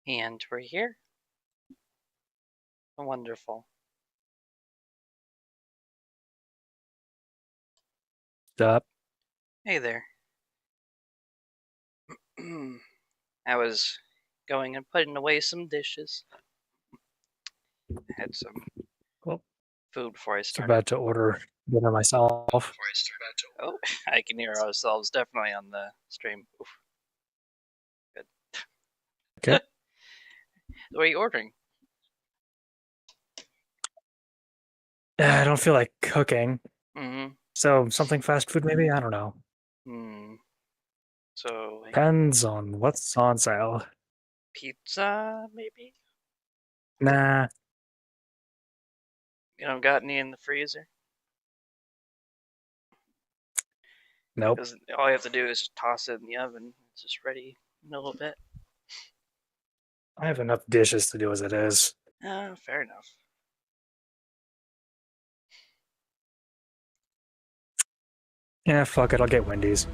And we're here. Wonderful. Up. Hey there. I was going and putting away some dishes. Had some Well, food before I just started. about to order dinner myself. Oh, I can hear ourselves definitely on the stream. Oof. Good. Okay. What are you ordering? I don't feel like cooking. Mm-hmm. So something fast food maybe? I don't know. So, like Depends on what's on sale. pizza, maybe? Nah. You don't got any in the freezer? Nope. Because all you have to do is just toss it in the oven. It's just ready in a little bit. I have enough dishes to do as it is. Fair enough. Yeah, fuck it, I'll get Wendy's.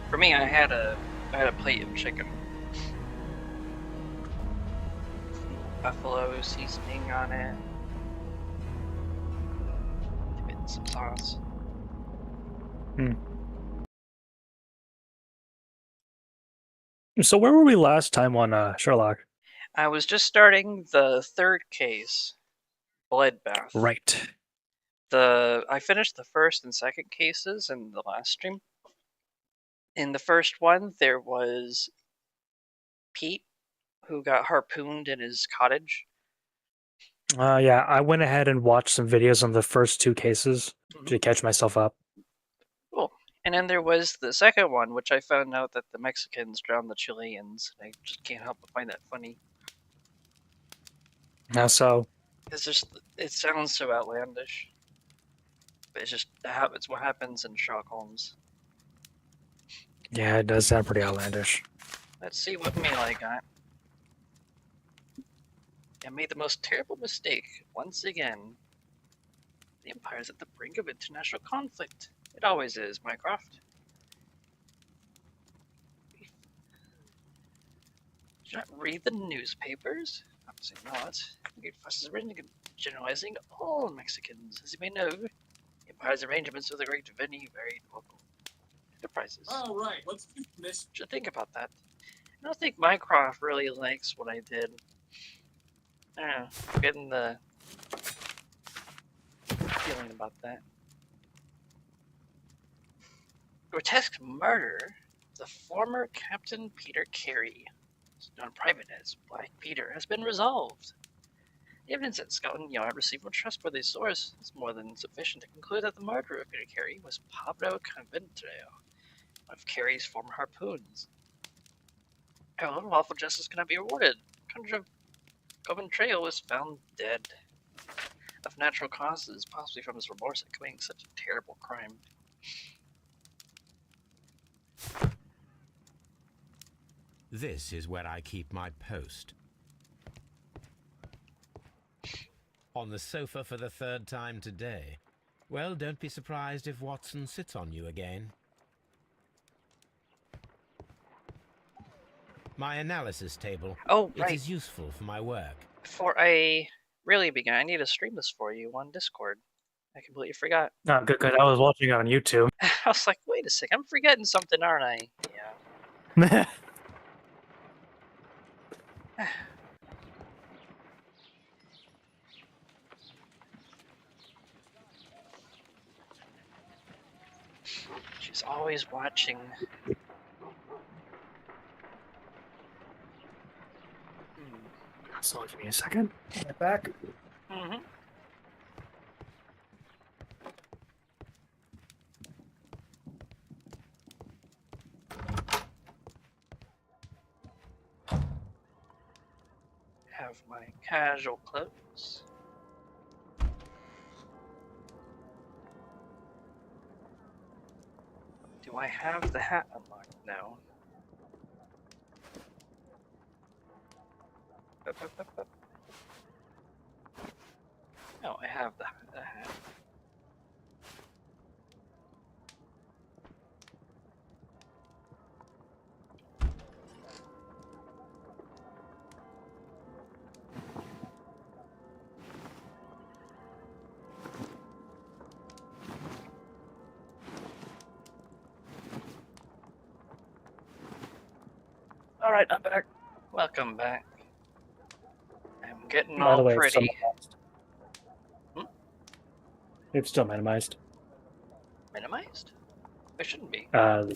For me, I had a plate of chicken. Buffalo seasoning on it. Dip it in some sauce. So where were we last time on Sherlock? I was just starting the third case, Bloodbath. Right. I finished the first and second cases in the last stream. In the first one, there was Pete, who got harpooned in his cottage. Yeah, I went ahead and watched some videos on the first two cases to catch myself up. Cool. And then there was the second one, which I found out that the Mexicans drowned the Chileans. I just can't help but find that funny. How so? It sounds so outlandish. But it's just it's what happens in Sherlock Holmes. Yeah, it does sound pretty outlandish. Let's see what mail I got. I made the most terrible mistake once again. The Empire's at the brink of international conflict. It always is, Mycroft. Did you not read the newspapers? Obviously not. Great fuss is written generalizing all Mexicans. As you may know, the Empire's arrangements with the Great Veni varied local enterprises. Oh, right. Let's do this. Should think about that. I don't think Mycroft really likes what I did. I don't know. I'm getting the feeling about that. Grotesque murder of the former Captain Peter Carey, known private as Black Peter, has been resolved. The evidence at Scotland Yard received from a trustworthy source is more than sufficient to conclude that the murderer of Peter Carey was Pablo Conventrio, one of Carey's former harpoons. However, lawful justice cannot be awarded. Conventrio was found dead of natural causes, possibly from his remorse at committing such a terrible crime. This is where I keep my post. On the sofa for the third time today. Well, don't be surprised if Watson sits on you again. My analysis table. Oh, right. It is useful for my work. Before I really begin, I need to stream this for you on Discord. I completely forgot. No, good. I was watching it on YouTube. I was like, wait a second, I'm forgetting something, aren't I? Yeah. She's always watching. So give me a second. Get back. Have my casual clothes. Do I have the hat unlocked? No. No, I have the hat. Alright, I'm back. Welcome back. I'm getting By the all way, it's still pretty. minimized. It's still minimized. Minimized? It shouldn't be. Well,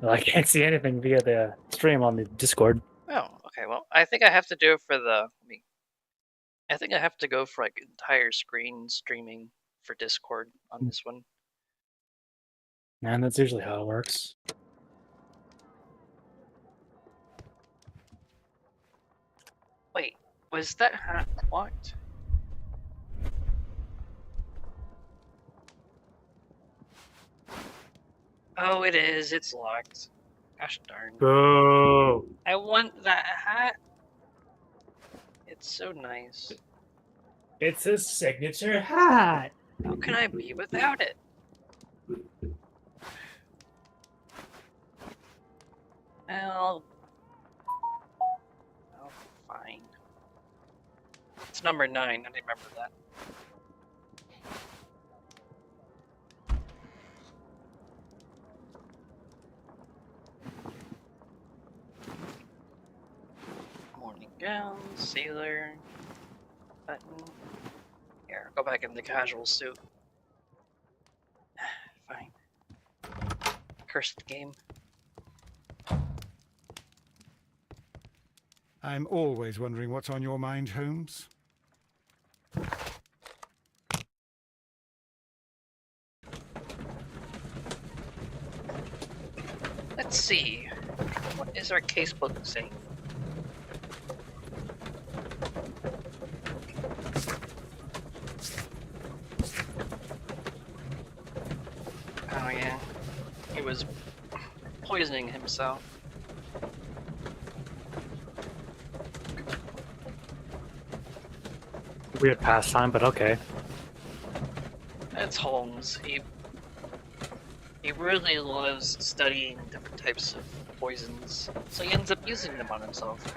I can't see anything via the stream on the Discord. Oh, okay. Well, I think I have to do it for the. I think I have to go for like entire screen streaming for Discord on this one. And that's usually how it works. Wait, was that hat locked? Oh, it is. It's locked. Gosh darn. Boo! I want that hat. It's so nice. It's his signature hat! How can I be without it? Well, oh, fine. It's number 9. I didn't remember that. Morning gown, sailor, button. Here, go back in the casual suit. Fine. Cursed game. I'm always wondering what's on your mind, Holmes. Let's see. What is our casebook saying? Oh yeah. He was poisoning himself. Weird pastime, but okay. That's Holmes. He really loves studying different types of poisons, so he ends up using them on himself.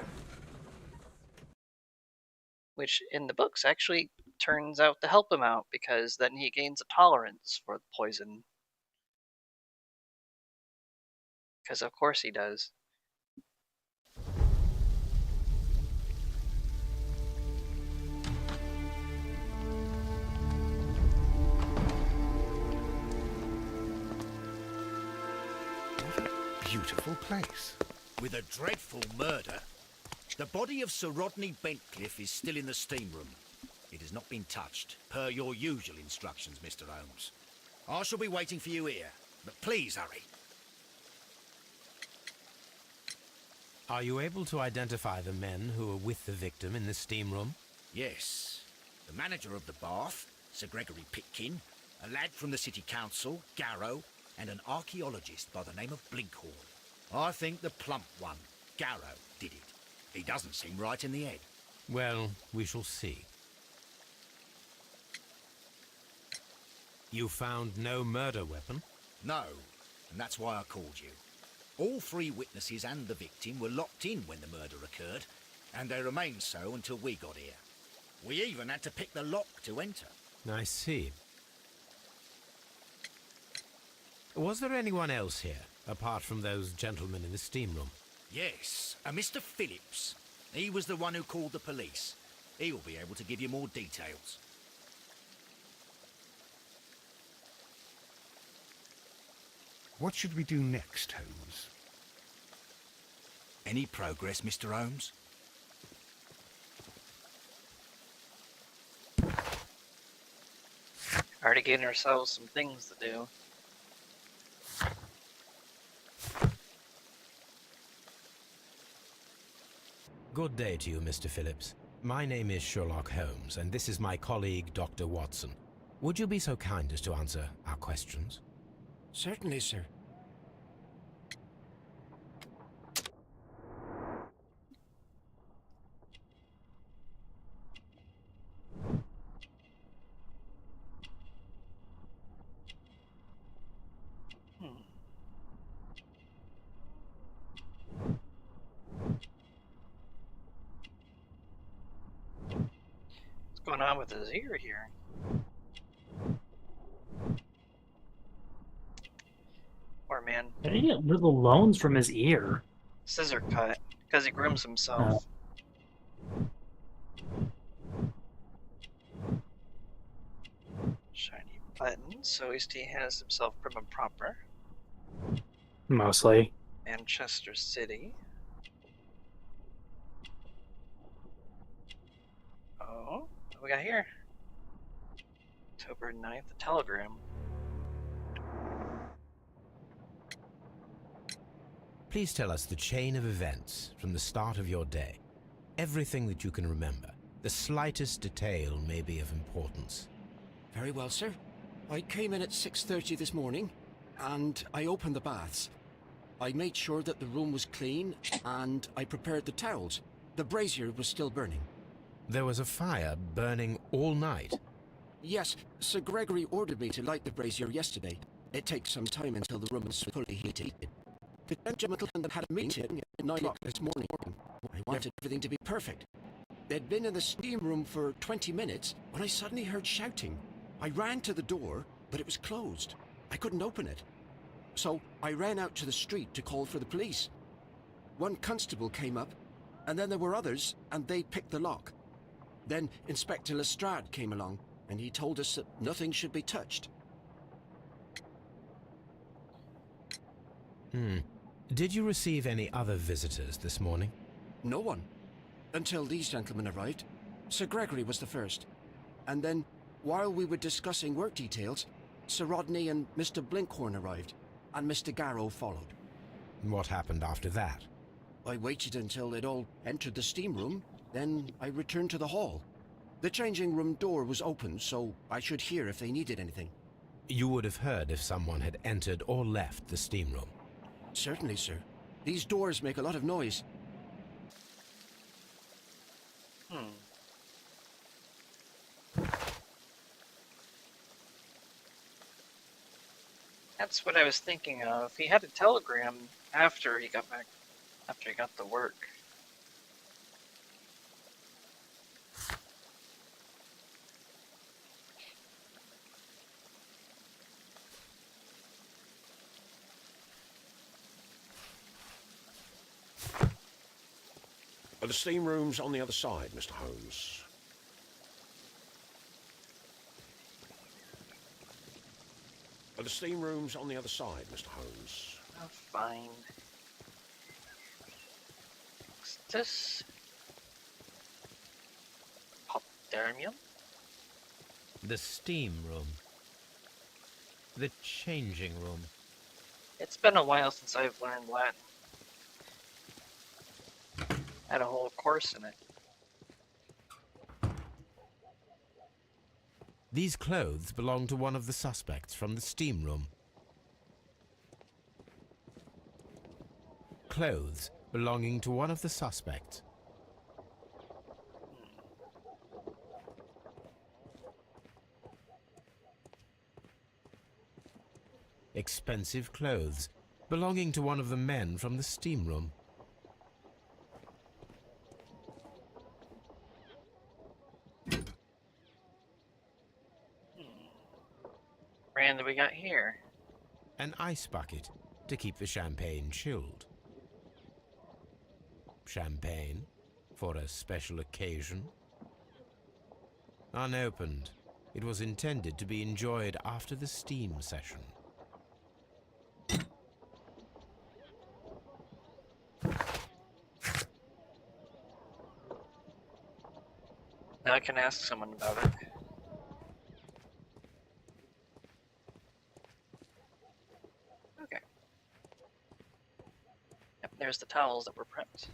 Which, in the books, actually turns out to help him out, because then he gains a tolerance for the poison. Because of course he does. Beautiful place. With a dreadful murder. The body of Sir Rodney Bentcliffe is still in the steam room. It has not been touched, per your usual instructions, Mr. Holmes. I shall be waiting for you here, but please hurry. Are you able to identify the men who were with the victim in the steam room? Yes. The manager of the bath, Sir Gregory Pitkin, a lad from the City Council, Garrow, and an archaeologist by the name of Blinkhorn. I think the plump one, Garrow, did it. He doesn't seem right in the head. Well, we shall see. You found no murder weapon? No, and that's why I called you. All 3 witnesses and the victim were locked in when the murder occurred, and they remained so until we got here. We even had to pick the lock to enter. I see. Was there anyone else here, apart from those gentlemen in the steam room? Yes, a Mr. Phillips. He was the one who called the police. He'll be able to give you more details. What should we do next, Holmes? Any progress, Mr. Holmes? Already getting ourselves some things to do. Good day to you, Mr. Phillips. My name is Sherlock Holmes, and this is my colleague, Dr. Watson. Would you be so kind as to answer our questions? Certainly, sir. What's going on with his ear here? Or man. Did he get little loans from his ear? Scissor cut, because he grooms himself. Shiny button, so he has himself prim and proper. Mostly. Manchester City. Oh, what we got here? October 9th, a telegram. Please tell us the chain of events from the start of your day. Everything that you can remember. The slightest detail may be of importance. Very well, sir. I came in at 6:30 this morning, and I opened the baths. I made sure that the room was clean, and I prepared the towels. The brazier was still burning. There was a fire burning all night. Yes, Sir Gregory ordered me to light the brazier yesterday. It takes some time until the room is fully heated. The gentlemen had a meeting at 9 o'clock this morning. I wanted everything to be perfect. They'd been in the steam room for 20 minutes when I suddenly heard shouting. I ran to the door, but it was closed. I couldn't open it. So I ran out to the street to call for the police. One constable came up, and then there were others, and they picked the lock. Then Inspector Lestrade came along, and he told us that nothing should be touched. Did you receive any other visitors this morning? No one. Until these gentlemen arrived. Sir Gregory was the first. And then, while we were discussing work details, Sir Rodney and Mr. Blinkhorn arrived, and Mr. Garrow followed. What happened after that? I waited until they'd all entered the steam room, then I returned to the hall. The changing room door was open, so I should hear if they needed anything. You would have heard if someone had entered or left the steam room. Certainly, sir. These doors make a lot of noise. That's what I was thinking of. He had a telegram after he got back, after he got the work. The steam room's on the other side, Mr. Holmes. The steam room's on the other side, Mr. Holmes. Oh, fine. What's this? Podermium? The steam room. The changing room. It's been a while since I've learned Latin. I had a whole course in it. These clothes belong to one of the suspects from the steam room. Clothes belonging to one of the suspects. Expensive clothes belonging to one of the men from the steam room. Brand that we got here. An ice bucket to keep the champagne chilled. Champagne for a special occasion. Unopened, it was intended to be enjoyed after the steam session. Now I can ask someone about it. Okay. Yep, there's the towels that were prepped.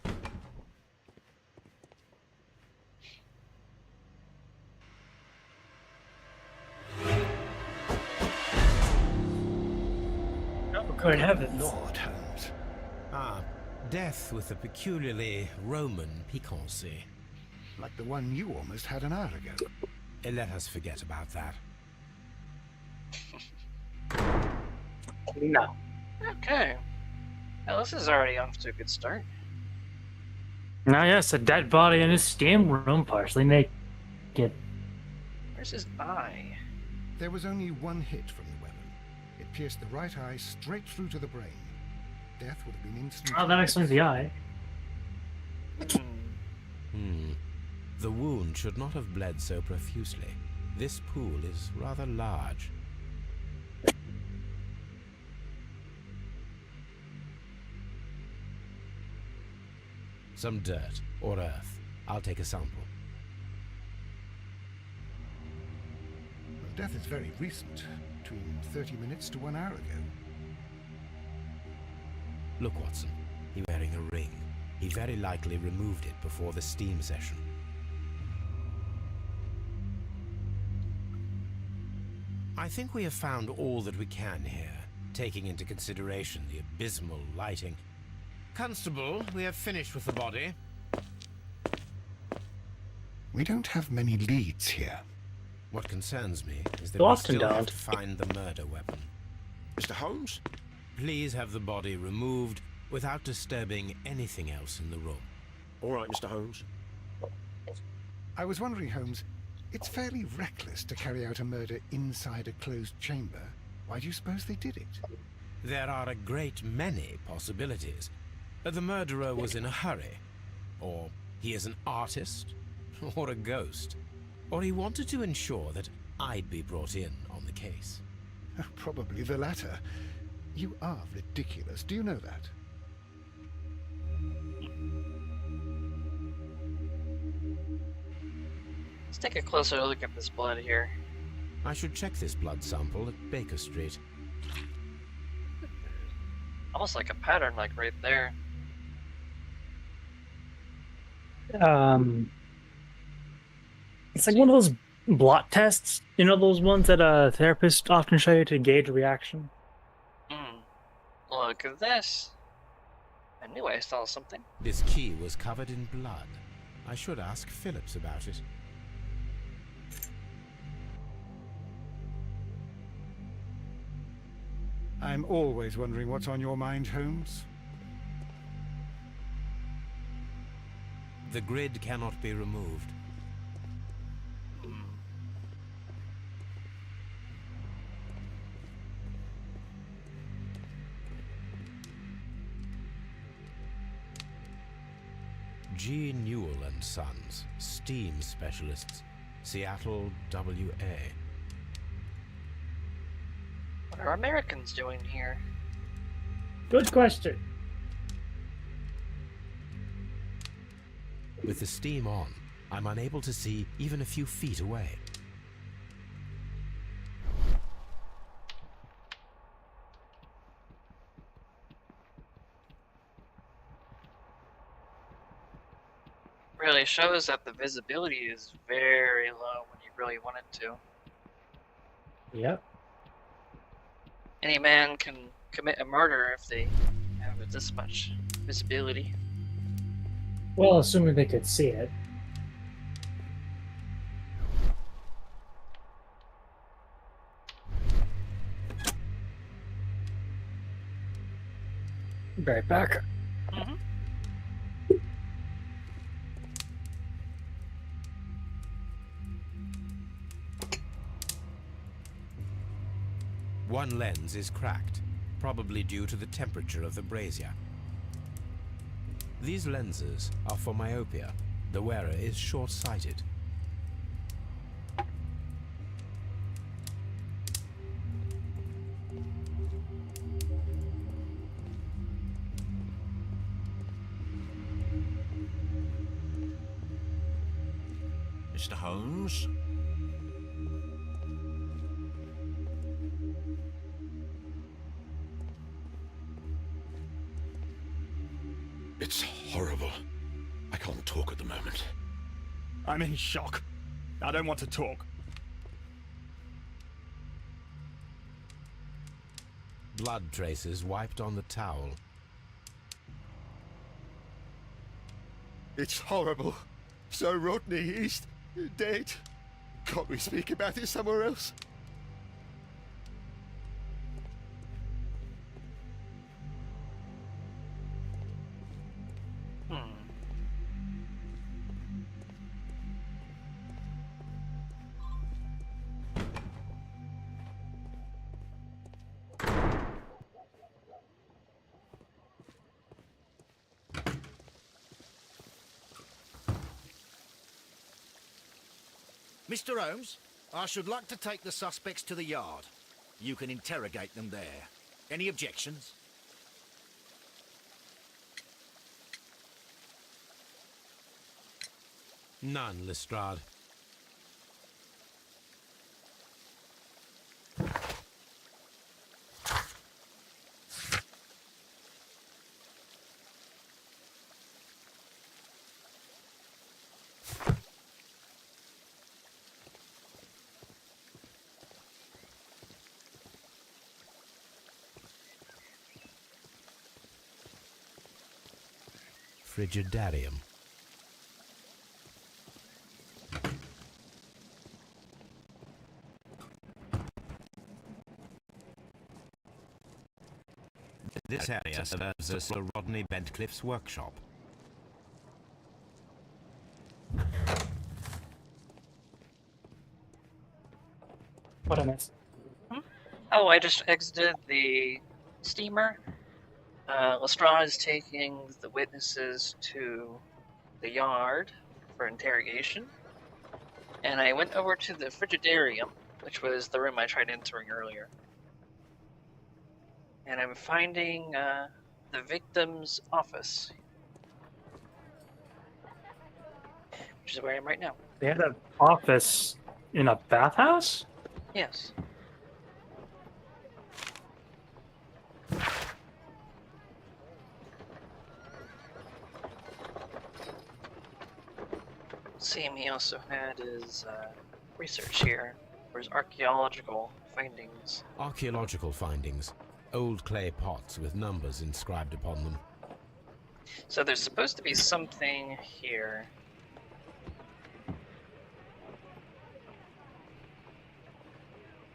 Oh, good heavens. Lord Holmes. Ah, death with a peculiarly Roman piquancy. Like the one you almost had an hour ago. Let us forget about that. No. Okay. Well, this is already off to a good start. Now, yes, a dead body in his steam room, partially naked. Where's his eye? There was only one hit from the weapon. It pierced the right eye straight through to the brain. Death would have been instant. Oh, that explains the eye. The wound should not have bled so profusely. This pool is rather large. Some dirt or earth. I'll take a sample. Well, death is very recent, between 30 minutes to 1 hour ago. Look, Watson. He's wearing a ring. He very likely removed it before the steam session. I think we have found all that we can here, taking into consideration the abysmal lighting. Constable, we have finished with the body. We don't have many leads here. What concerns me is that You we often still have don't. to find the murder weapon. Mr. Holmes? Please have the body removed without disturbing anything else in the room. All right, Mr. Holmes. I was wondering, Holmes, it's fairly reckless to carry out a murder inside a closed chamber. Why do you suppose they did it? There are a great many possibilities. The murderer was in a hurry. Or he is an artist. Or a ghost. Or he wanted to ensure that I'd be brought in on the case. Probably the latter. You are ridiculous. Do you know that? Let's take a closer look at this blood here. I should check this blood sample at Baker Street. Almost like a pattern, like right there. It's like one of those blot tests. You know those ones that therapists often show you to gauge a reaction? Look at this. I knew I saw something. This key was covered in blood. I should ask Phillips about it. I'm always wondering what's on your mind, Holmes. The grid cannot be removed. G. Newell and Sons, steam specialists, Seattle, WA. What are Americans doing here? Good question. With the steam on, I'm unable to see even a few feet away. Really shows that the visibility is very low when you really want it to. Yep. Any man can commit a murder if they have this much visibility. Well, assuming they could see it. Right back. Mm-hmm. One lens is cracked, probably due to the temperature of the brazier. These lenses are for myopia. The wearer is short-sighted. Mr. Holmes? It's horrible. I can't talk at the moment. I'm in shock. I don't want to talk. Blood traces wiped on the towel. It's horrible. So Rodney, he's dead. Can't we speak about it somewhere else? Mr. Holmes, I should like to take the suspects to the yard. You can interrogate them there. Any objections? None, Lestrade. Frigidarium. This area serves as Sir Rodney Bentcliffe's workshop. What a mess. Oh, I just exited the steamer. Lestrade is taking the witnesses to the yard for interrogation. And I went over to the Frigidarium, which was the room I tried entering earlier. And I'm finding the victim's office, which is where I am right now. They had an office in a bathhouse? Yes. Same, he also had his research here, for his archaeological findings. Archaeological findings. Old clay pots with numbers inscribed upon them. So there's supposed to be something here.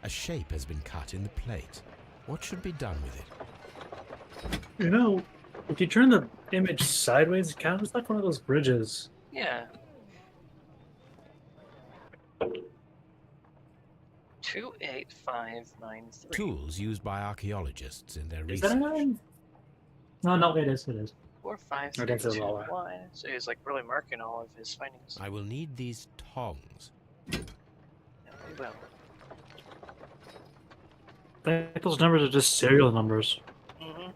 A shape has been cut in the plate. What should be done with it? You know, if you turn the image sideways, it kind of looks like one of those bridges. Yeah. 28593. Tools used by archaeologists in their Is research. that a 9? No, it is. 45321. So he's like really marking all of his findings. I will need these tongs. Yeah, we will. I think those numbers are just serial numbers. Mm-hmm.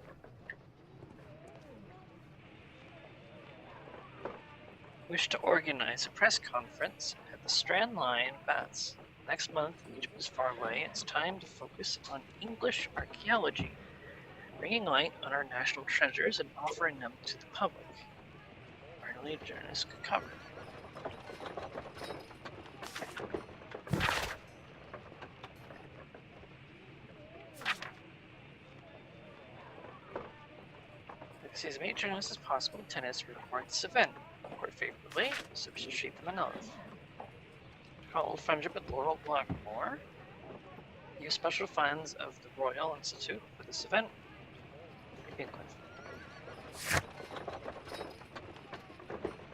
Wish to organize a press conference at the Strand Line Baths. Next month, Egypt is far away. It's time to focus on English archaeology, bringing light on our national treasures and offering them to the public. Finally, journalists could cover. As many journalists as possible intended to report this event. Report favorably, substitute them enough. Call old friendship with Laurel Blackmore. Use special funds of the Royal Institute for this event. I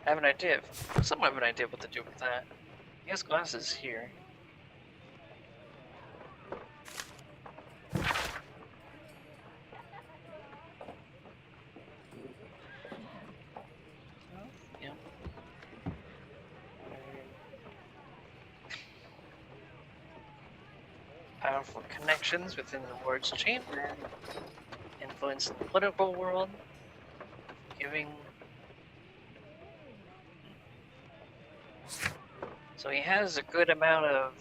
have an idea. Somewhat of an idea what to do with that. He has glasses here. Yeah. Powerful connections within the Lord's Chamber. Influence in the political world. Giving. So he has a good amount of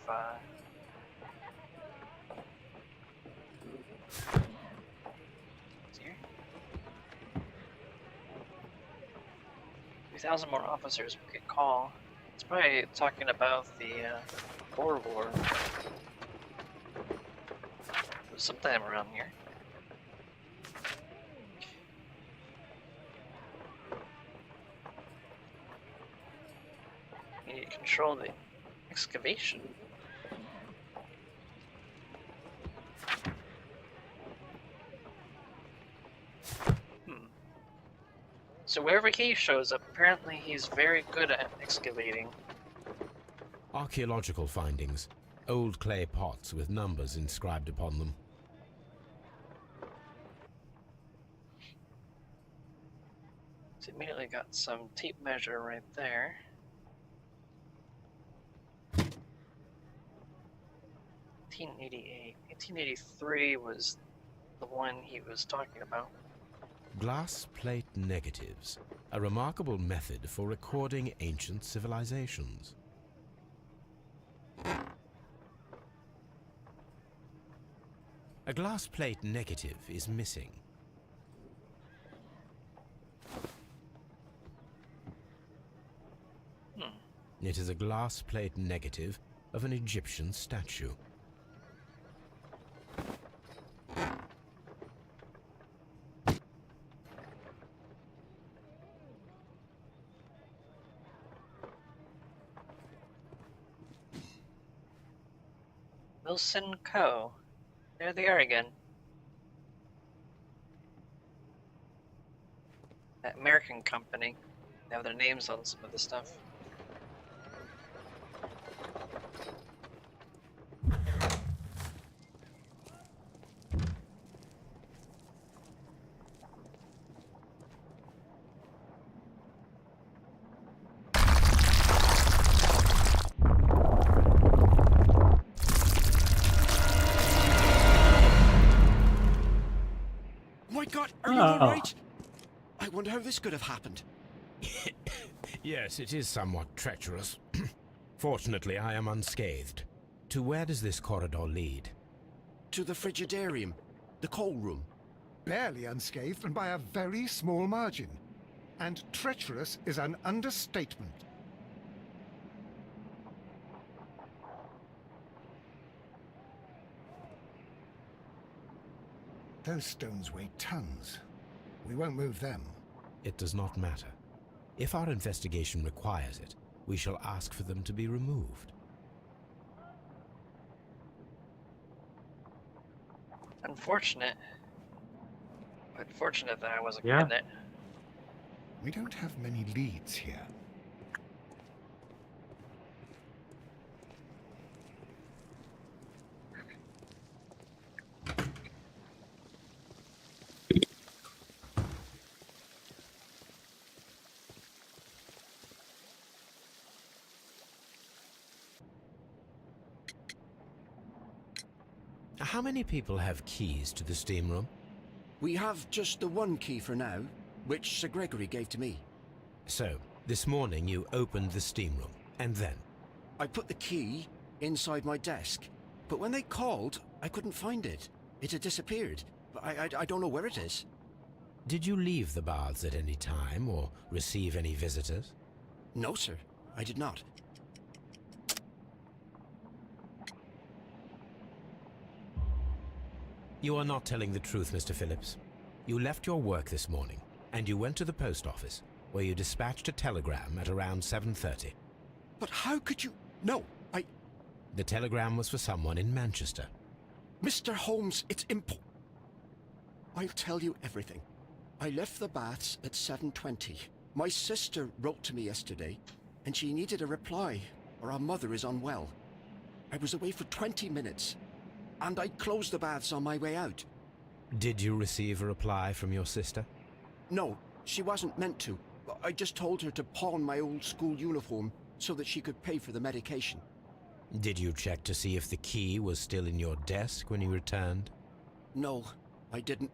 here. 3,000 more officers we could call. It's probably talking about the Boer War. Sometime around here. You need to control the excavation. So wherever he shows up, apparently he's very good at excavating. Archaeological findings. Old clay pots with numbers inscribed upon them. So immediately got some tape measure right there. 1888. 1883 was the one he was talking about. Glass plate negatives, a remarkable method for recording ancient civilizations. A glass plate negative is missing. It is a glass plate negative of an Egyptian statue. Wilson Co. There they are again. That American company. They have their names on some of the stuff. My God, are you all right? I wonder how this could have happened. Yes, it is somewhat treacherous. Fortunately, I am unscathed. To where does this corridor lead? To the frigidarium, the coal room. Barely unscathed and by a very small margin. And treacherous is an understatement. Those stones weigh tons. We won't move them. It does not matter. If our investigation requires it, we shall ask for them to be removed. Unfortunate. But fortunate that I wasn't in it. We don't have many leads here. How many people have keys to the steam room? We have just the one key for now, which Sir Gregory gave to me. So, this morning you opened the steam room, and then? I put the key inside my desk, but when they called, I couldn't find it. It had disappeared. I don't know where it is. Did you leave the baths at any time, or receive any visitors? No, sir. I did not. You are not telling the truth, Mr. Phillips. You left your work this morning, and you went to the post office, where you dispatched a telegram at around 7:30. But how could you... No, The telegram was for someone in Manchester. Mr. Holmes, it's I'll tell you everything. I left the baths at 7:20. My sister wrote to me yesterday, and she needed a reply, or our mother is unwell. I was away for 20 minutes, and I closed the baths on my way out. Did you receive a reply from your sister? No, she wasn't meant to. I just told her to pawn my old school uniform so that she could pay for the medication. Did you check to see if the key was still in your desk when you returned? No, I didn't.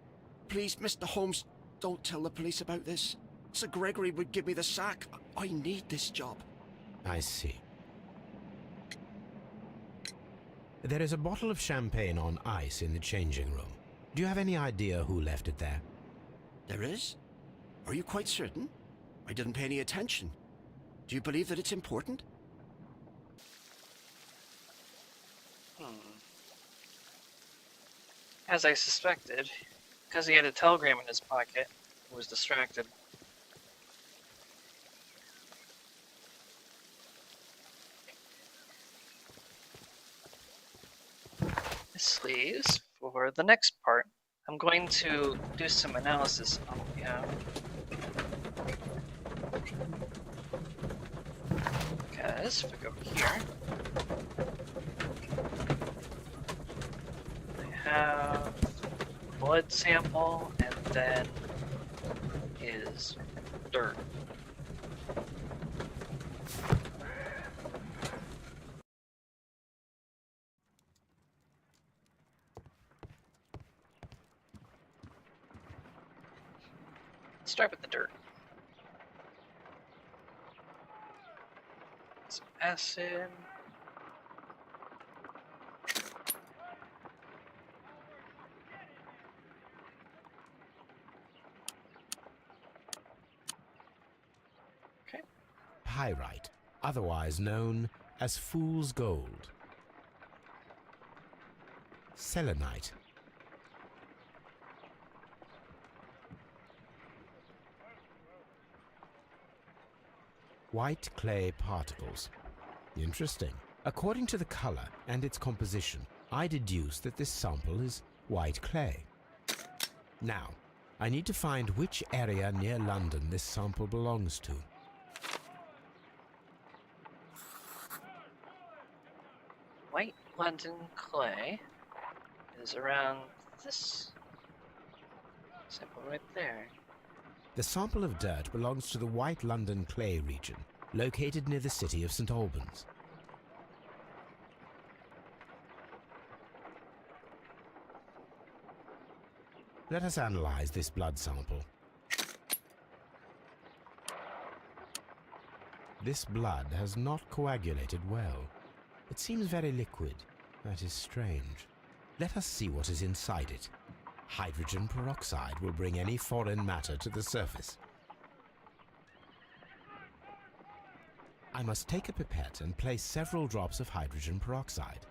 Please, Mr. Holmes, don't tell the police about this. Sir Gregory would give me the sack. I need this job. I see. There is a bottle of champagne on ice in the changing room. Do you have any idea who left it there? There is? Are you quite certain? I didn't pay any attention. Do you believe that it's important? As I suspected, because he had a telegram in his pocket, he was distracted. This leaves for the next part. I'm going to do some analysis on what we have. Because if I go here, I have blood sample and then his dirt. start with the dirt. Some acid. Pyrite, otherwise known as fool's gold. Selenite. White clay particles. Interesting. According to the color and its composition, I deduce that this sample is white clay. Now, I need to find which area near London this sample belongs to. White London clay is around this sample right there. The sample of dirt belongs to the White London clay region, located near the city of St. Albans. Let us analyze this blood sample. This blood has not coagulated well. It seems very liquid. That is strange. Let us see what is inside it. Hydrogen peroxide will bring any foreign matter to the surface. I must take a pipette and place several drops of hydrogen peroxide.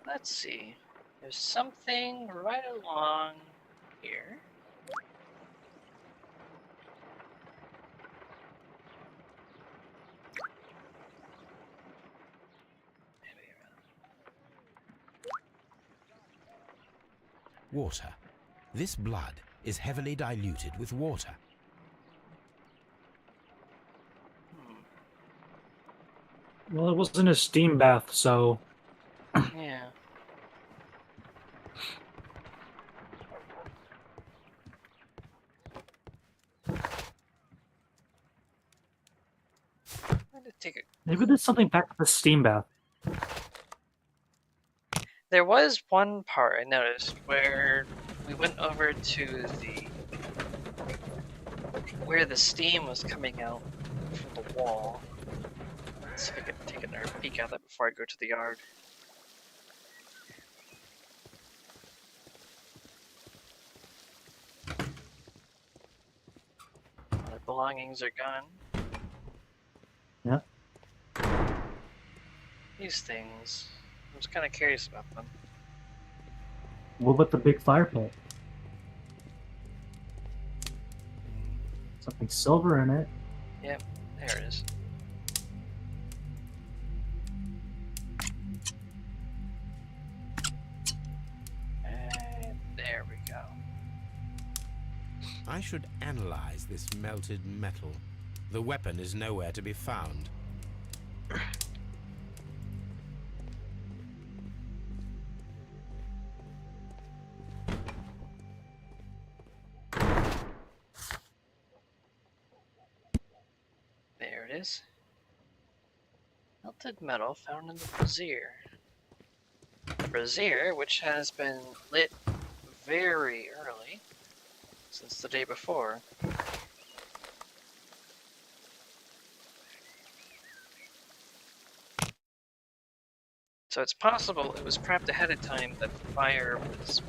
Let's see. There's something right along here. Water. This blood is heavily diluted with water. Well, it wasn't a steam bath, so... Yeah. I did take it. Maybe there's something back to the steam bath. There was one part I noticed where we went over to where the steam was coming out from the wall. Let's see if I can take another peek at that before I go to the yard. My belongings are gone. Yeah. These things, I was kind of curious about them. What about the big fire pit? Something silver in it. Yep, there it is. And there we go. I should analyze this melted metal. The weapon is nowhere to be found. There it is. Melted metal found in the brazier. The brazier, which has been lit very early, since the day before. So it's possible it was prepped ahead of time that the fire was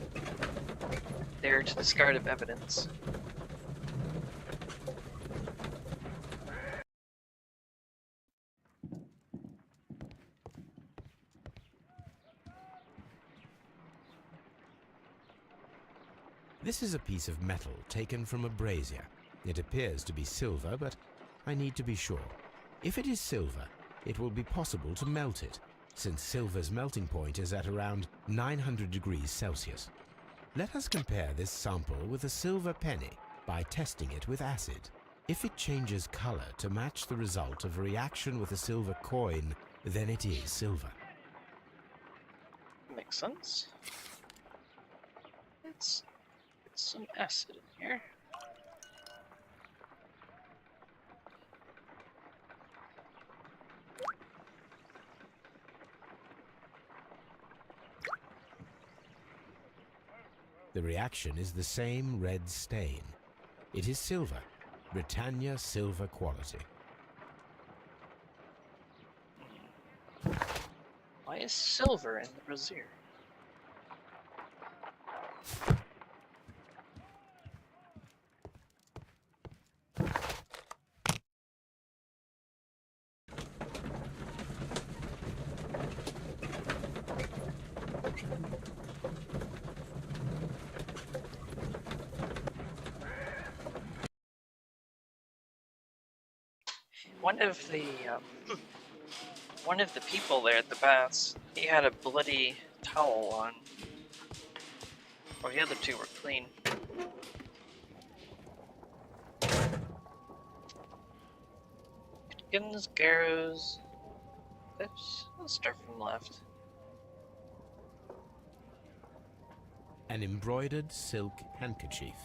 there to discard of evidence. This is a piece of metal taken from a brazier. It appears to be silver, but I need to be sure. If it is silver, it will be possible to melt it, since silver's melting point is at around 900 degrees Celsius. Let us compare this sample with a silver penny by testing it with acid. If it changes color to match the result of a reaction with a silver coin, then it is silver. Makes sense. Let's get some acid in here. The reaction is the same red stain. It is silver, Britannia silver quality. Why is silver in the brazier? One of the people there at the baths, he had a bloody towel on. Or the other two were clean. Pitkins, Garrows, Cliffs. Let's start from left. An embroidered silk handkerchief.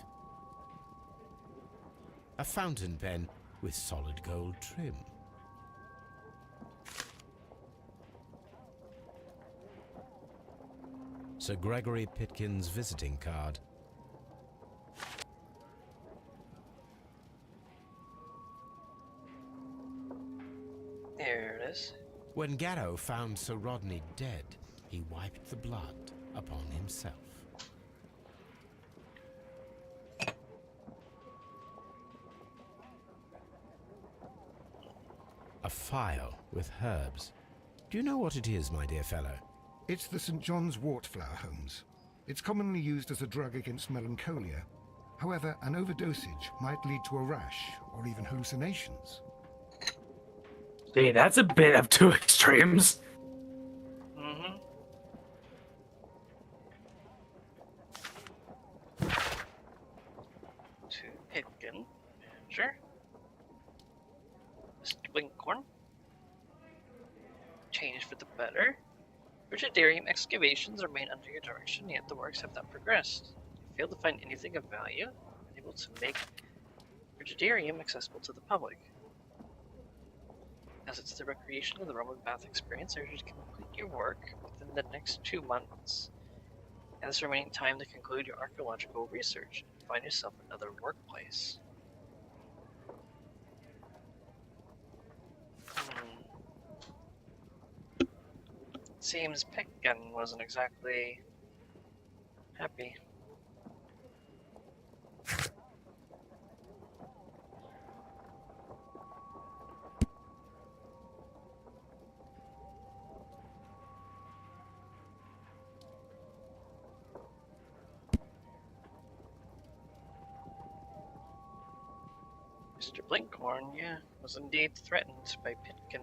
A fountain pen with solid gold trim. Sir Gregory Pitkin's visiting card. There it is. When Garrow found Sir Rodney dead, he wiped the blood upon himself. A phial with herbs. Do you know what it is, my dear fellow? It's the St. John's wort flower, Holmes. It's commonly used as a drug against melancholia. However, an overdosage might lead to a rash or even hallucinations. Hey, that's a bit of two extremes. Mm-hmm. To Pitkin. Sure. Mr. Blinkhorn. Change for the better. Frigidarium excavations remain under your direction, yet the works have not progressed. You fail to find anything of value, unable to make Frigidarium accessible to the public. As it's the recreation of the Roman bath experience, I urge you to complete your work within the next 2 months. And this remaining time to conclude your archaeological research and find yourself another workplace. Seems Pitkin wasn't exactly happy. Mr. Blinkhorn, yeah, was indeed threatened by Pitkin.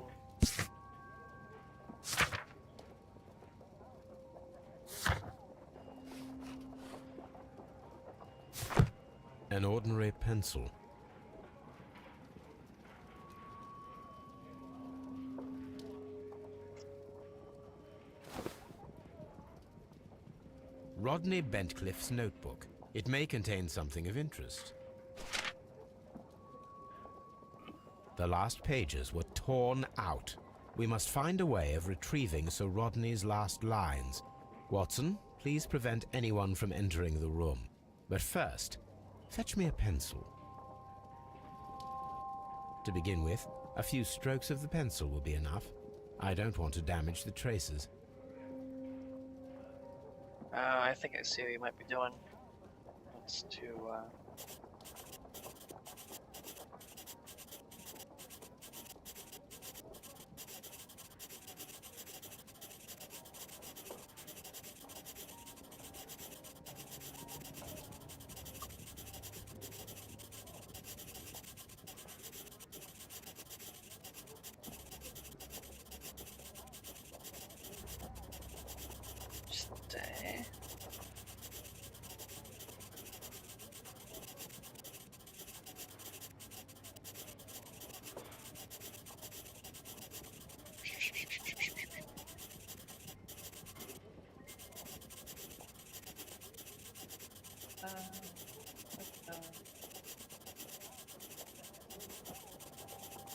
An ordinary pencil. Rodney Bentcliffe's notebook. It may contain something of interest. The last pages were torn out. We must find a way of retrieving Sir Rodney's last lines. Watson, please prevent anyone from entering the room. But first, fetch me a pencil. To begin with, a few strokes of the pencil will be enough. I don't want to damage the traces. I think I see what you might be doing. It's to, stay.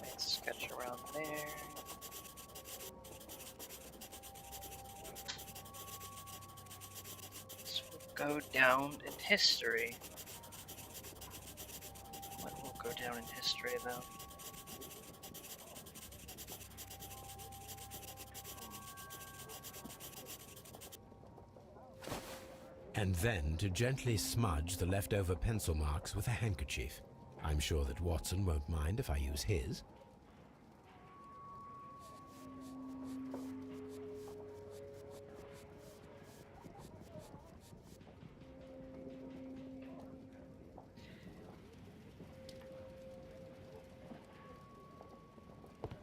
Let's sketch around there. This will go down in history. What will go down in history, though? And then to gently smudge the leftover pencil marks with a handkerchief. I'm sure that Watson won't mind if I use his.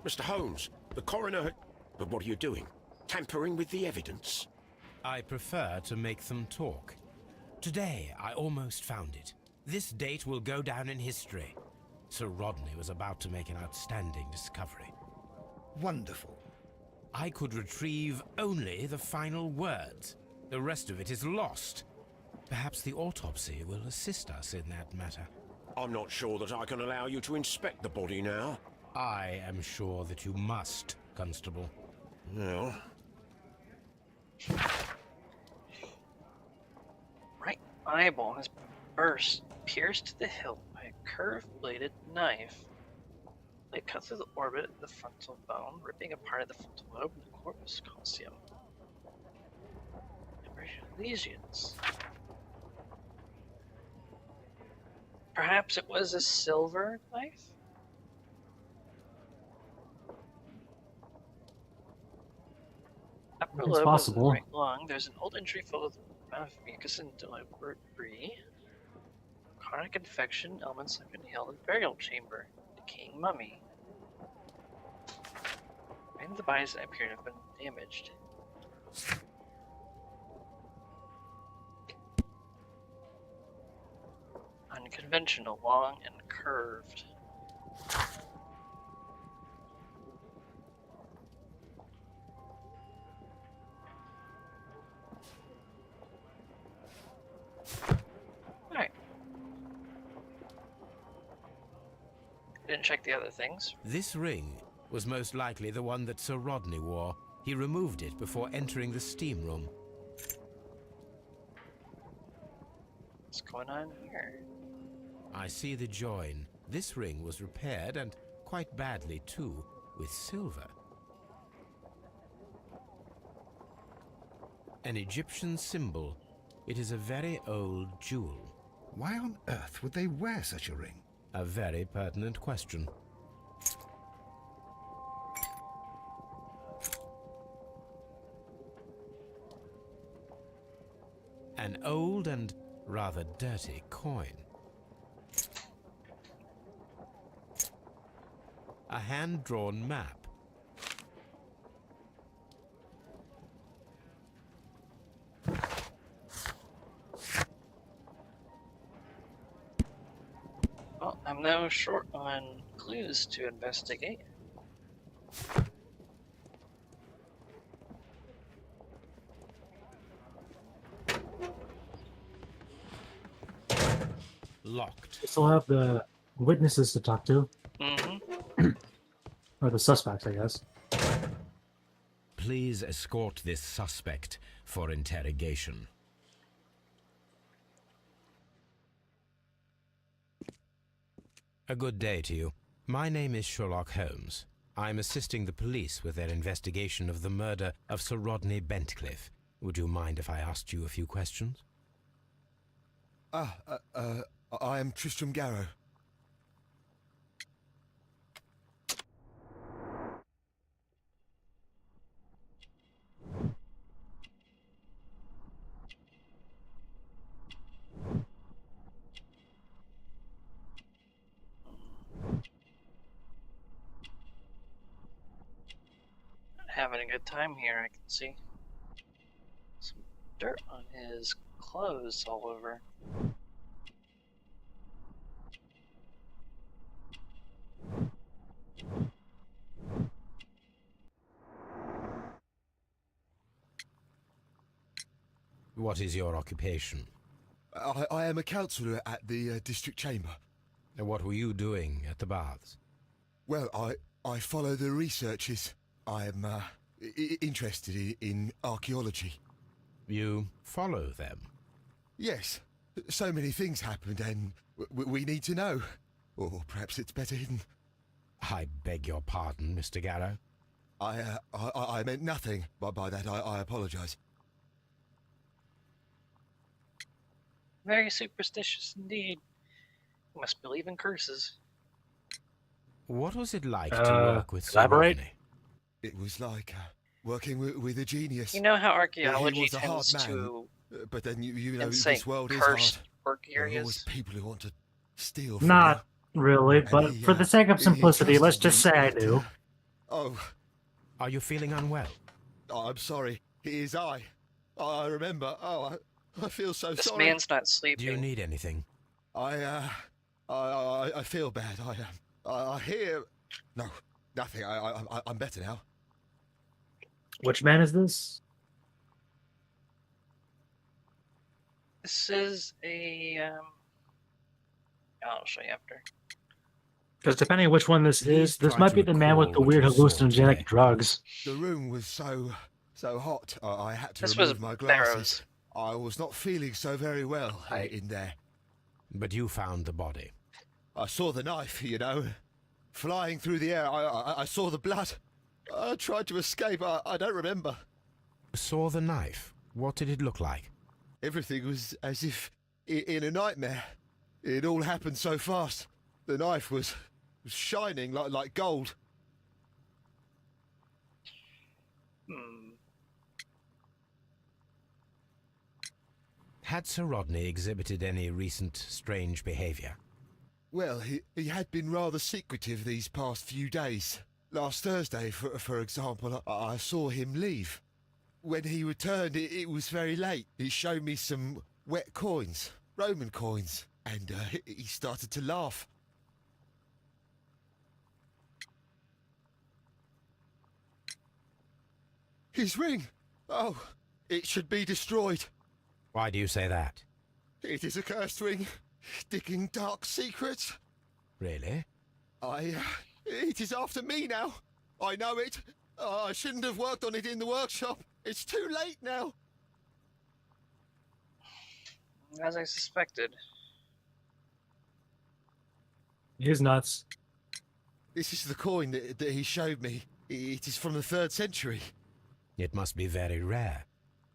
Mr. Holmes, the coroner had... But what are you doing? Tampering with the evidence? I prefer to make them talk. Today, I almost found it. This date will go down in history. Sir Rodney was about to make an outstanding discovery. Wonderful. I could retrieve only the final words. The rest of it is lost. Perhaps the autopsy will assist us in that matter. I'm not sure that I can allow you to inspect the body now. I am sure that you must, Constable. Well... Right eyeball has pierced to the hilt by a curved-bladed knife. Blade cut through the orbit of the frontal bone, ripping apart the frontal lobe and the corpus callosum. Lesions. Perhaps it was a silver knife? Upper It's lobe of the possible. right lung. There's an old injury full of mucus and debris. Chronic infection, elements have been held in burial chamber. Decaying mummy. Many of the bodies that appear to have been damaged. Unconventional, long and curved. Alright. Didn't check the other things. This ring was most likely the one that Sir Rodney wore. He removed it before entering the steam room. What's going on here? I see the join. This ring was repaired, and quite badly too, with silver. An Egyptian symbol. It is a very old jewel. Why on earth would they wear such a ring? A very pertinent question. An old and rather dirty coin. A hand-drawn map. Well, I'm now short on clues to investigate. Locked. We still have the witnesses to talk to. Mm-hmm. Or the suspects, I guess. Please escort this suspect for interrogation. A good day to you. My name is Sherlock Holmes. I'm assisting the police with their investigation of the murder of Sir Rodney Bentcliffe. Would you mind if I asked you a few questions? I am Tristram Garrow. Having a good time here, I can see. Some dirt on his clothes all over. What is your occupation? I am a councillor at the district chamber. And what were you doing at the baths? Well, I follow the researches. I am interested in archaeology. You follow them? Yes, So many things happened, and we need to know. Or perhaps it's better hidden. I beg your pardon, Mr. Garrow. I meant nothing by that. I apologise. Very superstitious indeed. You must believe in curses. What was it like to work with Sir elaborate? Rodney? It was like working with a genius. You know how He archaeology was a hard tends man, to but then you know incite this world is hard. cursed work There are always areas? people who want to steal from Not really, And but he, for the sake of he simplicity, let's trusted just me, say I but, do. Oh, Are you feeling unwell? I'm sorry. It is I. I remember. Oh, I feel so This sorry. man's not Do sleeping. you need anything? I feel bad. I hear. No, nothing. I'm better now. Which man is this? This is a I'll show you after. Because depending on which one this Please is, this try might to be the man with recall the what weird you saw hallucinogenic today. drugs. The room was so hot. I had to This was remove my glasses. Barrows. I was not feeling so very well in there. But you found the body. I saw the knife, you know, flying through the air. I saw the blood. I tried to escape. I don't remember. Saw the knife. What did it look like? Everything was as if in a nightmare. It all happened so fast. The knife was shining like gold. Had Sir Rodney exhibited any recent strange behaviour? Well, he had been rather secretive these past few days. Last Thursday, for example, I saw him leave. When he returned, it was very late. He showed me some wet coins, Roman coins, and he started to laugh. His ring! Oh, it should be destroyed. Why do you say that? It is a cursed ring, digging dark secrets. Really? It is after me now. I know it. I shouldn't have worked on it in the workshop. It's too late now. As I suspected. He's nuts. This is the coin that he showed me. It is from the 3rd century. It must be very rare.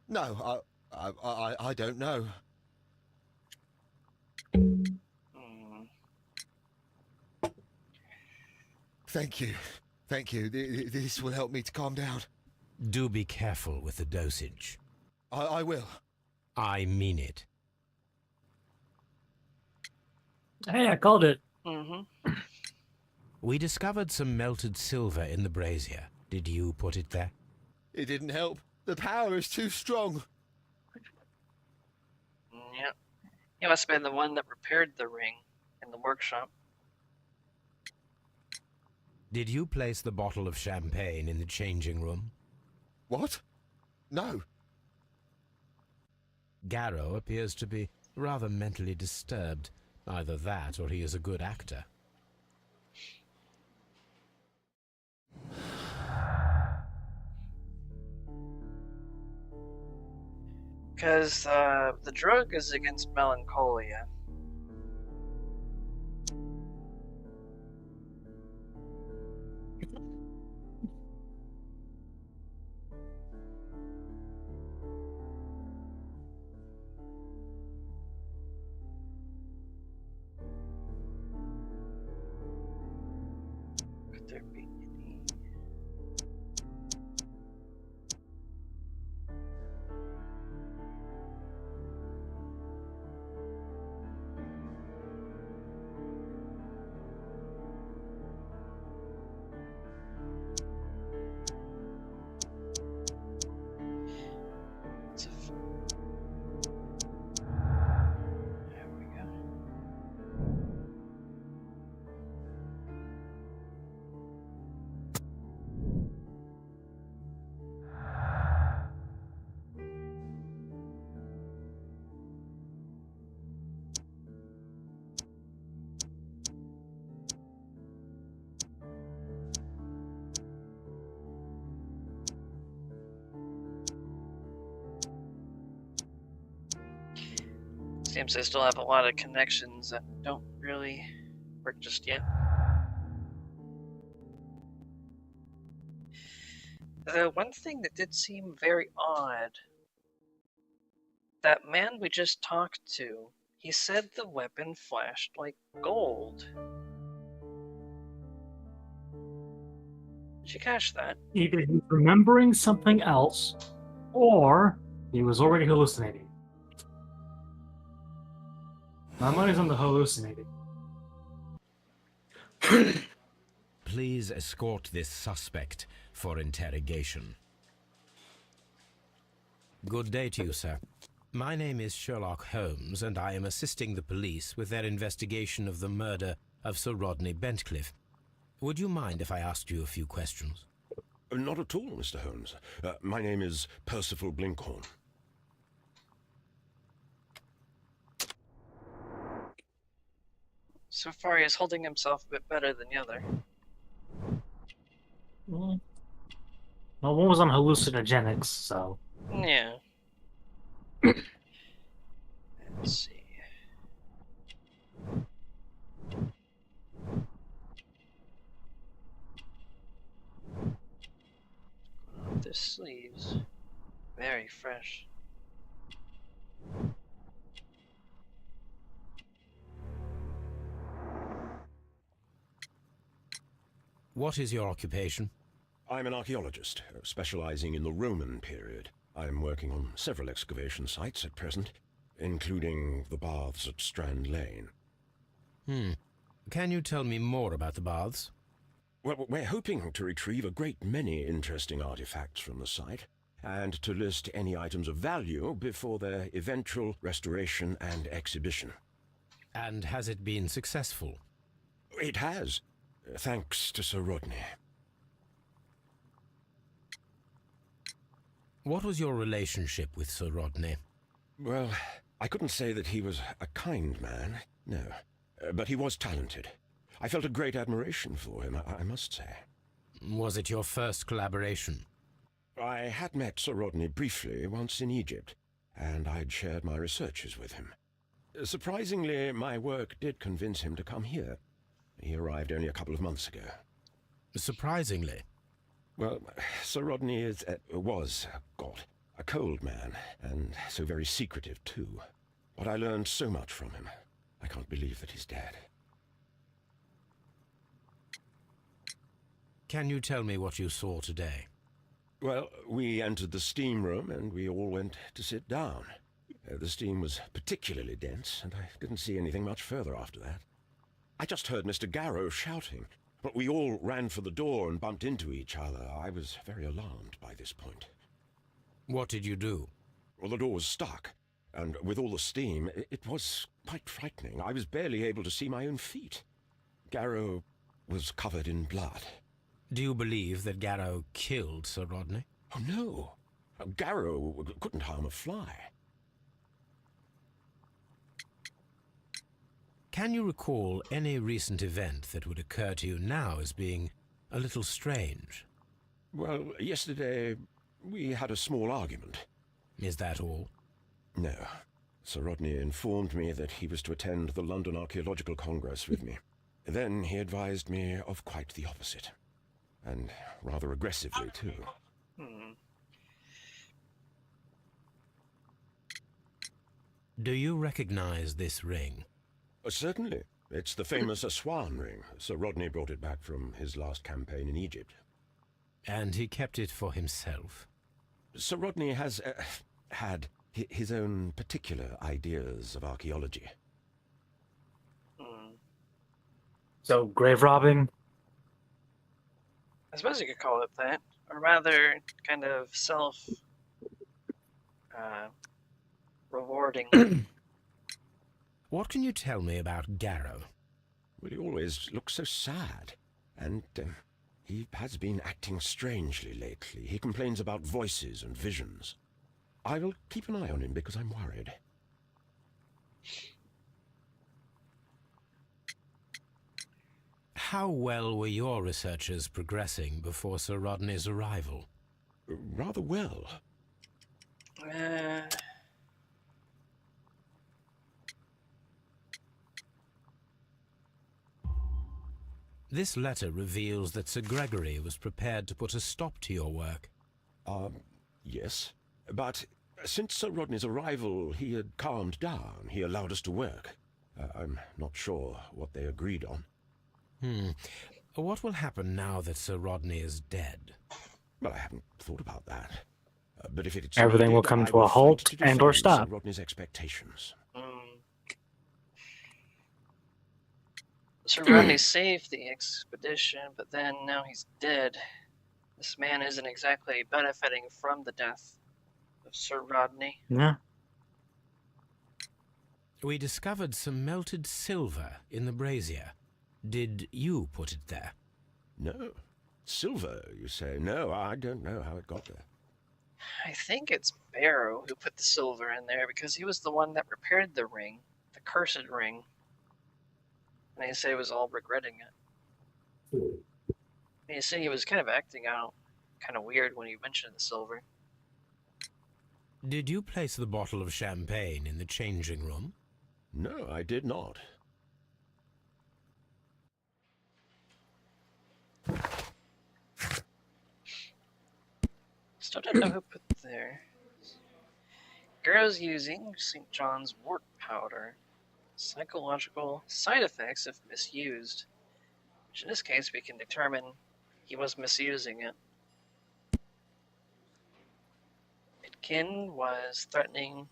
No, I don't know. Thank you. Thank you. This will help me to calm down. Do be careful with the dosage. I will. I mean it. Hey, I called it. Mm-hmm. We discovered some melted silver in the brazier. Did you put it there? It didn't help. The power is too strong. Yep. He must have been the one that repaired the ring in the workshop. Did you place the bottle of champagne in the changing room? What? No. Garrow appears to be rather mentally disturbed. Either that or he is a good actor. Because the drug is against melancholia. Could there be any... There we go. Seems they still have a lot of connections that don't really work just yet. The one thing that did seem very odd, that man we just talked to, he said the weapon flashed like gold. Did you catch that? Either he's remembering something else, or he was already hallucinating. My money's on the hallucinating. Please escort this suspect for interrogation. Good day to you, sir. My name is Sherlock Holmes, and I am assisting the police with their investigation of the murder of Sir Rodney Bentcliffe. Would you mind if I asked you a few questions? Not at all, Mr. Holmes. My name is Percival Blinkhorn. So far, he's holding himself a bit better than the other. Well, one was on hallucinogenics, so... Yeah. Let's see. The sleeves. Very fresh. What is your occupation? I'm an archaeologist, specializing in the Roman period. I'm working on several excavation sites at present, including the baths at Strand Lane. Can you tell me more about the baths? Well, we're hoping to retrieve a great many interesting artifacts from the site, and to list any items of value before their eventual restoration and exhibition. And has it been successful? It has, thanks to Sir Rodney. What was your relationship with Sir Rodney? Well, I couldn't say that he was a kind man, no. But he was talented. I felt a great admiration for him, I must say. Was it your first collaboration? I had met Sir Rodney briefly once in Egypt, and I'd shared my researches with him. Surprisingly, my work did convince him to come here. He arrived only a couple of months ago. Surprisingly? Well, Sir Rodney was a cold man, and so very secretive too. But I learned so much from him. I can't believe that he's dead. Can you tell me what you saw today? Well, we entered the steam room and we all went to sit down. The steam was particularly dense, and I didn't see anything much further after that. I just heard Mr. Garrow shouting, but we all ran for the door and bumped into each other. I was very alarmed by this point. What did you do? Well, the door was stuck, and with all the steam, it was quite frightening. I was barely able to see my own feet. Garrow was covered in blood. Do you believe that Garrow killed Sir Rodney? Oh, no. Garrow couldn't harm a fly. Can you recall any recent event that would occur to you now as being a little strange? Well, yesterday we had a small argument. Is that all? No. Sir Rodney informed me that he was to attend the London Archaeological Congress with me. Then he advised me of quite the opposite. And rather aggressively, too. Do you recognize this ring? Certainly. It's the famous Aswan ring. Sir Rodney brought it back from his last campaign in Egypt. And he kept it for himself? Sir Rodney has had his own particular ideas of archaeology. So, grave robbing? I suppose you could call it that. Or rather, kind of rewarding. What can you tell me about Garrow? Well, he always looks so sad. And he has been acting strangely lately. He complains about voices and visions. I will keep an eye on him because I'm worried. How well were your researches progressing before Sir Rodney's arrival? Rather well. This letter reveals that Sir Gregory was prepared to put a stop to your work. Yes. But since Sir Rodney's arrival, he had calmed down. He allowed us to work. I'm not sure what they agreed on. What will happen now that Sir Rodney is dead? Well, I haven't thought about that. But if it's Everything will come to a halt and or stop. Sir Rodney's expectations. Sir Rodney saved the expedition, but then now he's dead. This man isn't exactly benefiting from the death of Sir Rodney. Yeah. We discovered some melted silver in the brazier. Did you put it there? No. Silver, you say? No, I don't know how it got there. I think it's Barrow who put the silver in there because he was the one that repaired the ring, the cursed ring. And they say he was all regretting it. You see, he was kind of acting out kind of weird when he mentioned the silver. Did you place the bottle of champagne in the changing room? No, I did not. Still don't know who put it there. Girl's using St. John's wort powder. Psychological side effects if misused. Which in this case we can determine he was misusing it. Pitkin was threatening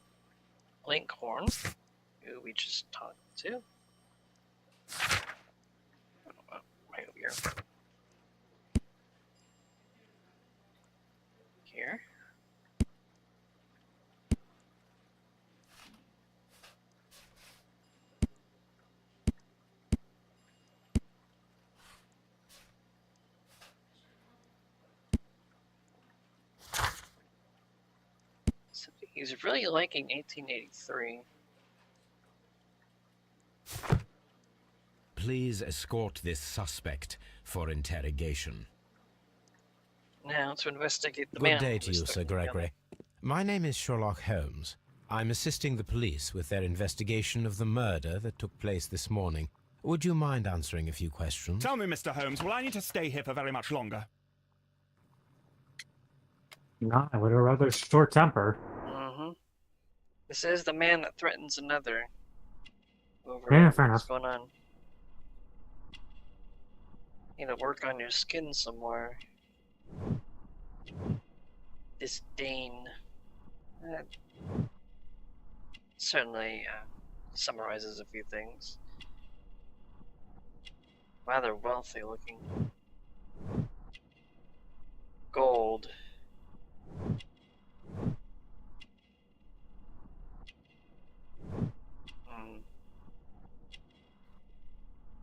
Blinkhorn, who we just talked to. Oh, right over here. Here. So he's really liking 1883. Please escort this suspect for interrogation. Now to investigate the Good man. day to you, Sir Gregory. My name is Sherlock Holmes. I'm assisting the police with their investigation of the murder that took place this morning. Would you mind answering a few questions? Tell me, Mr. Holmes, will I need to stay here for very much longer? No, I would have rather short temper. This is the man that threatens another. Over Yeah, fair what's enough. going on? Need to work on your skin somewhere. Disdain. Certainly summarizes a few things. Rather wealthy looking. Gold.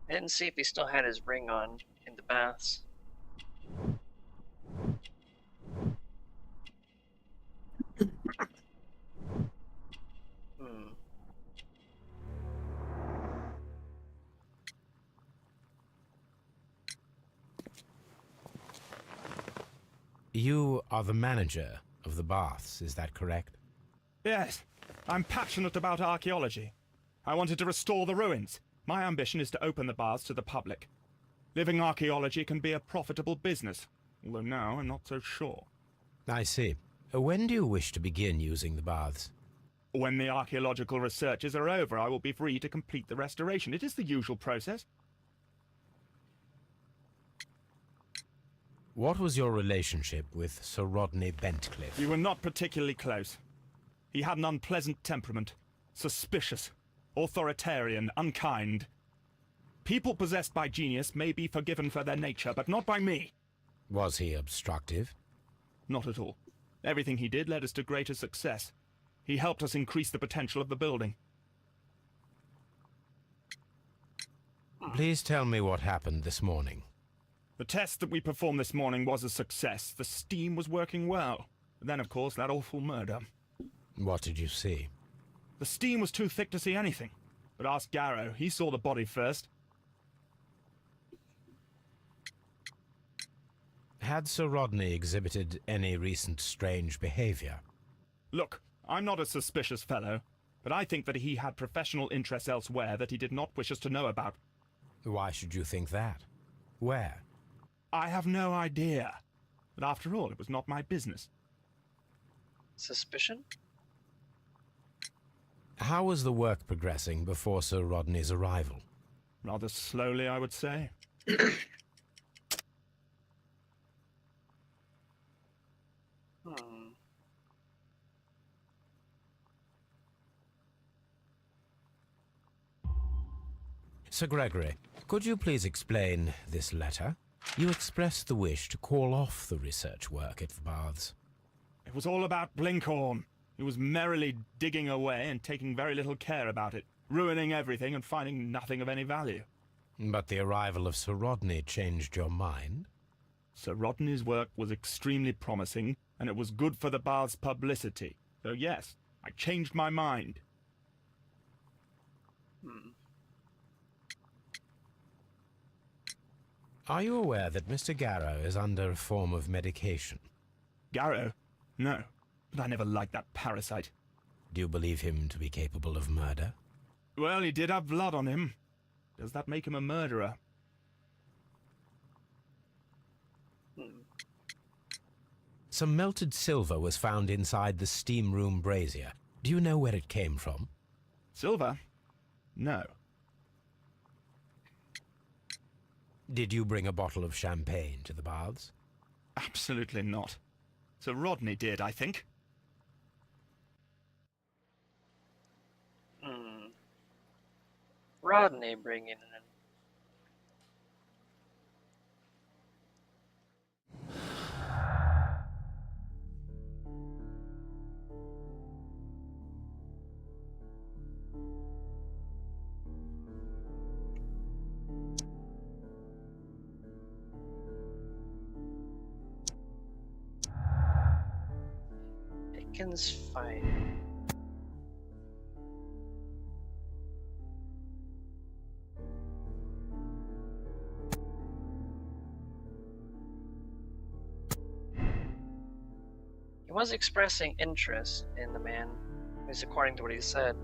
I didn't see if he still had his ring on in the baths. You are the manager of the baths, is that correct? Yes, I'm passionate about archaeology. I wanted to restore the ruins. My ambition is to open the baths to the public. Living archaeology can be a profitable business, although now I'm not so sure. I see. When do you wish to begin using the baths? When the archaeological researches are over, I will be free to complete the restoration. It is the usual process. What was your relationship with Sir Rodney Bentcliffe? We were not particularly close. He had an unpleasant temperament. Suspicious, authoritarian, unkind. People possessed by genius may be forgiven for their nature, but not by me. Was he obstructive? Not at all. Everything he did led us to greater success. He helped us increase the potential of the building. Please tell me what happened this morning. The test that we performed this morning was a success. The steam was working well. But then, of course, that awful murder. What did you see? The steam was too thick to see anything. But ask Garrow. He saw the body first. Had Sir Rodney exhibited any recent strange behavior? Look, I'm not a suspicious fellow, but I think that he had professional interests elsewhere that he did not wish us to know about. Why should you think that? Where? I have no idea. But after all, it was not my business. Suspicion? How was the work progressing before Sir Rodney's arrival? Rather slowly, I would say. Sir Gregory, could you please explain this letter? You expressed the wish to call off the research work at the baths. It was all about Blinkhorn. He was merrily digging away and taking very little care about it, ruining everything and finding nothing of any value. But the arrival of Sir Rodney changed your mind? Sir Rodney's work was extremely promising, and it was good for the bath's publicity. So yes, I changed my mind. Are you aware that Mr. Garrow is under a form of medication? Garrow? No, but I never liked that parasite. Do you believe him to be capable of murder? Well, he did have blood on him. Does that make him a murderer? Some melted silver was found inside the steam room brazier. Do you know where it came from? Silver? No. Did you bring a bottle of champagne to the baths? Absolutely not. Sir Rodney did, I think. Rodney bringing in. Dickens fine. He was expressing interest in the man, at least according to what he said.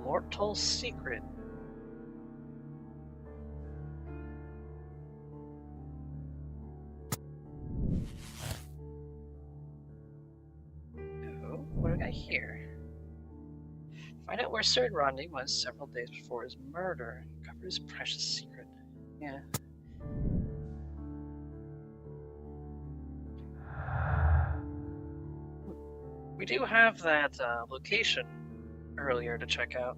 Mortal secret. Oh, what do I got here? Find out where Sir Rodney was several days before his murder. Cover his precious secret. Yeah. We do have that location earlier to check out.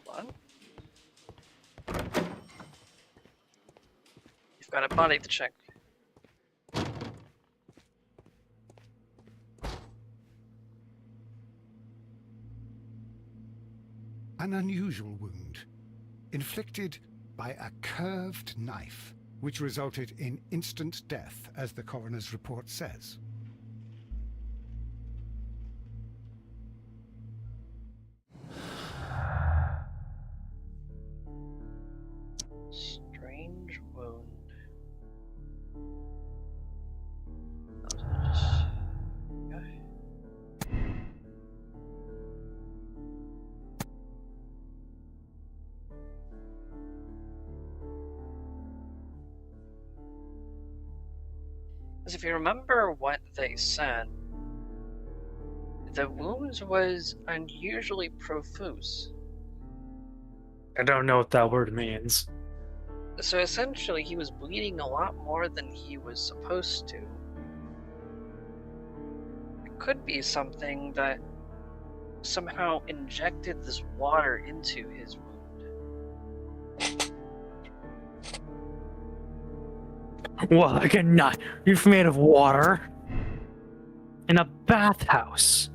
Hold on. You've got a body to check. An unusual wound, inflicted by a curved knife, which resulted in instant death, as the coroner's report says. Strange wound. Because if you remember what they said, the wounds was unusually profuse. I don't know what that word means. So essentially, he was bleeding a lot more than he was supposed to. It could be something that somehow injected this water into his wound. Well, like a nut. You're made of water. In a bathhouse.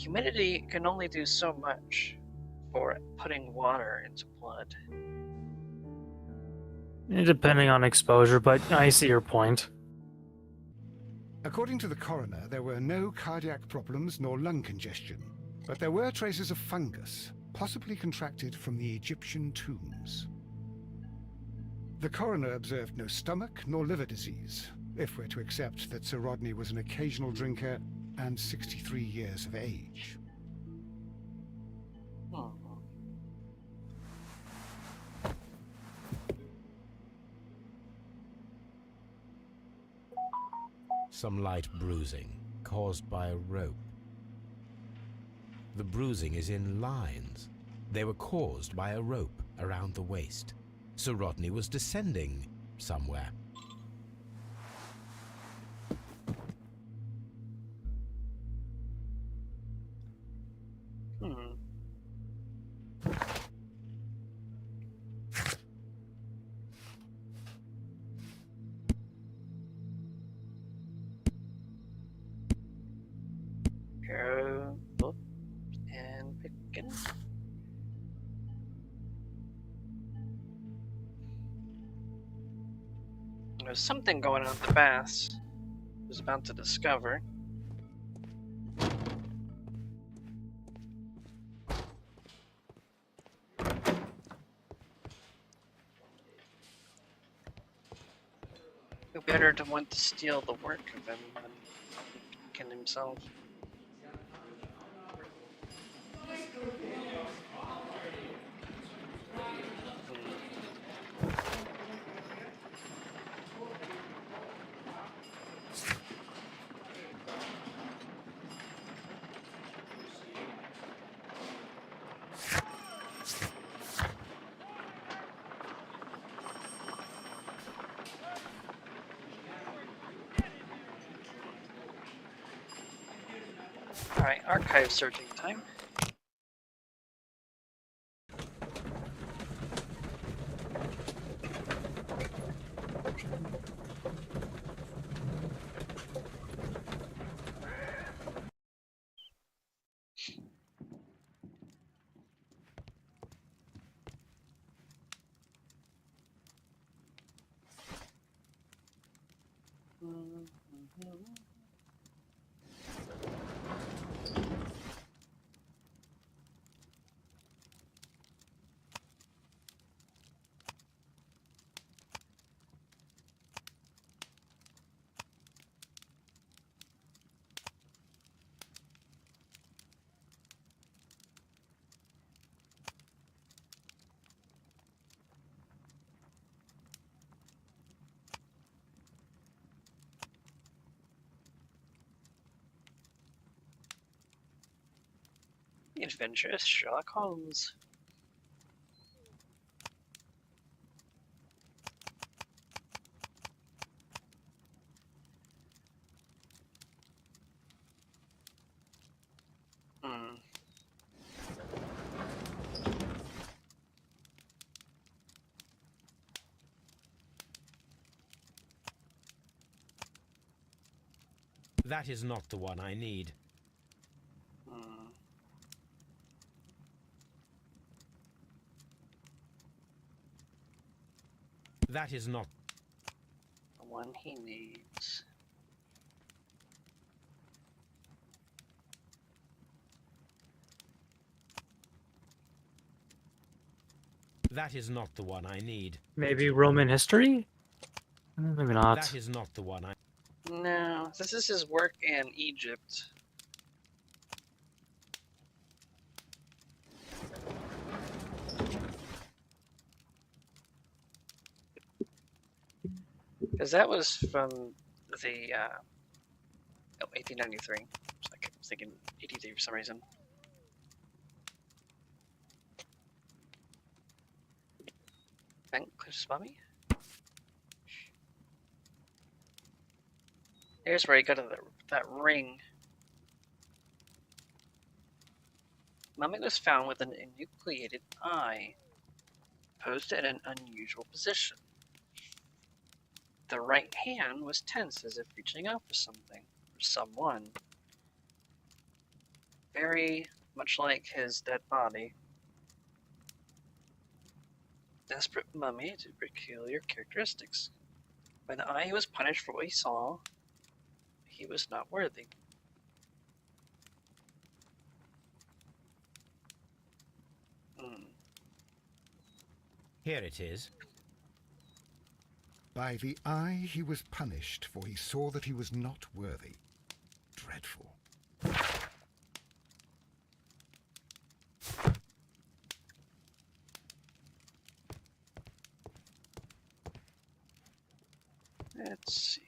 Humidity can only do so much for putting water into blood. Depending on exposure, but I see your point. According to the coroner, there were no cardiac problems nor lung congestion, but there were traces of fungus, possibly contracted from the Egyptian tombs. The coroner observed no stomach nor liver disease, if we're to accept that Sir Rodney was an occasional drinker and 63 years of age. Some light bruising, caused by a rope. The bruising is in lines. They were caused by a rope around the waist. Sir Rodney was descending somewhere. Go up and begin. There's something going on at the baths. I was about to discover. Who better to want to steal the work of him than Lincoln himself? Alright, archive searching time. The adventurous Sherlock Holmes. That is not the one I need. That is not The one he needs. That is not the one I need. Maybe Roman history? Maybe not. That is not the one I... No, this is his work in Egypt. Because that was from the 1893. I kept thinking 83 for some reason. Cliff's mummy? Here's where he got to that ring. Mummy was found with an enucleated eye, posed in an unusual position. The right hand was tense as if reaching out for something, or someone. very much like his dead body. Desperate mummy had peculiar characteristics. By the eye he was punished for what he saw. He was not worthy. Here it is. By the eye he was punished, for he saw that he was not worthy. Dreadful. Let's see.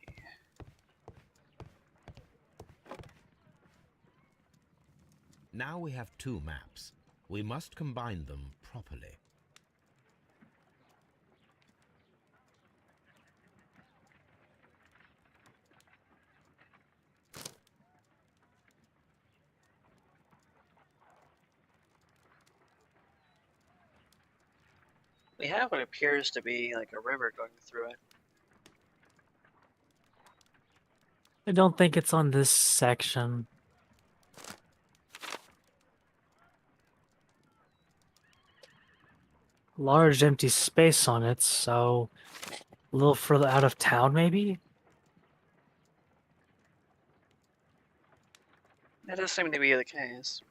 Now we have two maps. We must combine them properly. We have what appears to be like a river going through it. I don't think it's on this section. Large empty space on it, so a little further out of town, maybe? That does seem to be the case.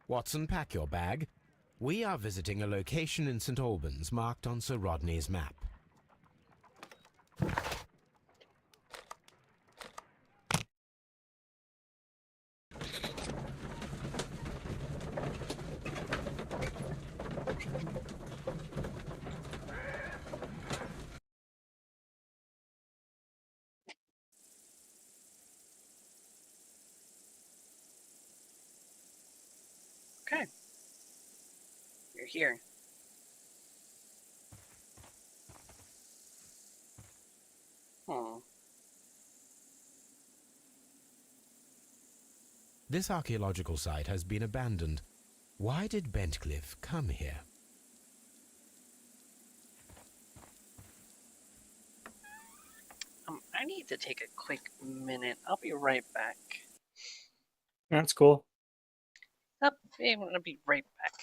Watson, pack your bag. We are visiting a location in St. Albans marked on Sir Rodney's map. Okay. You're here. This archaeological site has been abandoned. Why did Bentcliffe come here? I need to take a quick minute. I'll be right back. That's cool. I'm gonna be right back.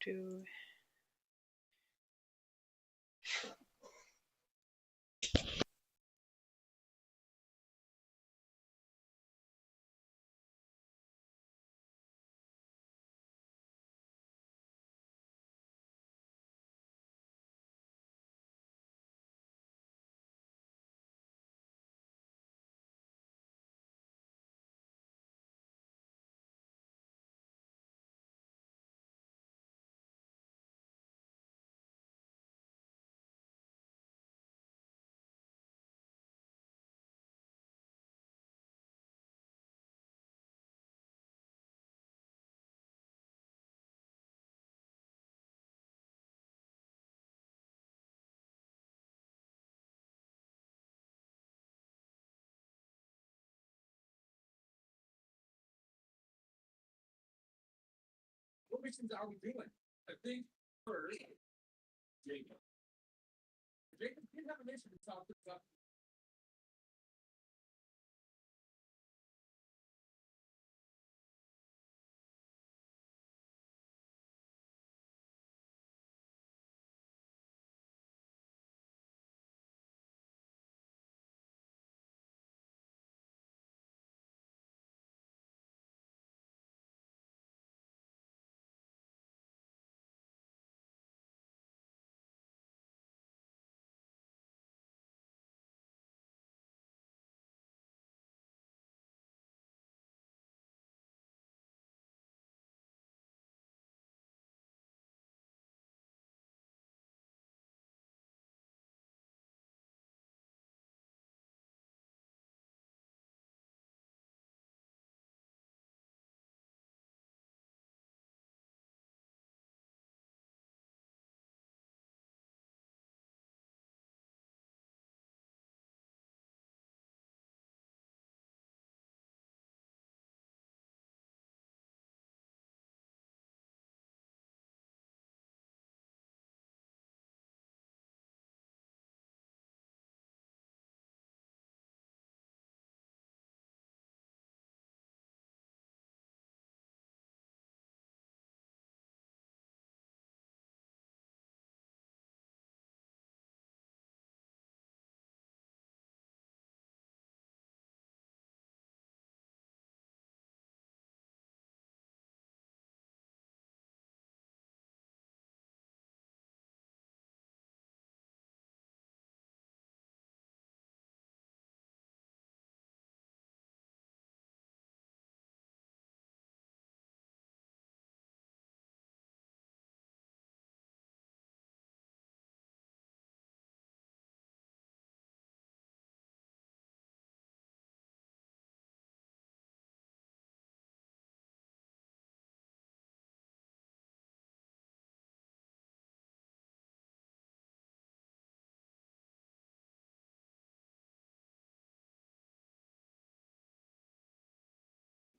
Do. What missions are we doing? I think first, Jacob. Jacob did have a mission to talk to us.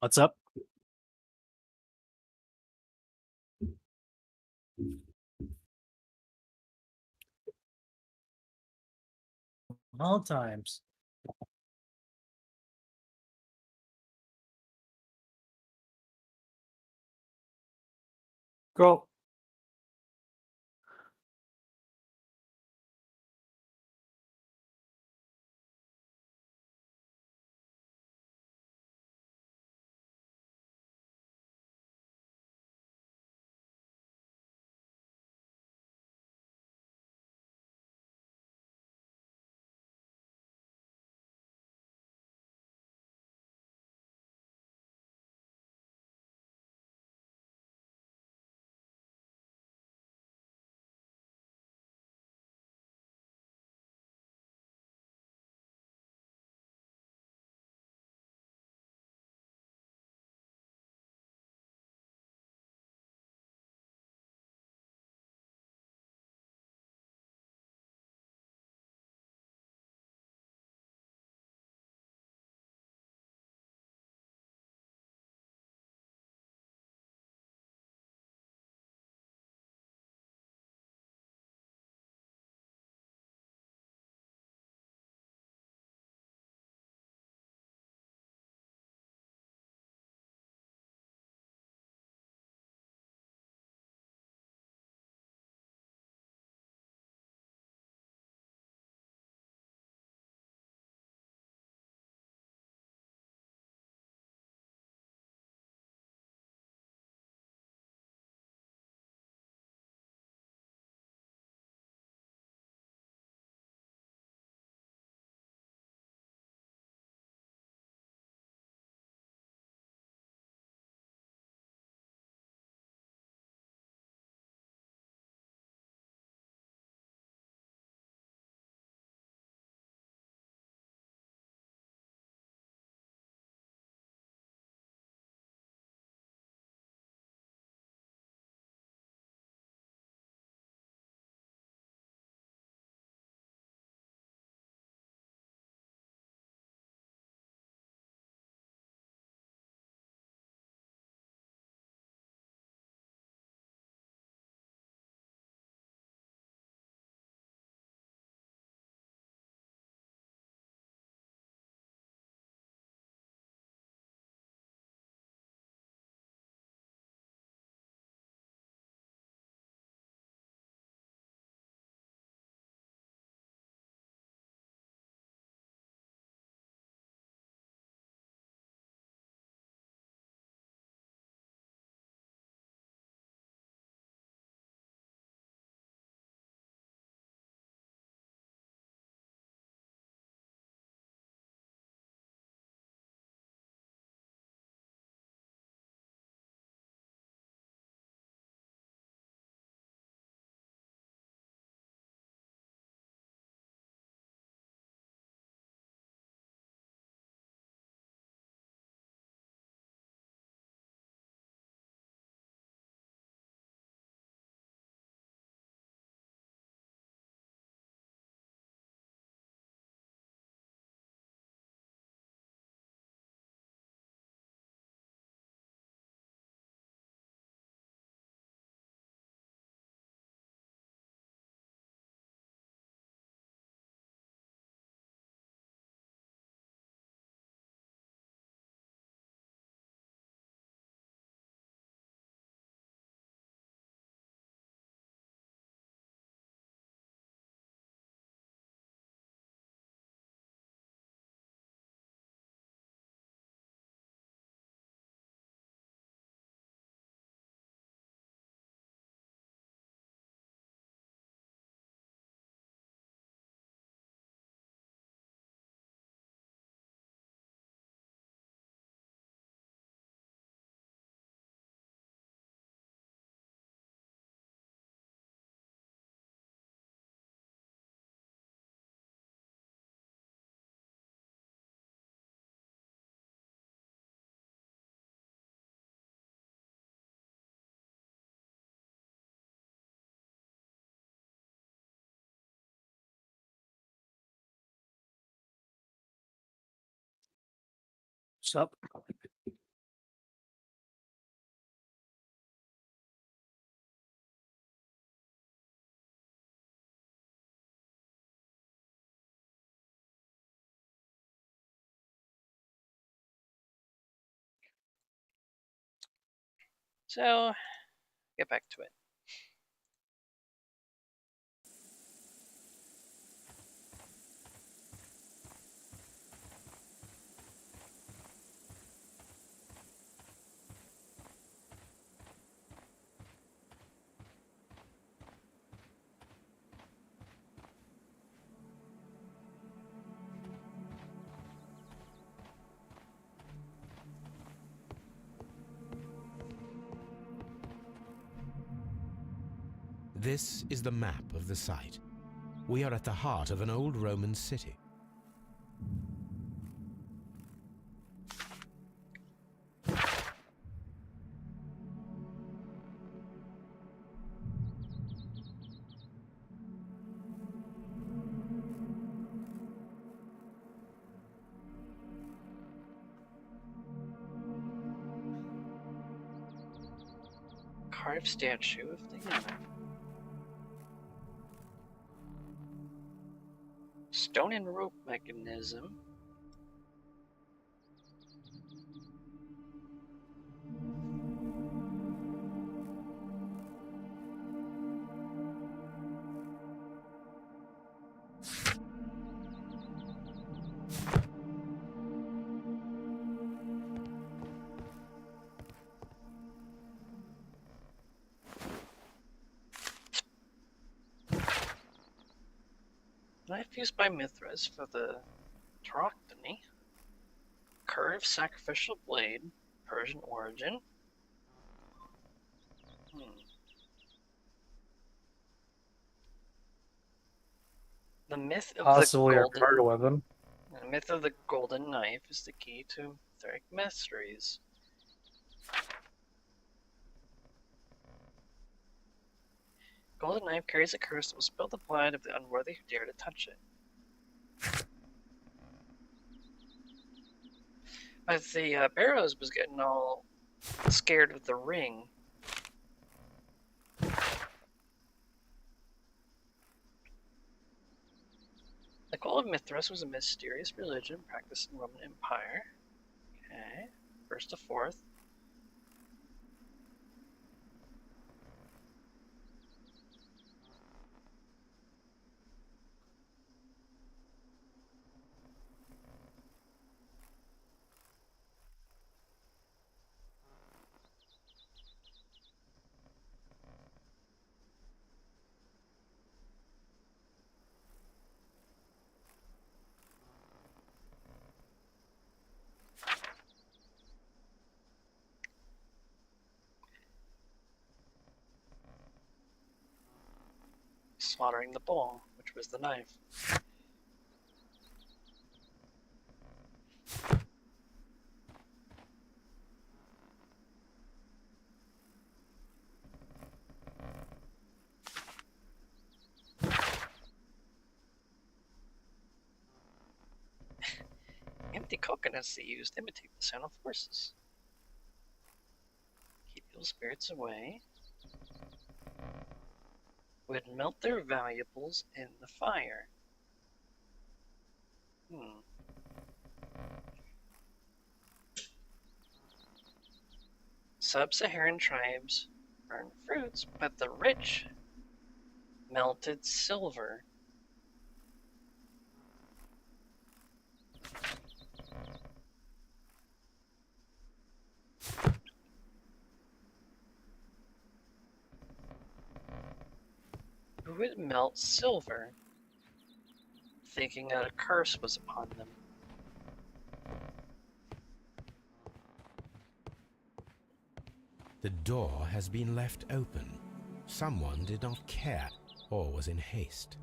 What's up? All times. Go. What's up? So, get back to it. This is the map of the site. We are at the heart of an old Roman city. Carved statue of Diana. Stone and rope mechanism. Knife used by Mithras for the Tauroctony. Curved sacrificial blade, Persian origin. The myth of Possibly the a golden murder weapon. The myth of the golden knife is the key to Theric mysteries. Golden knife carries a curse that will spill the blood of the unworthy who dare to touch it. But the Barrows was getting all scared with the ring. The cult of Mithras was a mysterious religion practiced in the Roman Empire. Okay, first to fourth. Slaughtering the bull, which was the knife. Empty coconuts they used imitate the sound of horses. Keep evil spirits away. Would melt their valuables in the fire. Sub-Saharan tribes burn fruits, but the rich melted silver. Who would melt silver, thinking that a curse was upon them? The door has been left open. Someone did not care or was in haste.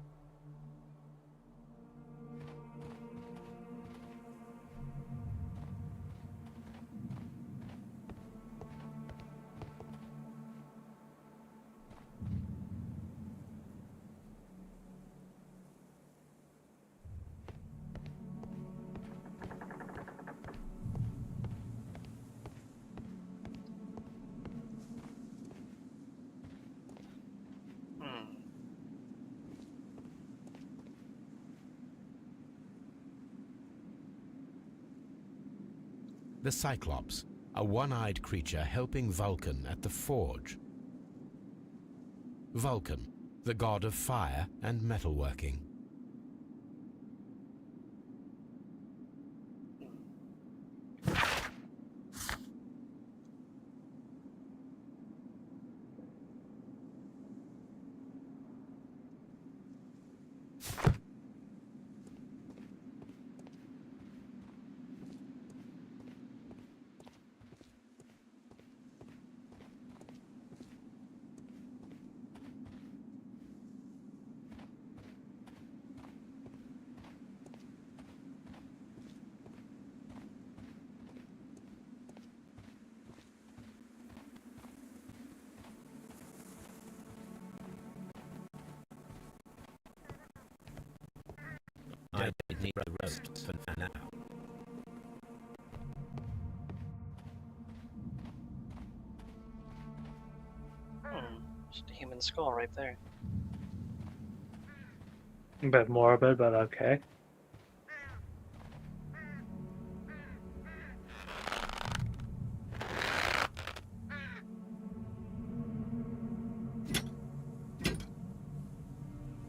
The Cyclops, a one-eyed creature helping Vulcan at the forge. Vulcan, the god of fire and metalworking. I need a roast for now. Just a human skull right there. A bit morbid, but okay.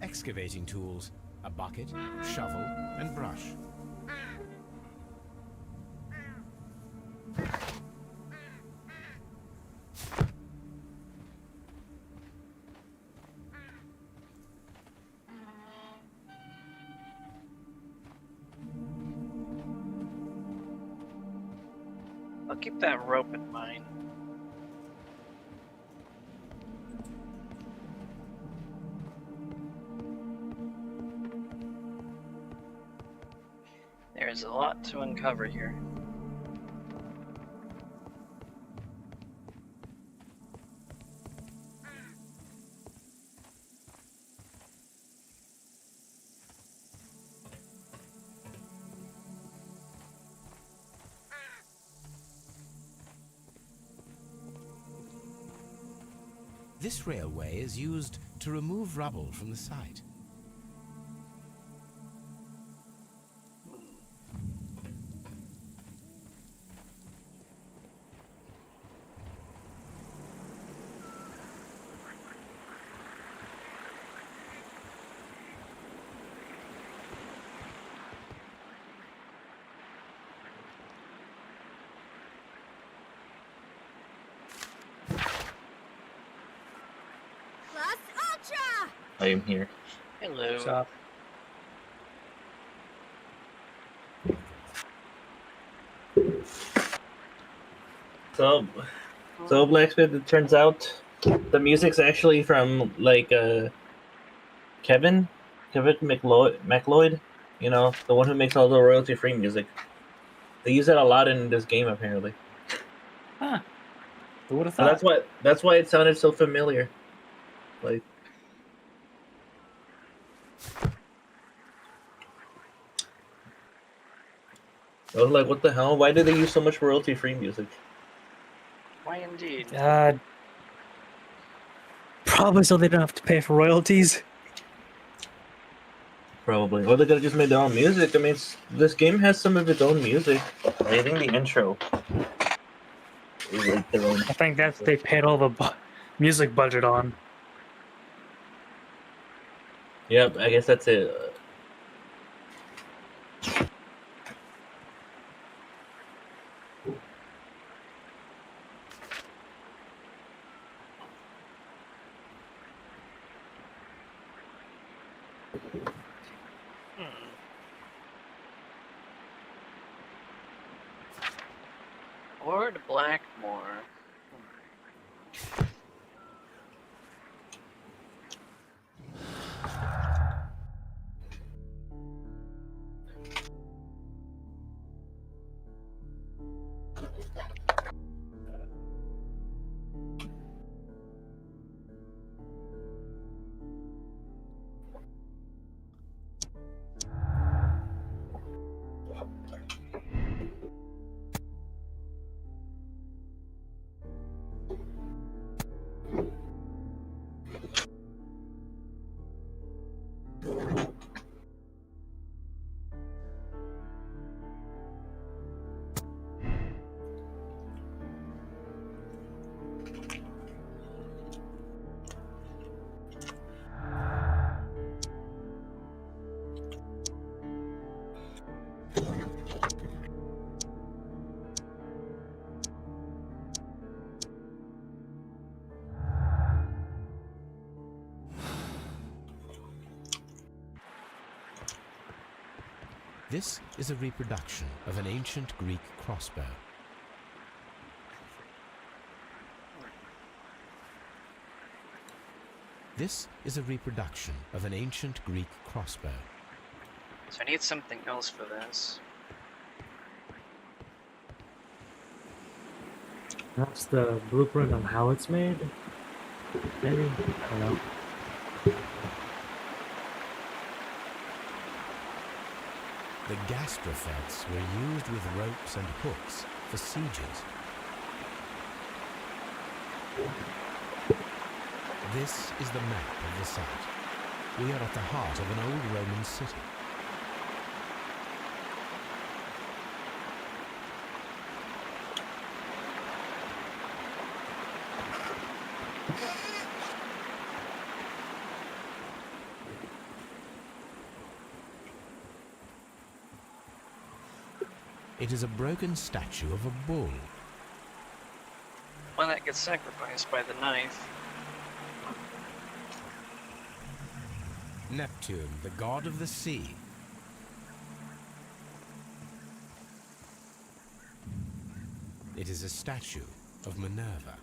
Excavating tools, a bucket, shovel, and brush. I'll keep that rope in mind. There's a lot to uncover here. This railway is used to remove rubble from the site. I am here. Hello. What's up? So Blacksmith, it turns out the music's actually from like Kevin McLeod, you know, the one who makes all the royalty-free music. They use that a lot in this game apparently. Huh. Who would have So thought? that's why it sounded so familiar. Like I was like, what the hell? Why do they use so much royalty-free music? Why indeed? Probably so they don't have to pay for royalties. Probably. Or they could have just made their own music. I mean, this game has some of its own music. I think the intro is like their own. I think that's they paid all the music budget on. Yep, I guess that's it. Lord Blackmore. This is a reproduction of an ancient Greek crossbow. This is a reproduction of an ancient Greek crossbow. So I need something else for this. That's the blueprint on how it's made. Maybe? I don't know. The gastrofets were used with ropes and hooks for sieges. This is the map of the site. We are at the heart of an old Roman city. It is a broken statue of a bull. One that gets sacrificed by the knife. Neptune, the god of the sea. It is a statue of Minerva.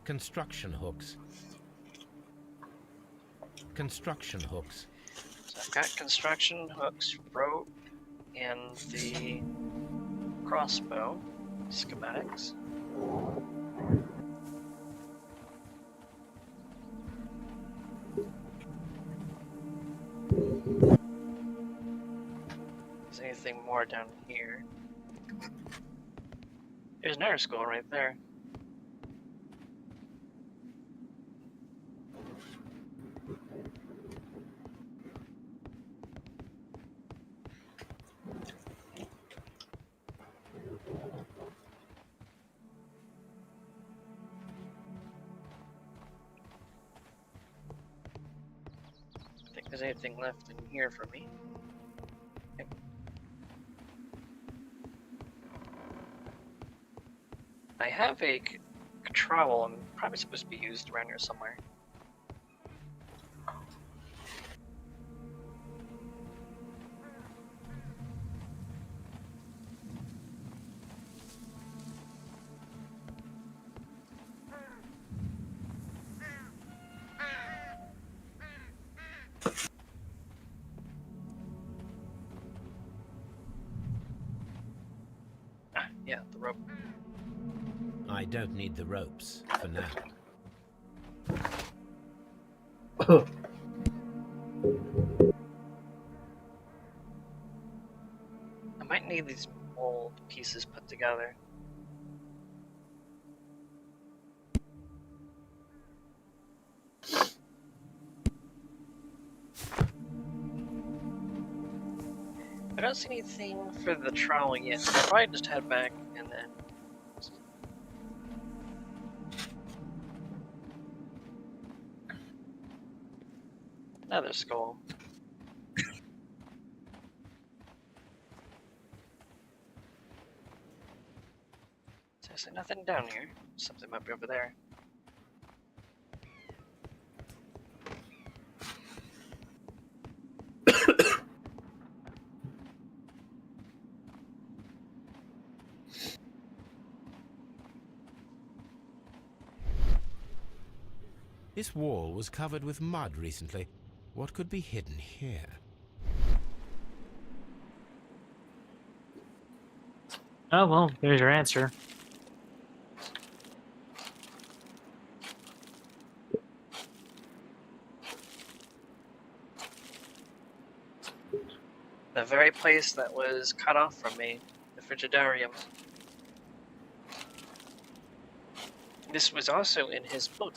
Construction hooks. Construction hooks. So I've got construction hooks, rope, and the crossbow schematics. Is there anything more down here? There's another skull right there. There's anything left in here for me. Okay. I have a trowel. I'm probably supposed to be used around here somewhere. Yeah, the rope. I don't need the ropes for now. I might need these mold pieces put together. I don't see anything for the trowel yet. I'll probably just head back and then. Another skull. There's nothing down here. Something might be over there. This wall was covered with mud recently. What could be hidden here? Oh, well, there's your answer. The very place that was cut off from me, the Frigidarium. This was also in his book.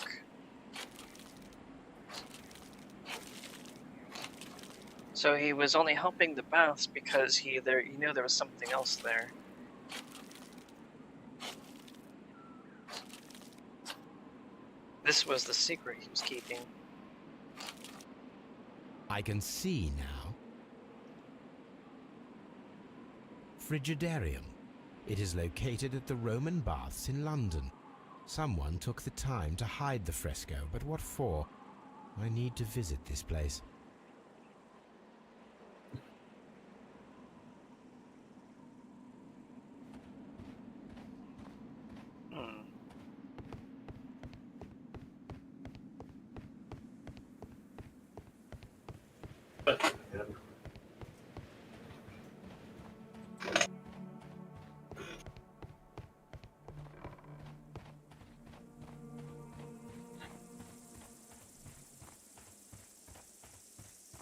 So he was only helping the baths because he knew there was something else there. This was the secret he was keeping. I can see now. Frigidarium. It is located at the Roman Baths in London. Someone took the time to hide the fresco, but what for? I need to visit this place.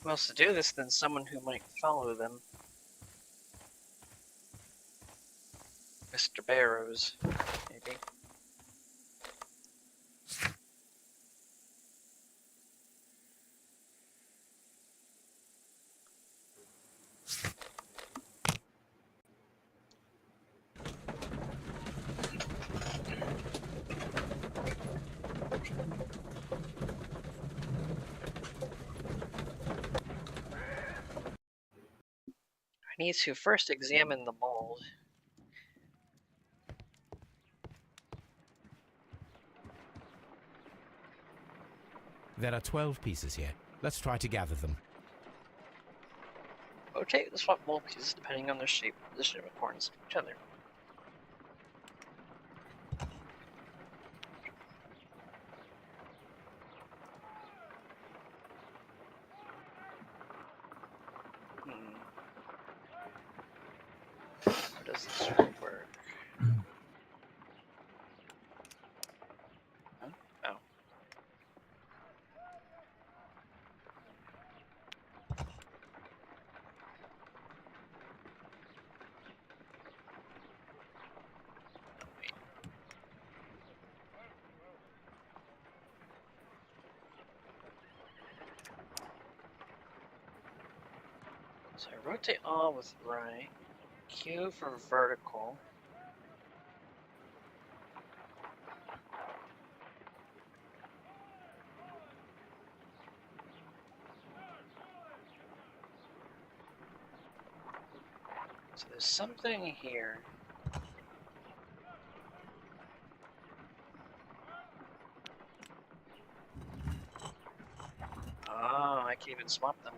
Who else to do this than someone who might follow them? Mr. Barrows, maybe. I need to first examine the mold. There are 12 pieces here. Let's try to gather them. Rotate the swap mold pieces depending on their shape and position in accordance with each other. How does this work? Huh? Oh. So I rotate all with right, Q for vertical. So there's something here. Oh, I can even swap them.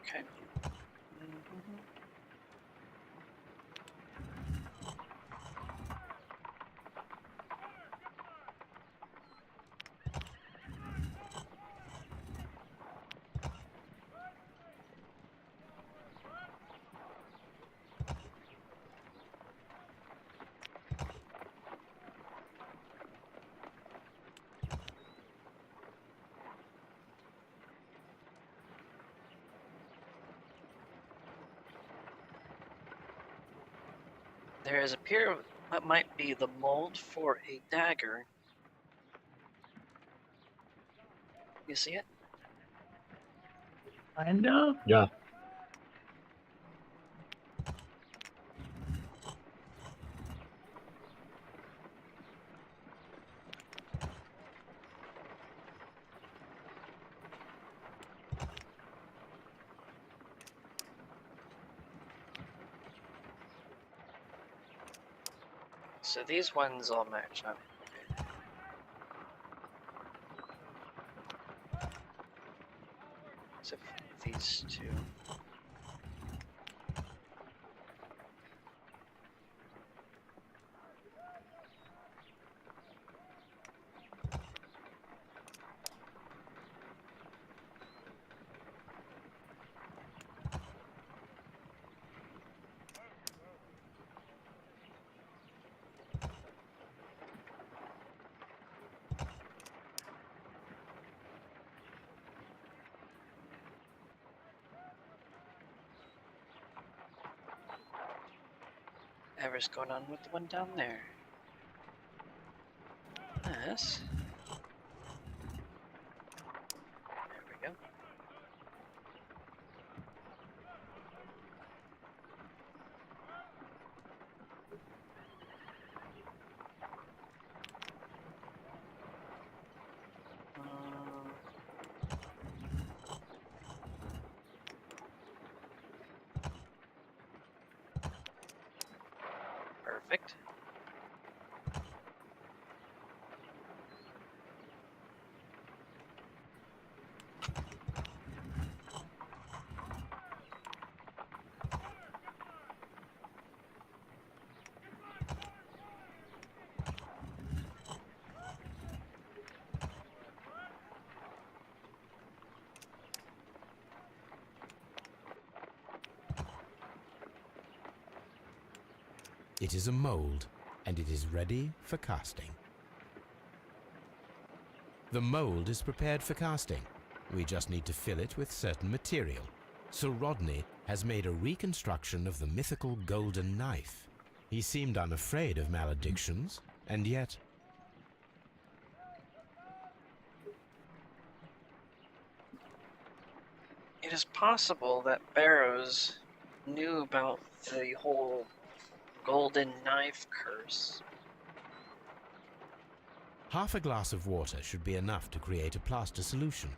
Okay. There is a pair of what might be the mold for a dagger. You see it? Kind of. Yeah. So these ones all match up. Except for these two. Whatever's going on with the one down there. Yes. It is a mold, and it is ready for casting. The mold is prepared for casting. We just need to fill it with certain material. Sir Rodney has made a reconstruction of the mythical golden knife. He seemed unafraid of maledictions, and yet... It is possible that Barrows knew about the whole golden knife curse. Half a glass of water should be enough to create a plaster solution.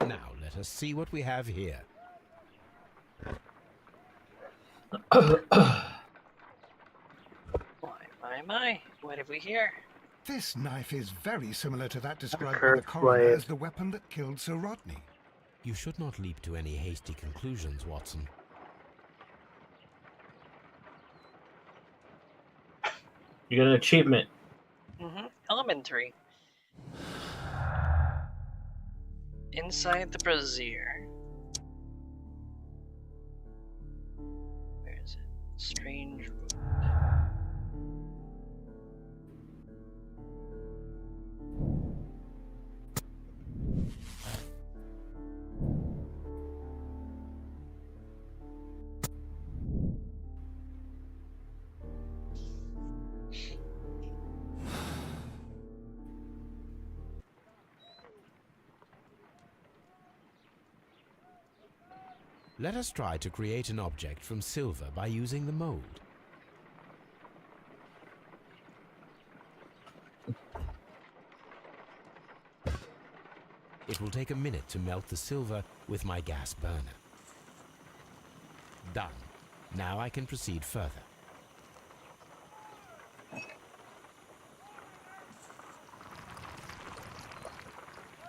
Now let us see what we have here. My, what have we here? This knife is very similar to that described by the curved coroner blade. as the weapon that killed Sir Rodney. You should not leap to any hasty conclusions, Watson. You got an achievement. Elementary. Inside the brazier. Where is it? Strange road. Let us try to create an object from silver by using the mold. It will take a minute to melt the silver with my gas burner. Done. Now I can proceed further.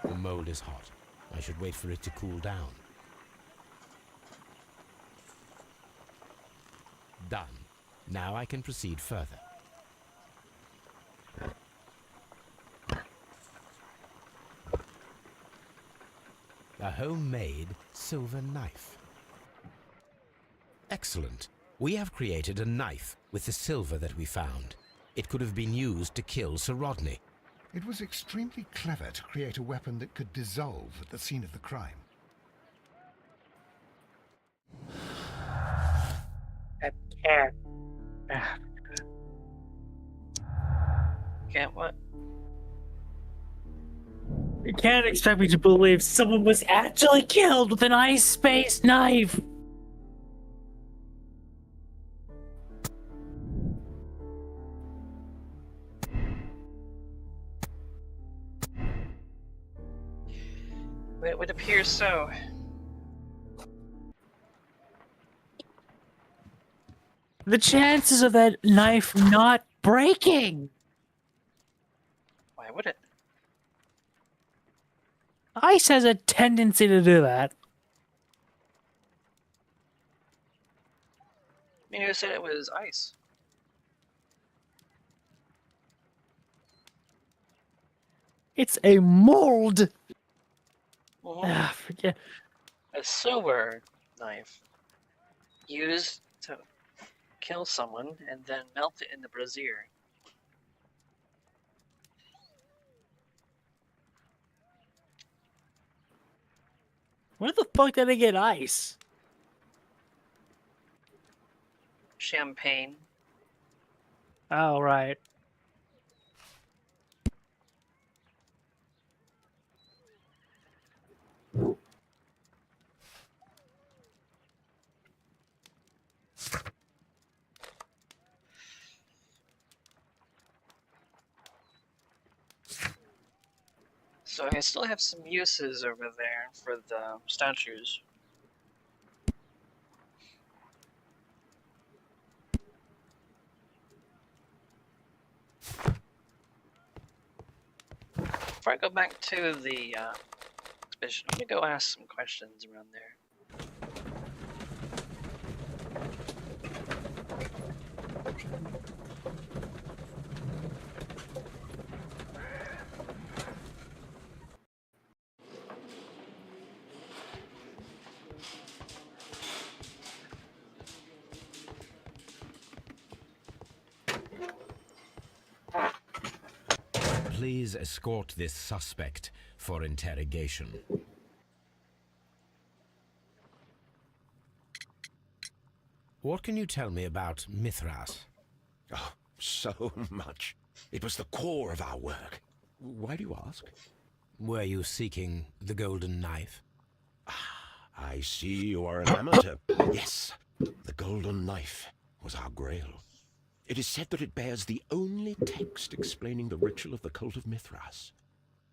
The mold is hot. I should wait for it to cool down. Done. Now I can proceed further. A homemade silver knife. Excellent. We have created a knife with the silver that we found. It could have been used to kill Sir Rodney. It was extremely clever to create a weapon that could dissolve at the scene of the crime. Can't. Can't what? You can't expect me to believe someone was actually killed with an ice space knife. It would appear so. The chances of that knife not breaking. Why would it? Ice has a tendency to do that. I mean, who said it was ice? It's a mold. Mhm. Ah, forget. A silver knife used to kill someone and then melt it in the brazier. Where the fuck did I get ice? Champagne. Oh, right. So I still have some uses over there for the statues. Before I go back to the expedition, I'm gonna go ask some questions around there. Please escort this suspect for interrogation. What can you tell me about Mithras? Oh, so much. It was the core of our work. Why do you ask? Were you seeking the golden knife? I see you are an amateur. Yes, the golden knife was our grail. It is said that it bears the only text explaining the ritual of the cult of Mithras.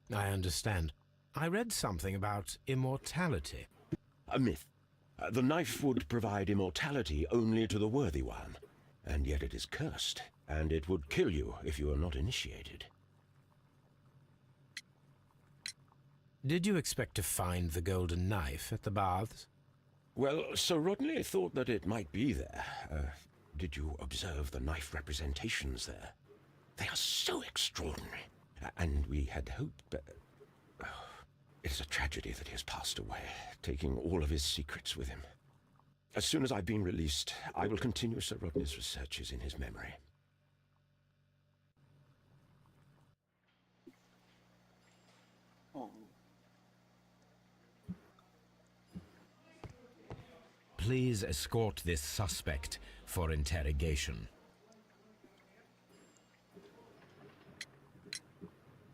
I understand. I read something about immortality. A myth. The knife would provide immortality only to the worthy one, and yet it is cursed, and it would kill you if you are not initiated. Did you expect to find the golden knife at the baths? Well, Sir Rodney thought that it might be there. Did you observe the knife representations there? They are so extraordinary, and we had hoped, but... It is a tragedy that he has passed away, taking all of his secrets with him. As soon as I've been released, I will continue Sir Rodney's researches in his memory. Please escort this suspect for interrogation.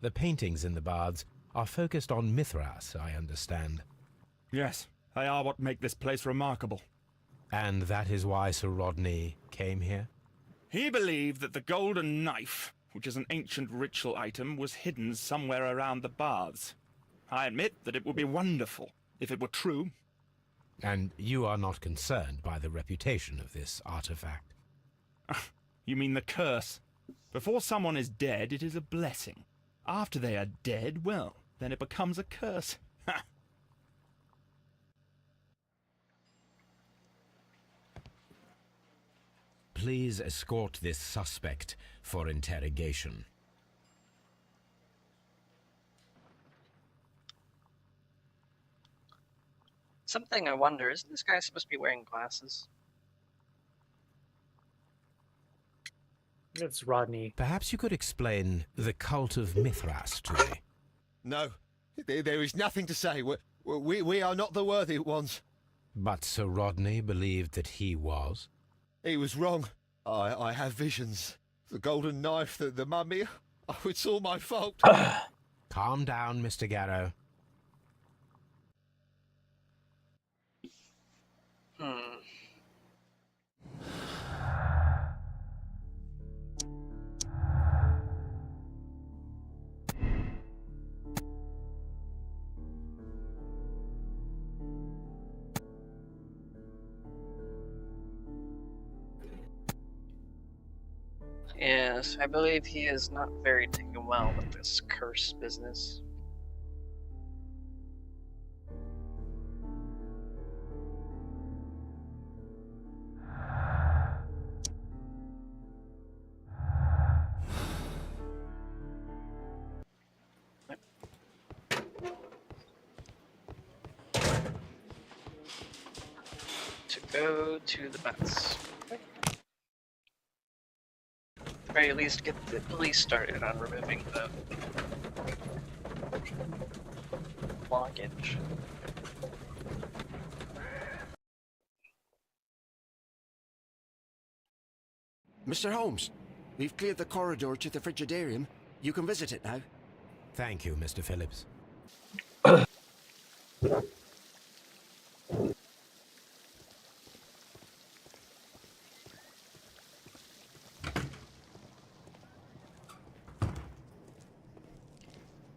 The paintings in the baths are focused on Mithras, I understand. Yes, they are what make this place remarkable. And that is why Sir Rodney came here? He believed that the golden knife, which is an ancient ritual item, was hidden somewhere around the baths. I admit that it would be wonderful if it were true. And you are not concerned by the reputation of this artifact? You mean the curse? Before someone is dead, it is a blessing. After they are dead, well, then it becomes a curse. Please escort this suspect for interrogation. Something I wonder, isn't this guy supposed to be wearing glasses? It's Rodney. Perhaps you could explain the cult of Mithras to me. No, there is nothing to say. We are not the worthy ones. But Sir Rodney believed that he was? He was wrong. I have visions. The golden knife, the mummy. Oh, it's all my fault. Calm down, Mr. Garrow. Yes, I believe he is not very taken well with this curse business. To go to the bus. Or at least get the police started on removing the blockage. Mr. Holmes, we've cleared the corridor to the Frigidarium. You can visit it now. Thank you, Mr. Phillips.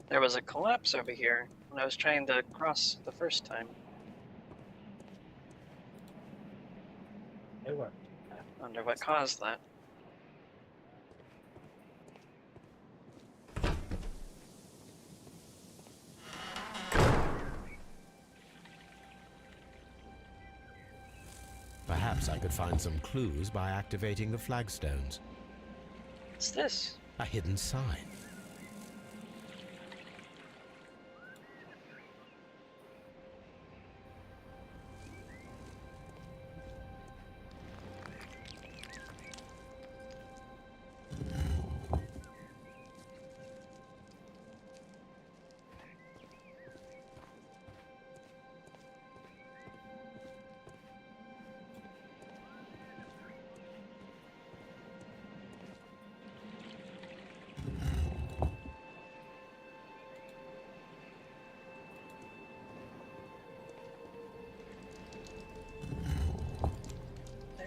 There was a collapse over here when I was trying to cross the first time. They were. I wonder what caused that. Perhaps I could find some clues by activating the flagstones. What's this? A hidden sign.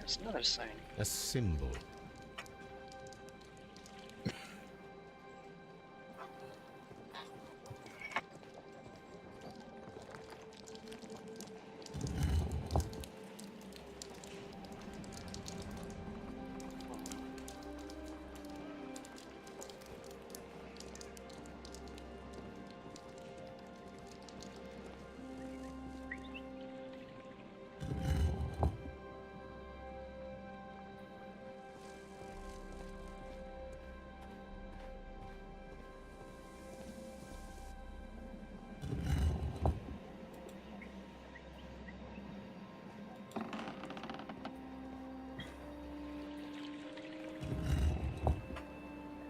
There's another sign. A symbol.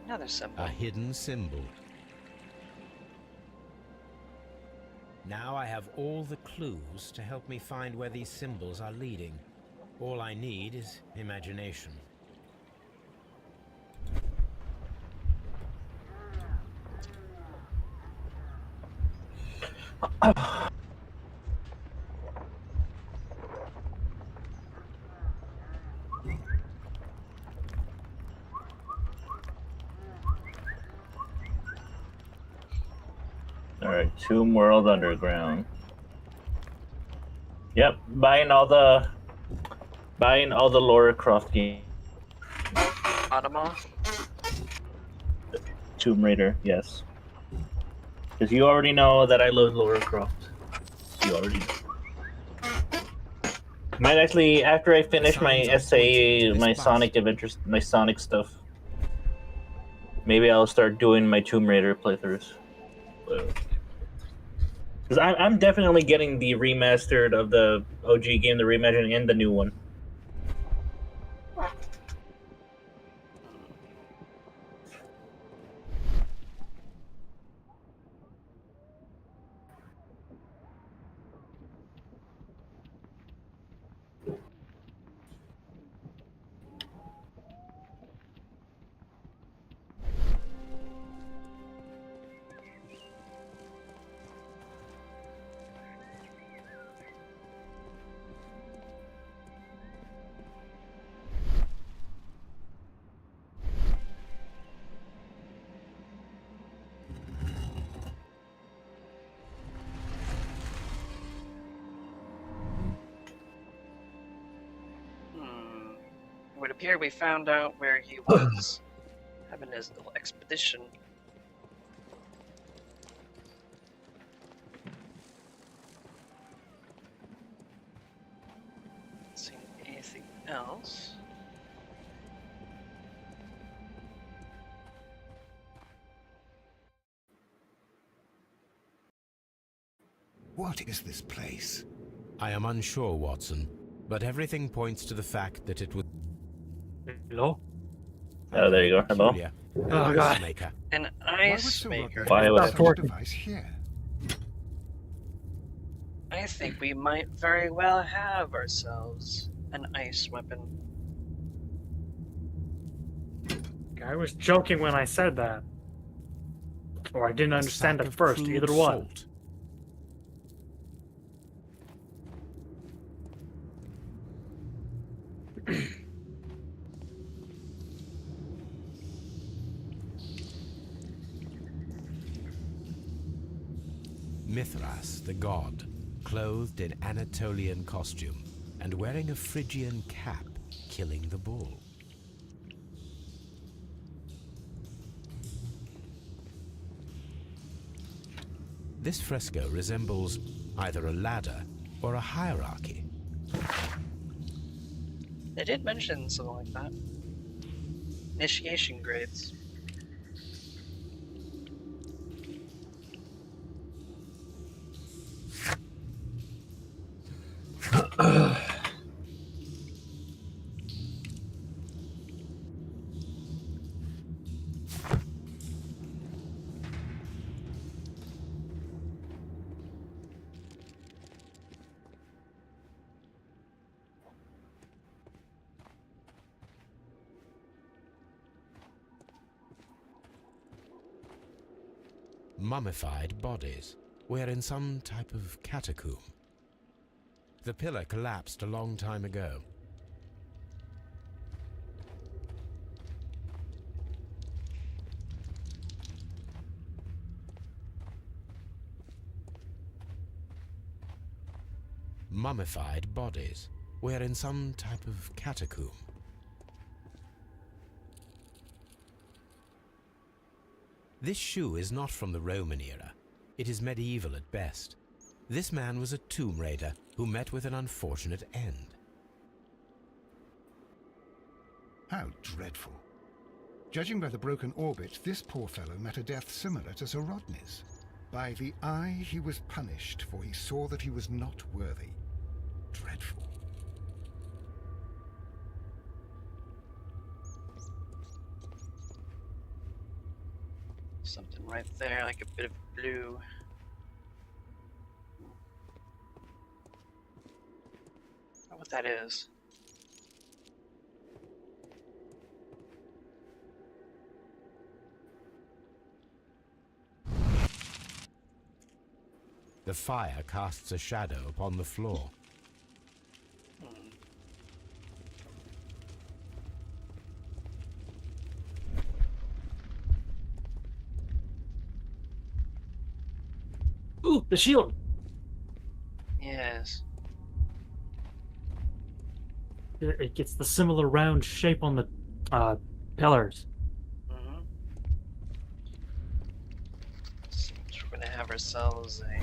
Another symbol. A hidden symbol. Now I have all the clues to help me find where these symbols are leading. All I need is imagination. Alright, Tomb World Underground. Yep, buying all the Lara Croft games. Automa? Tomb Raider, yes. Because you already know that I love Lara Croft. You already know. Might actually, after I finish my essay, my Sonic adventures, my Sonic stuff, maybe I'll start doing my Tomb Raider playthroughs. Because I'm definitely getting the remastered of the OG game, the reimagined, and the new one. It would appear we found out where he was having his little expedition. See anything else? What is this place? I am unsure, Watson, but everything points to the fact that it would... Hello? Oh, there you go. Hello. Julia, Oh, God. Maker. An Why would ice Sir maker. Rodney Why have would- such Stop a working. device here? I think we might very well have ourselves an ice weapon. I was joking when I said that. Or I didn't A understand sack at of first, crude either one. salt. Mithras, the god, clothed in Anatolian costume and wearing a Phrygian cap, killing the bull. This fresco resembles either a ladder or a hierarchy. They did mention something like that. Initiation grades. Mummified bodies. We're in some type of catacomb. The pillar collapsed a long time ago. Mummified bodies. We're in some type of catacomb. This shoe is not from the Roman era. It is medieval at best. This man was a tomb raider who met with an unfortunate end. How dreadful. Judging by the broken orbit, this poor fellow met a death similar to Sir Rodney's. By the eye he was punished, for he saw that he was not worthy. Dreadful. Something right there, like a bit of blue. I don't know what that is. The fire casts a shadow upon the floor. Ooh, the shield! Yes. It gets the similar round shape on the pillars. Mm-hmm. So we're gonna have ourselves a...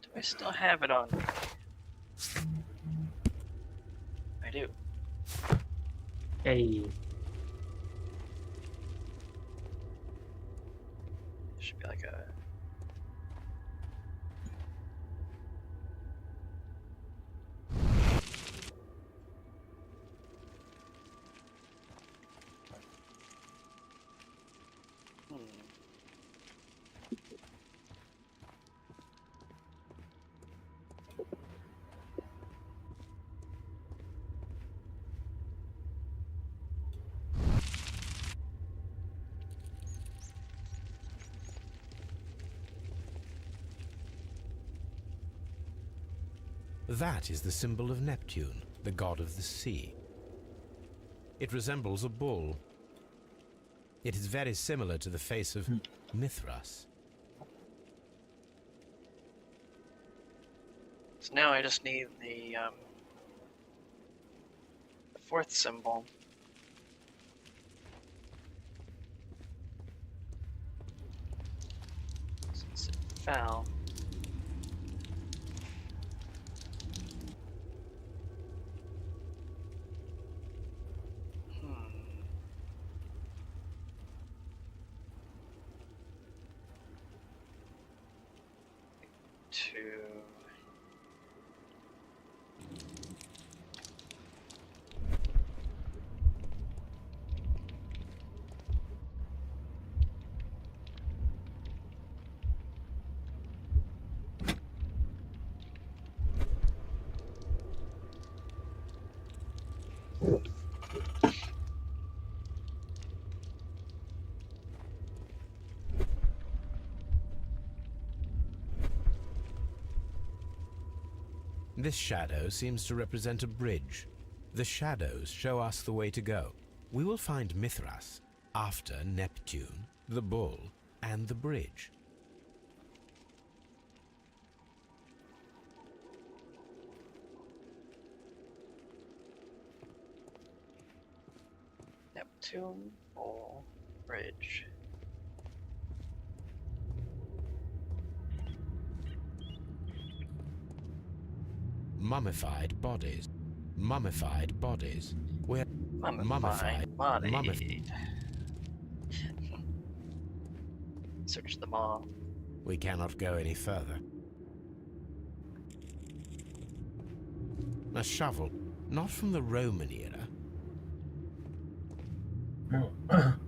Do I still have it on me? I do. Hey. Should be like a... That is the symbol of Neptune, the god of the sea. It resembles a bull. It is very similar to the face of Mithras. So now I just need the fourth symbol. Since it fell. This shadow seems to represent a bridge. The shadows show us the way to go. We will find Mithras after Neptune, the bull, and the bridge. Neptune or bridge. Mummified bodies. Mummified bodies. We're Mummified body. Search them all. We cannot go any further. A shovel, not from the Roman era.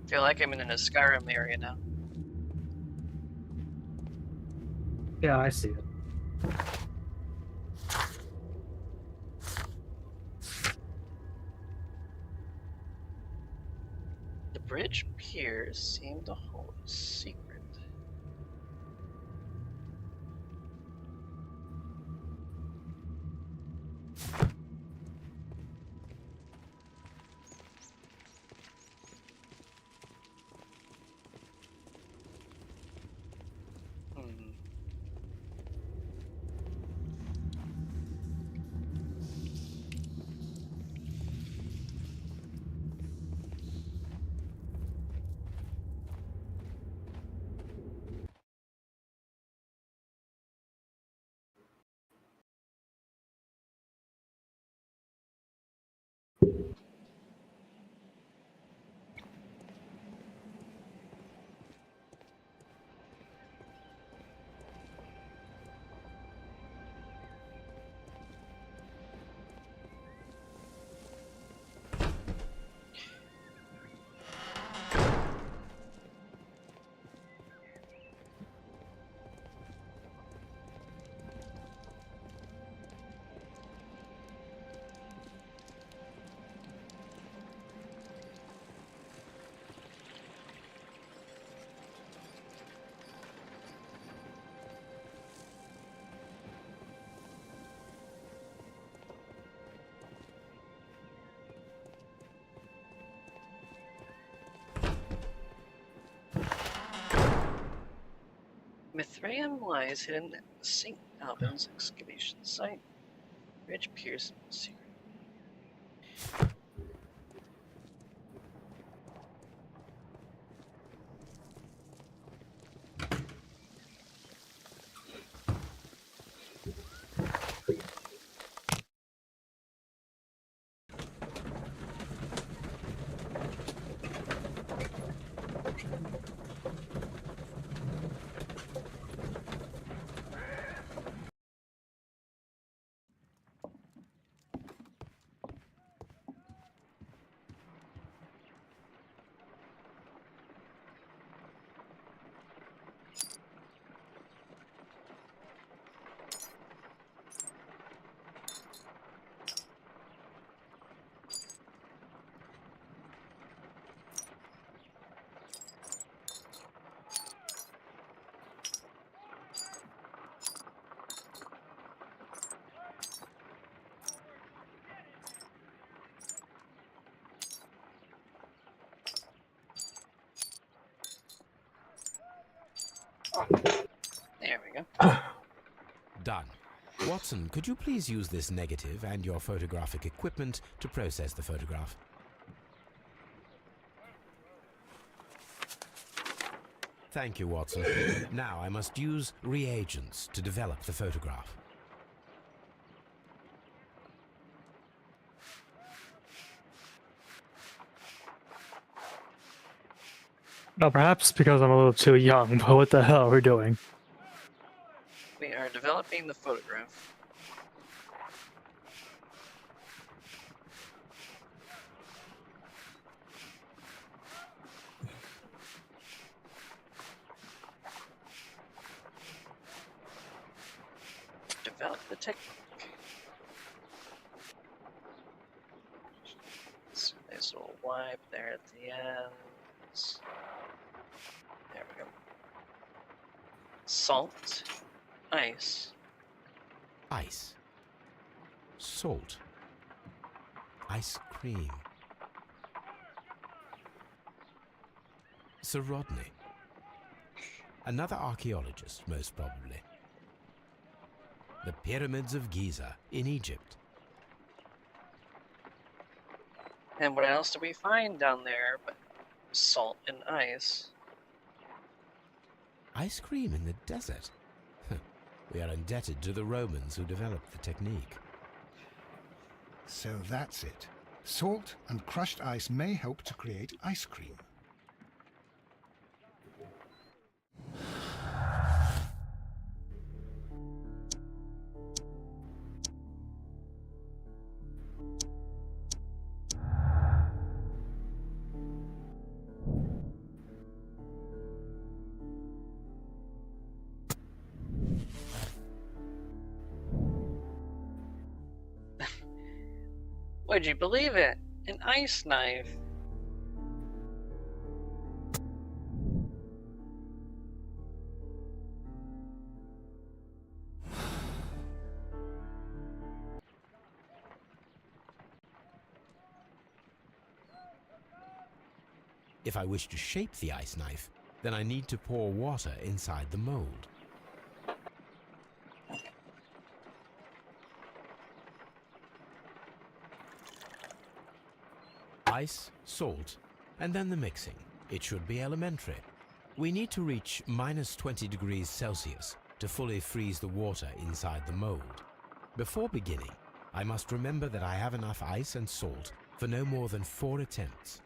Feel like I'm in a Skyrim area now. Yeah, I see it. The bridge piers seem to hold a secret. 3M lies hidden at St. Albans excavation site. Rich Pearson secret. There we go. Done. Watson, could you please use this negative and your photographic equipment to process the photograph? Thank you, Watson. Now I must use reagents to develop the photograph. No, perhaps because I'm a little too young, but what the hell are we doing? We are developing the photograph. Develop the technique. So there's a little wipe there at the ends. There we go. Salt. Ice. Ice. Salt. Ice cream. Sir Rodney. Another archaeologist, most probably. The Pyramids of Giza in Egypt. And what else do we find down there but salt and ice? Ice cream in the desert. We are indebted to the Romans who developed the technique. So that's it. Salt and crushed ice may help to create ice cream. Would you believe it? An ice knife. If I wish to shape the ice knife, then I need to pour water inside the mold. Ice, salt, and then the mixing. It should be elementary. We need to reach -20 degrees Celsius to fully freeze the water inside the mold. Before beginning, I must remember that I have enough ice and salt for no more than 4 attempts.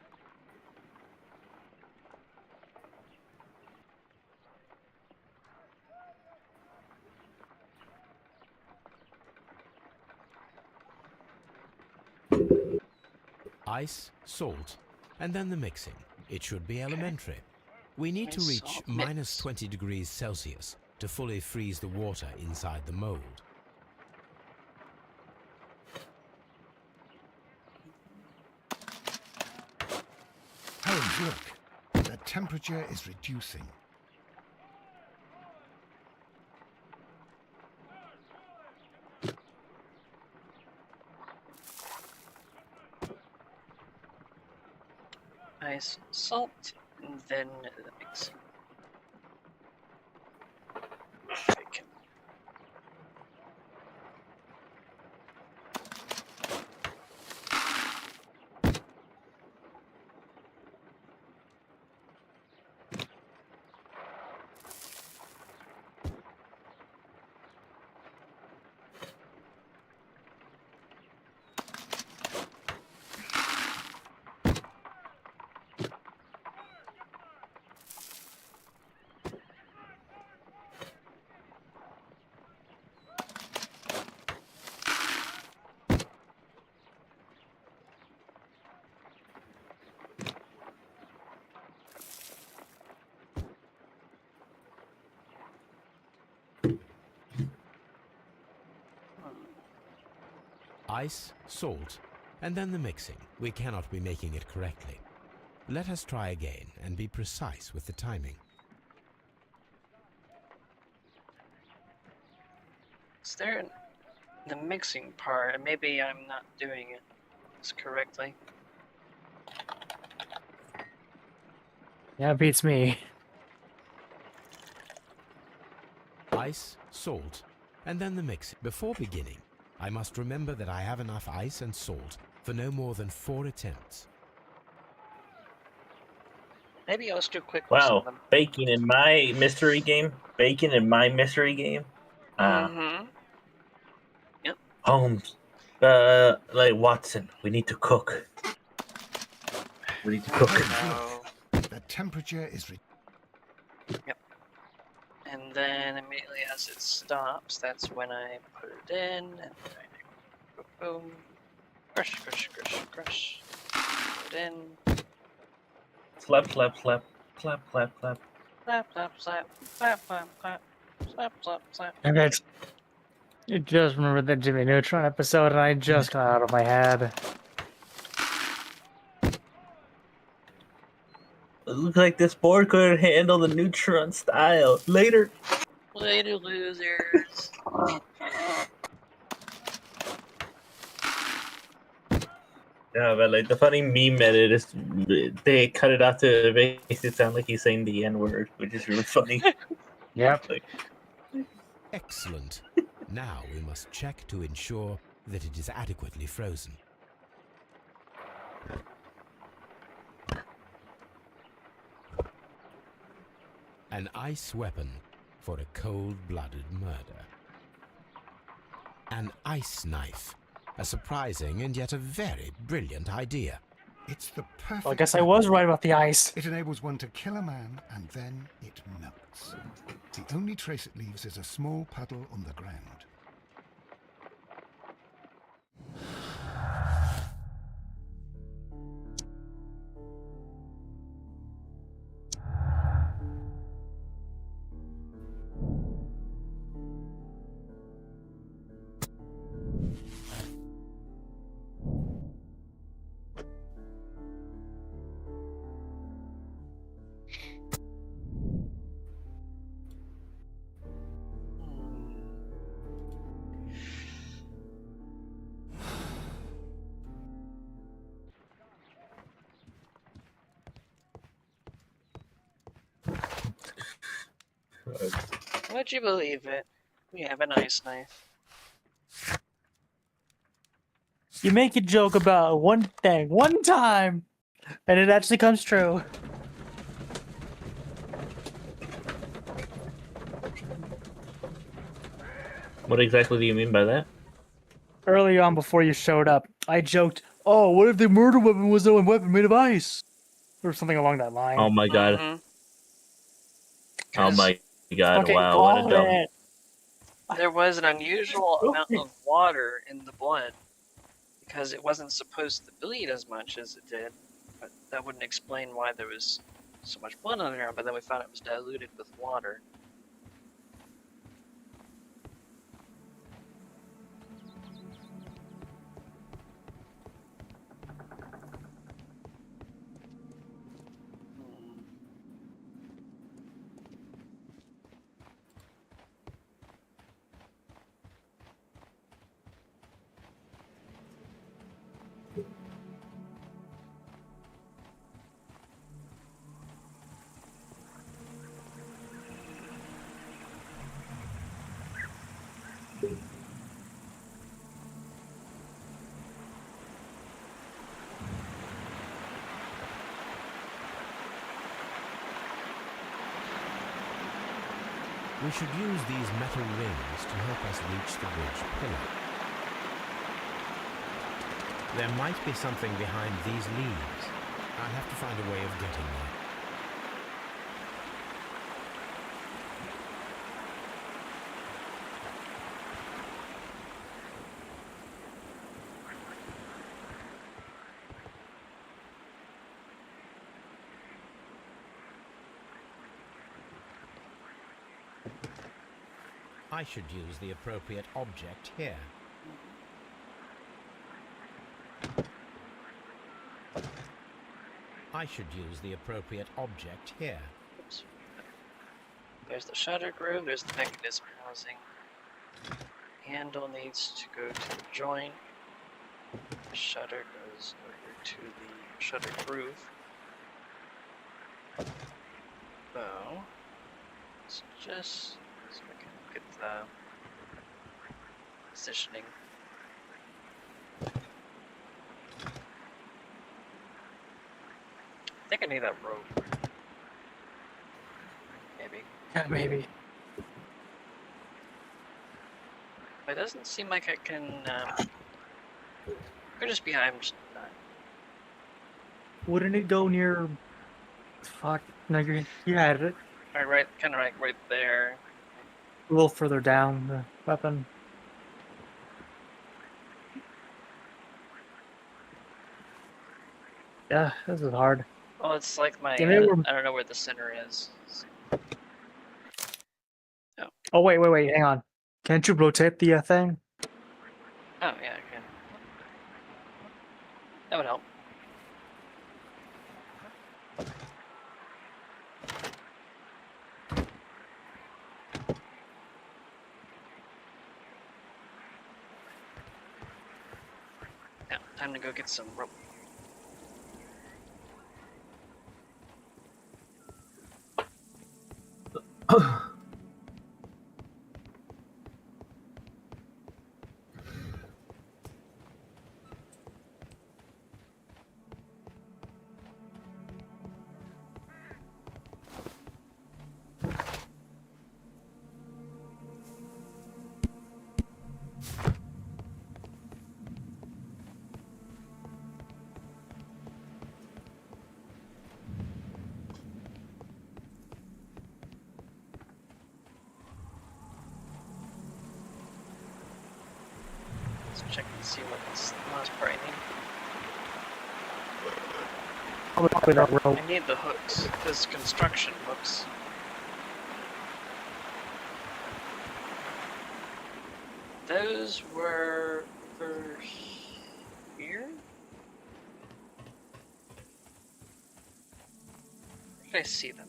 Ice, salt, and then the mixing. It should be elementary. We need to reach -20 degrees Celsius to fully freeze the water inside the mold. Holmes, look. The temperature is reducing. Ice, salt, and then the mixing. Ice, salt, and then the mixing. We cannot be making it correctly. Let us try again and be precise with the timing. Is there the mixing part, and maybe I'm not doing it correctly. Yeah, it beats me. Ice, salt, and then the mix. Before beginning, I must remember that I have enough ice and salt for no more than 4 attempts. Maybe I'll just do quick. Wow, baking in my mystery game? Baking in my mystery game? Yep. Holmes. Like Watson, we need to cook. We need to cook. No. The temperature is... Yep. And then immediately as it stops, that's when I put it in, and then I boom, crush, crush, crush, crush, put it in. Slap, slap, slap, clap, clap, clap. Slap, slap, slap, slap, slap, slap, slap, slap, slap. And it's... You just remembered the Jimmy Neutron episode, and I just got out of my head. It looks like this board could handle the Neutron style. Later. Later, losers. Yeah, but like the funny meme edit is they cut it out to make it sound like he's saying the N-word, which is really funny. Yep. Like, Excellent. Now we must check to ensure that it is adequately frozen. An ice weapon for a cold-blooded murder. An ice knife. A surprising and yet a very brilliant idea. It's the perfect... Well, I guess I was right about the ice. It enables one to kill a man, and then it melts. The only trace it leaves is a small puddle on the ground. Would you believe it? We have an ice knife. You make a joke about one thing, one time, and it actually comes true. what exactly do you mean by that? Early on, before you showed up, I joked, "Oh, what if the murder weapon was a weapon made of ice?" Or something along that line. Oh my god. Oh my god, Okay, wow, what a dumb... There was an unusual amount of water in the blood because it wasn't supposed to bleed as much as it did, but that wouldn't explain why there was so much blood on the ground, but then we found it was diluted with water. We should use these metal rings to help us reach the bridge pillar. There might be something behind these leaves. I'll have to find a way of getting there. I should use the appropriate object here. I should use the appropriate object here. Oops. There's the shuttered room, there's the mechanism housing. Handle needs to go to the joint. The shutter goes over to the shutter groove. So, let's just so we can get the positioning. I think I need that rope. Maybe. Yeah, maybe. It doesn't seem like I can. Could just be I'm just not. Wouldn't it go near? Fuck. No, you had it. Right, kind of right there. A little further down the weapon. Yeah, this is hard. Well, it's like my. Yeah, maybe we're- I don't know where the center is. Oh wait, hang on. Can't you rotate the thing? Oh yeah, I can. That would help. Now, time to go get some rope. Let's check and see what's the last part I need. I need the hooks. There's construction hooks. Those were over here? Where did I see them?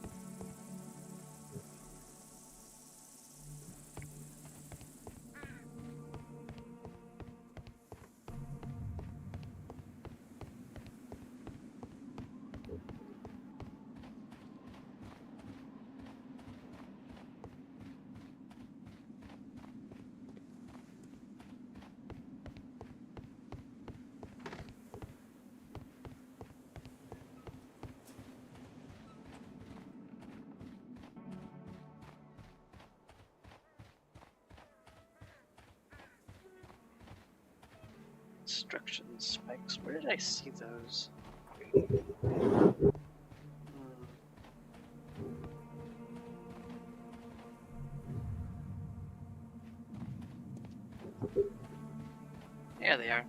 Construction spikes. Where did I see those? Yeah, they are.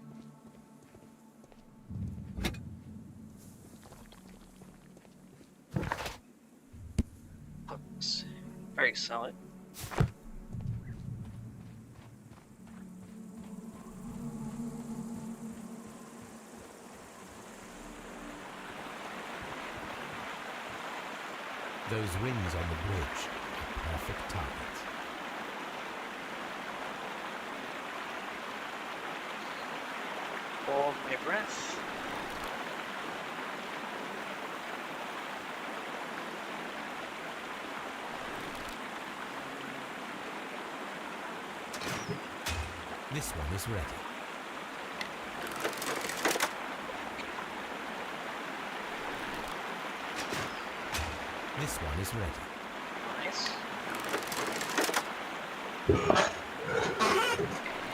Hooks. Very solid. Those rings on the bridge are perfect targets. Hold my breath. This one is ready. This one is ready. Nice.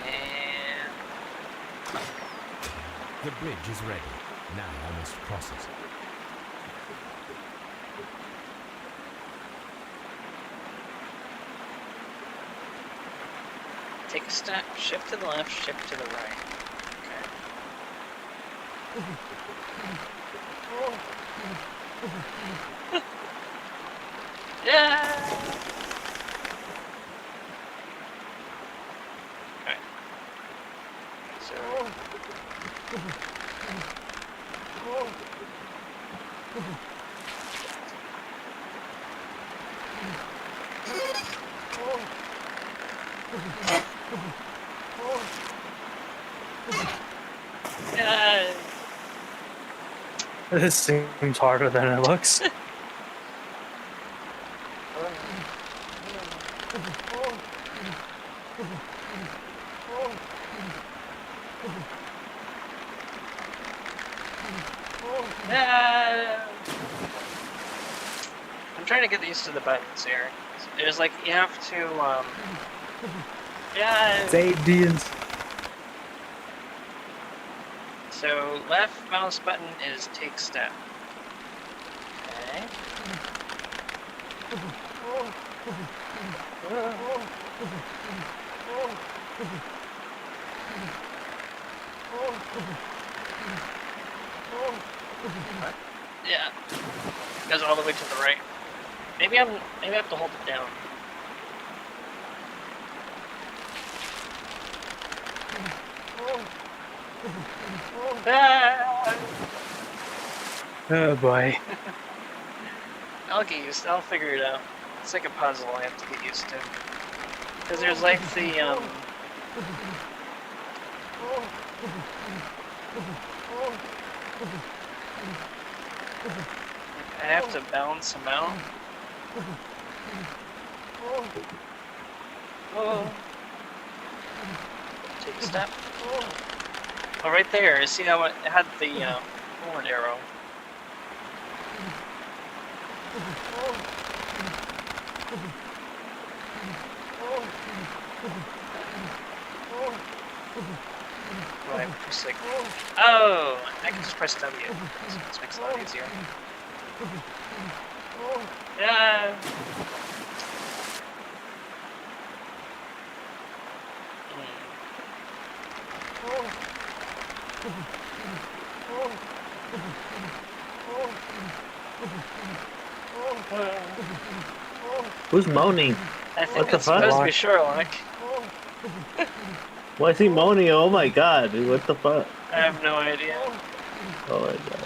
And the bridge is ready. Now I must cross it. take a step, shift to the left, shift to the right. Okay. Yeah. Okay. So. Yeah. This seems harder than it looks. I'm trying to get used to the buttons here. There's like, you have to, yeah. Say Deans. So, left mouse button is take step. Okay. Yeah. Goes all the way to the right. Maybe I have to hold it down. Oh boy. I'll get used. I'll figure it out. It's like a puzzle I have to get used to. Because there's like the I have to balance them out. Take a step. Oh, right there. See how it had the forward arrow. Right, just like, oh, I can just press W. This makes it a lot easier. Yeah. Who's moaning? I think What the it's fuck? supposed to be Sherlock. Why is he moaning? Oh my god, dude, what the fuck? I have no idea. Oh my god.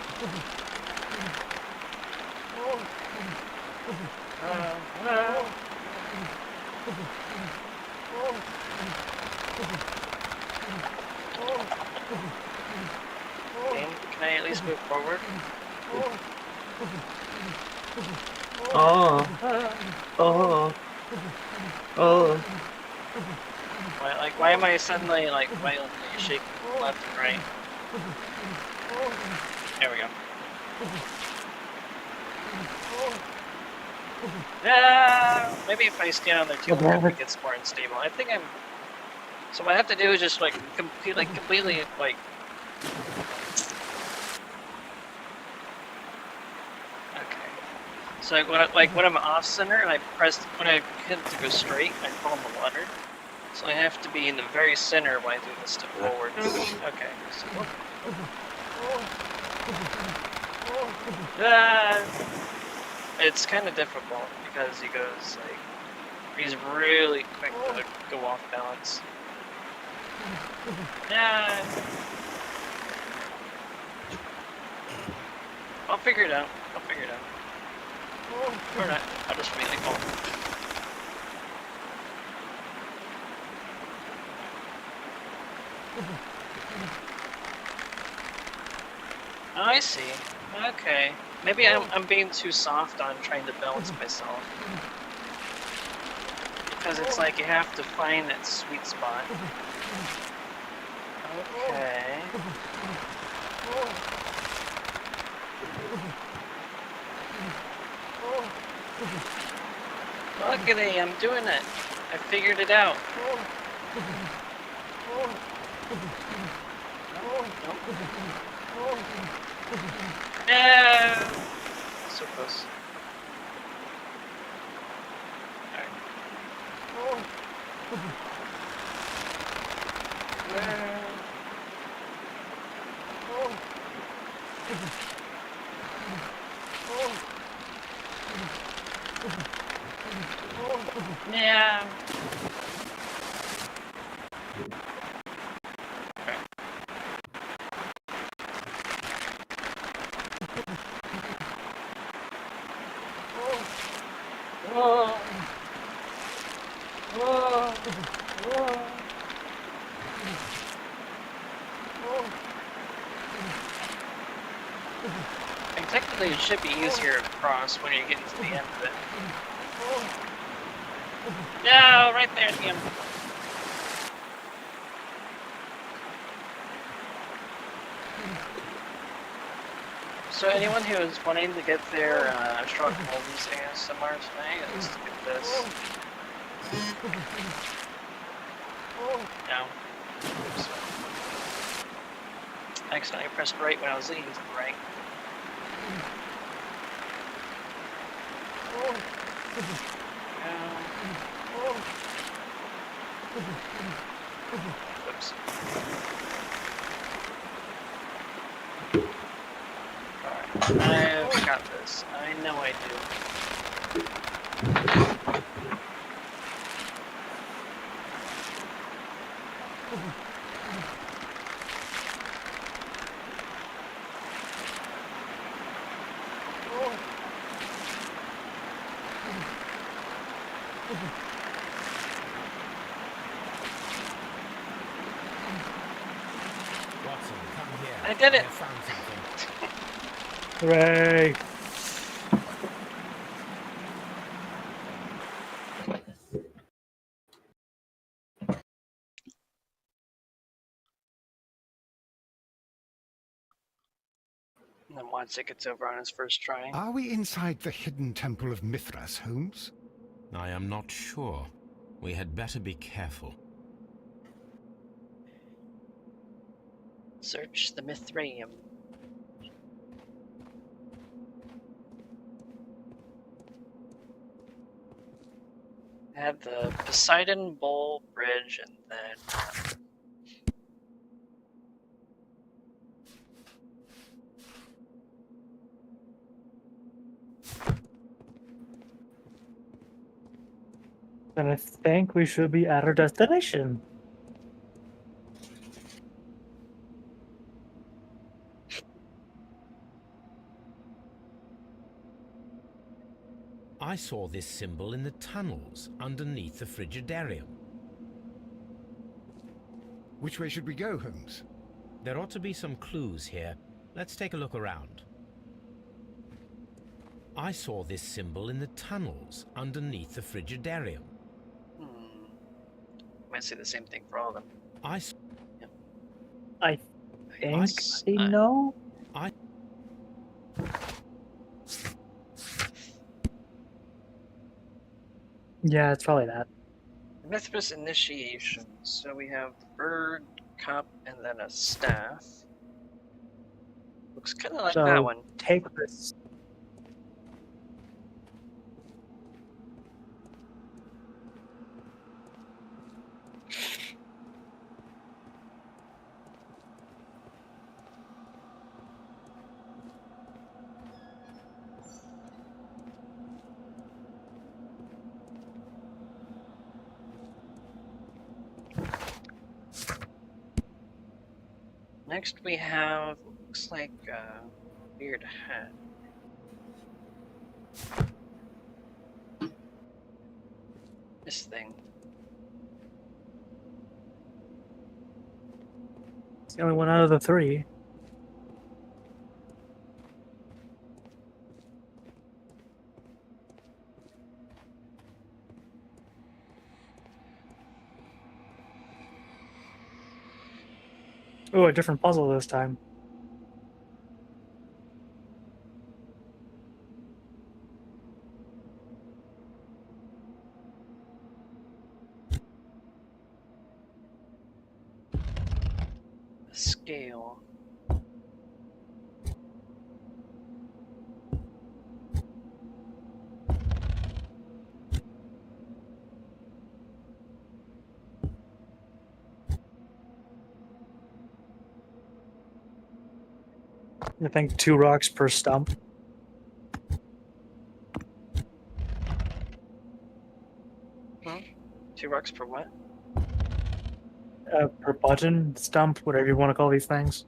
Can I at least move forward? Oh. Oh. Oh. Why am I suddenly like violently shaking left and right? There we go. Maybe if I stand on there too long, it gets more unstable. I think I'm. So what I have to do is just like completely like. Okay. So when I'm off center and I when I hit to go straight, I fall in the water. So I have to be in the very center when I do this step forward. Okay. It's kind of difficult because he goes like he's really quick to go off balance. Yeah. I'll figure it out. Or not. I'll just immediately fall. Oh, I see. Okay. Maybe I'm being too soft on trying to balance myself. Because it's like you have to find that sweet spot. Okay. Look at me, I'm doing it. I figured it out. No! So close. Yeah. Technically, it should be easier to cross when you're getting to the end of it. No, right there at the end. So anyone who is wanting to get their Sherlock Holmes ASMR tonight, let's get this. No. Oops. I accidentally pressed right when I was leaning to the right. Oops. Alright, I've got this. I know I do. Watson, come here. I did it! I found something. Hooray! And then once it gets over on his first try. Are we inside the hidden temple of Mithras, Holmes? I am not sure. We had better be careful. Search the Mithraeum. Have the Poseidon Bowl Bridge and then Then I think we should be at our destination. I saw this symbol in the tunnels underneath the Frigidarium. Which way should we go, Holmes? There ought to be some clues here. Let's take a look around. I saw this symbol in the tunnels underneath the Frigidarium. Might say the same thing for all of them. I think I know. Yeah, it's probably that. Mithras initiation. So we have the bird, cup, and then a staff. Looks kind of like So that one. take this. Next we have, looks like a weird hat. This thing. It's the only one out of the three. Oh, a different puzzle this time. A scale. I think 2 rocks per stump. Hmm? 2 rocks per what? Per button, stump, whatever you want to call these things.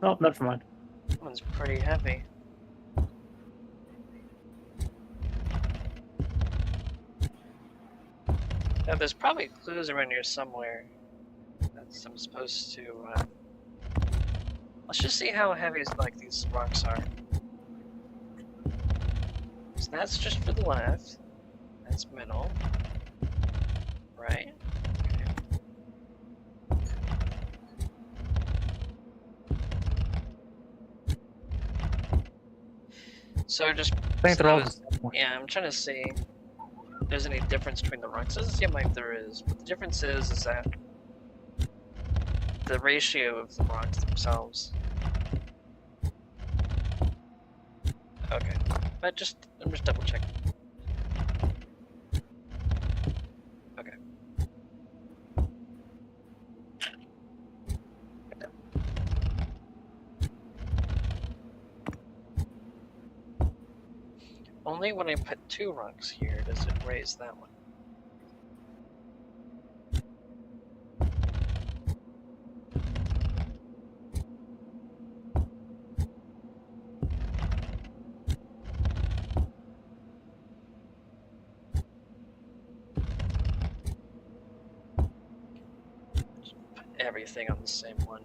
Oh, never mind. That one's pretty heavy. there's probably clues around here somewhere that I'm supposed to. Let's just see how heavy like these rocks are. So that's just for the left. That's middle. Right. Okay. So just. I think they're all the same one. Yeah, I'm trying to see if there's any difference between the rocks. Doesn't seem like there is, but the difference is that the ratio of the rocks themselves. Okay, but I'm just double checking. Okay. Only when I put 2 rocks here does it raise that one. Everything on the same one.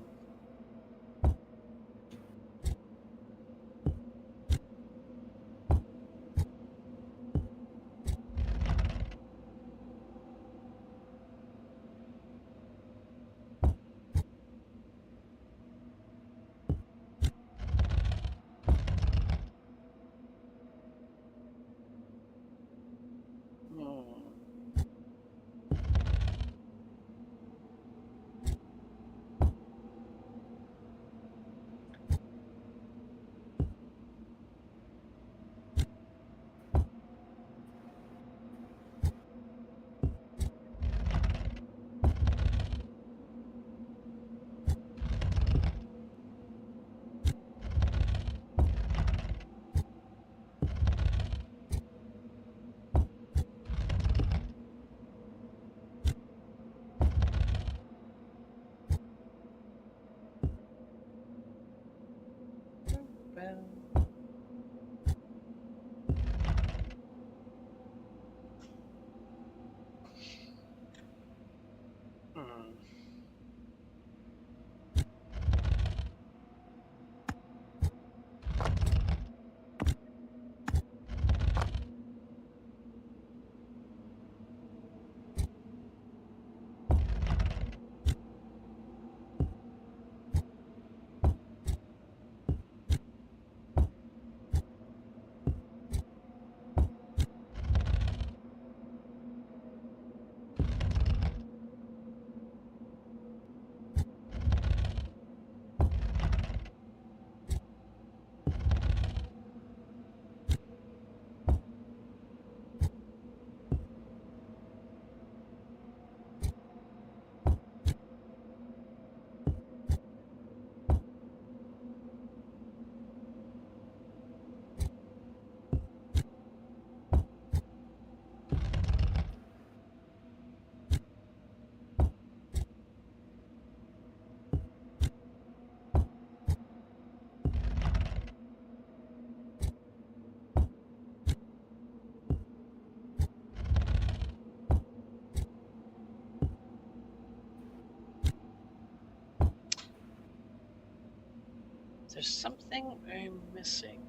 There's something I'm missing.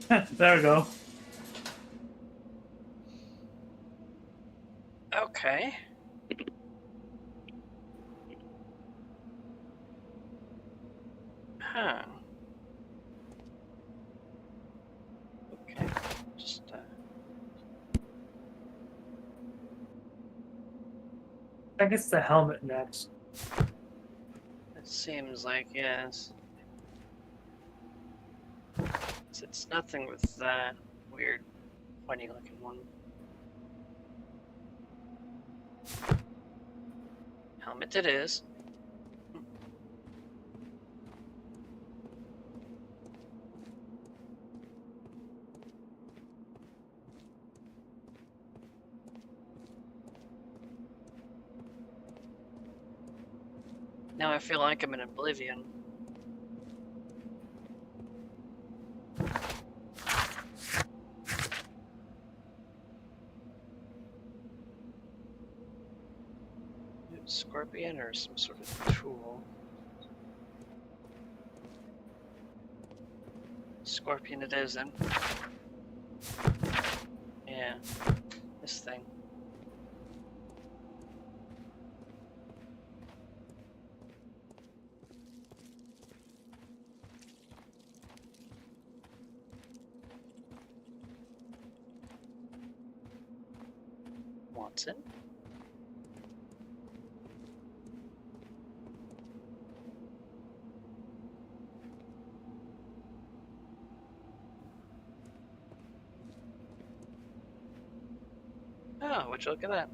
There we go. Okay. Huh. Okay. Just I guess the helmet next. it seems like yes. It's nothing with that weird pointy looking one. Helmet it is. Now I feel like I'm in Oblivion. Scorpion or some sort of tool. Scorpion it is then. Yeah, this thing. Watson? Oh, would you look at that?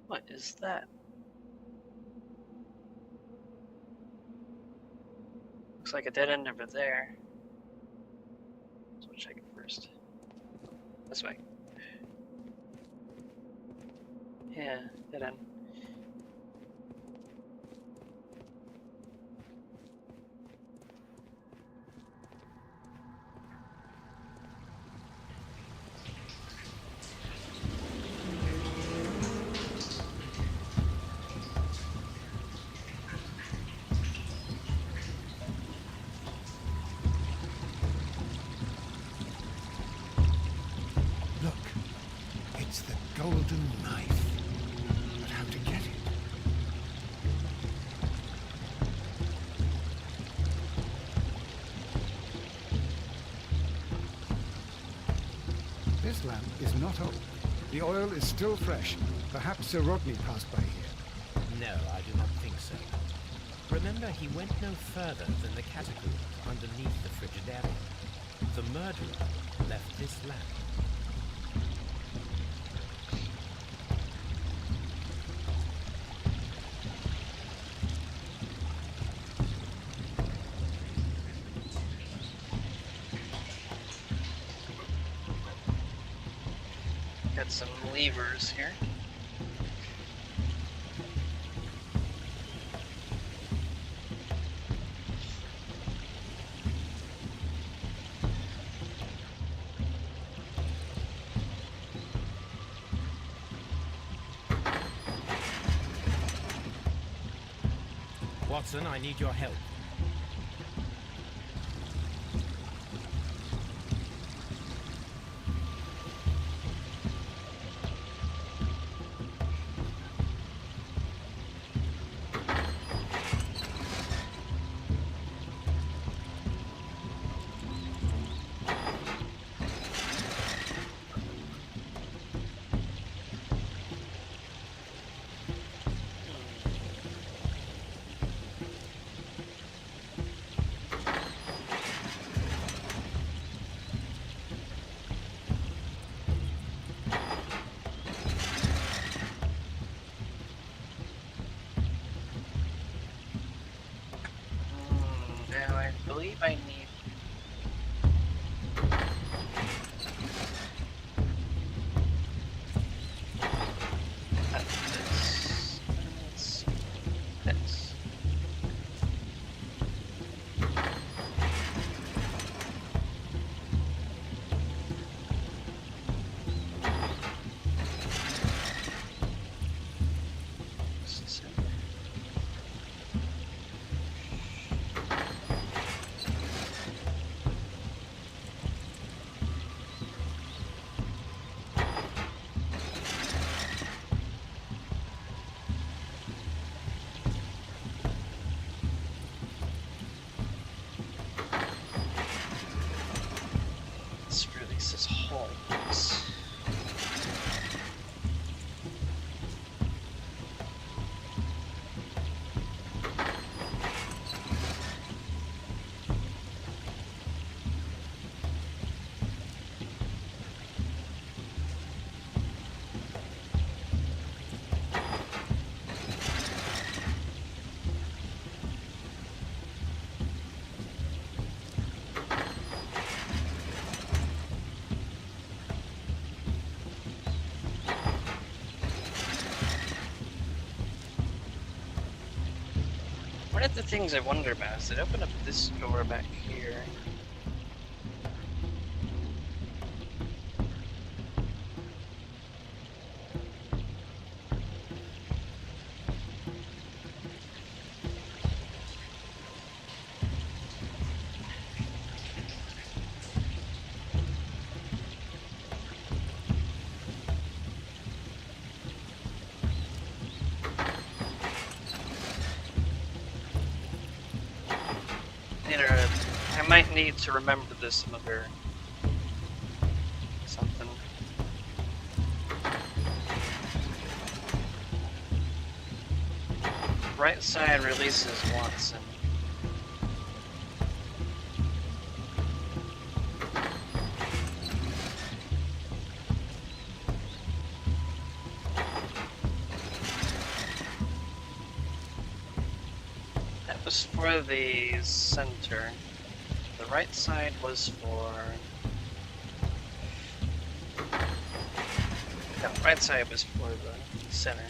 What is that? Looks like a dead end over there. So we'll check it first. This way. Yeah, dead end. Look, it's the golden knife. But how to get it? This lamp is not old. The oil is still fresh. Perhaps Sir Rodney passed by here. No, I do not think so. Remember, he went no further than the catacombs underneath the Frigidaire. The murderer left this lamp. Got some levers here. Watson, I need your help. Now I believe I need. This. One of the things I wonder about is it opened up this door back here. I might need to remember this another something. Right side releases Watson. That was for the center. The right side was for... No, right side was for the center.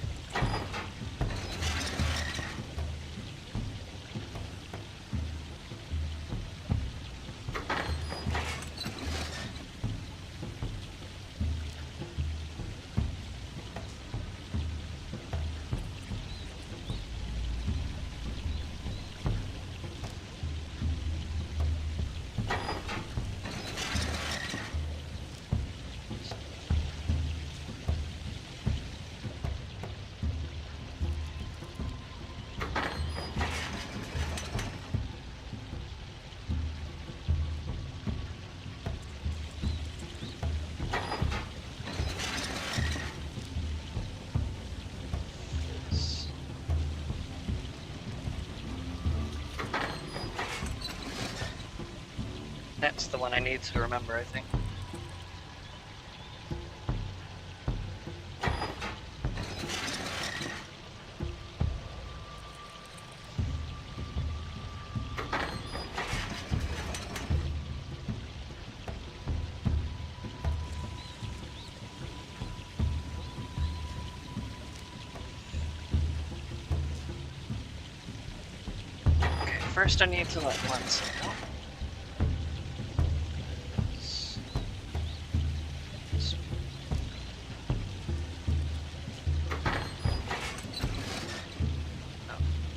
That's the one I need to remember, I think. Okay, first I need to let Lance know.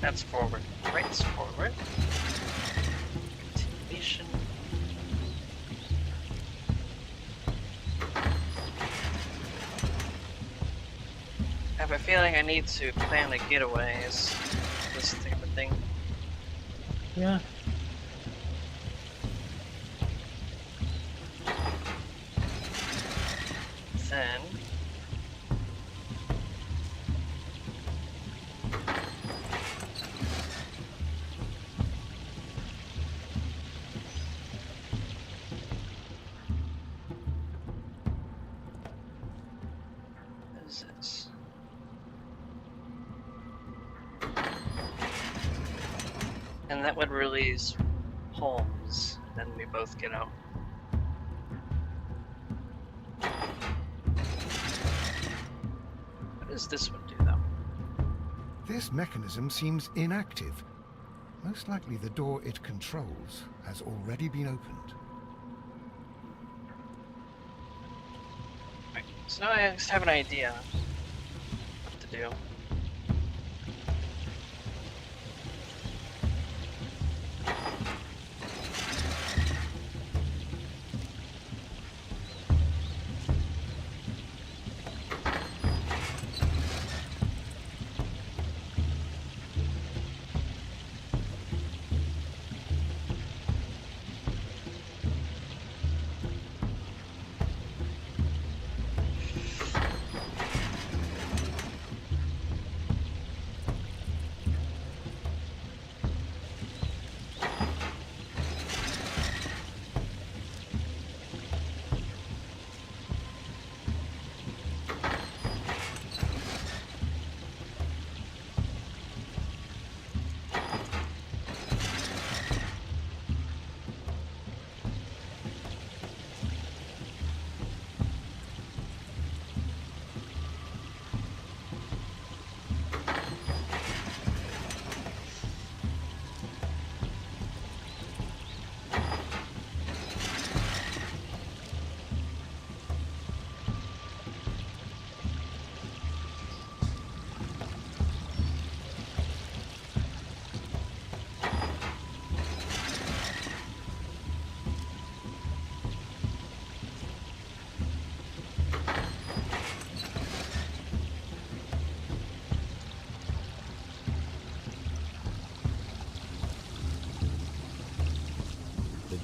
That's forward. Right's forward. Continuation. I have a feeling I need to plan a getaway as this type of thing. Yeah. Then and that would release Holmes, then we both get out. What does this one do, though? This mechanism seems inactive. Most likely the door it controls has already been opened. Right, so now I just have an idea what to do.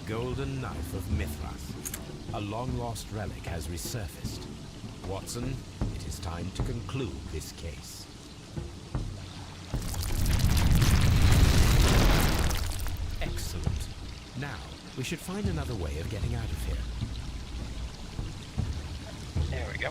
golden knife of Mithras. A long-lost relic has resurfaced. Watson, it is time to conclude this case. Excellent. Now, we should find another way of getting out of here. There we go.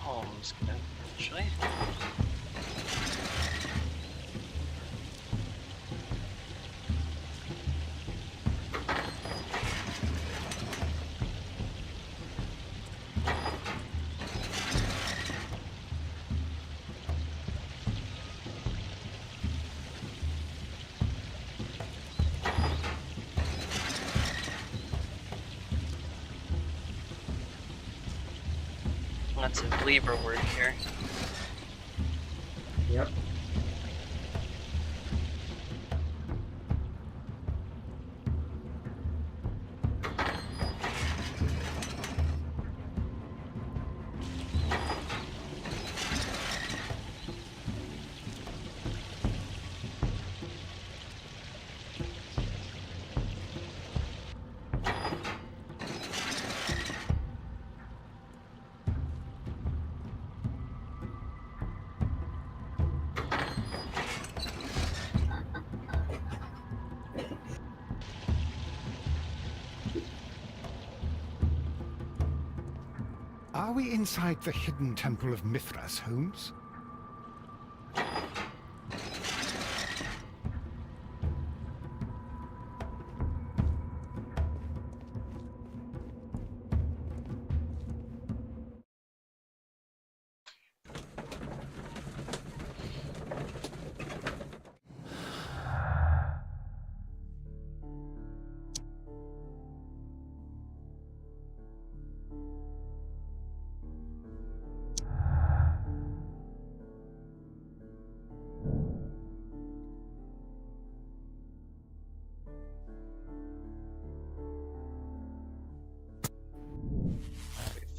Holmes can eventually. Lots of lever work here. Yep. Are we inside the hidden temple of Mithras, Holmes?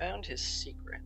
Found his secret.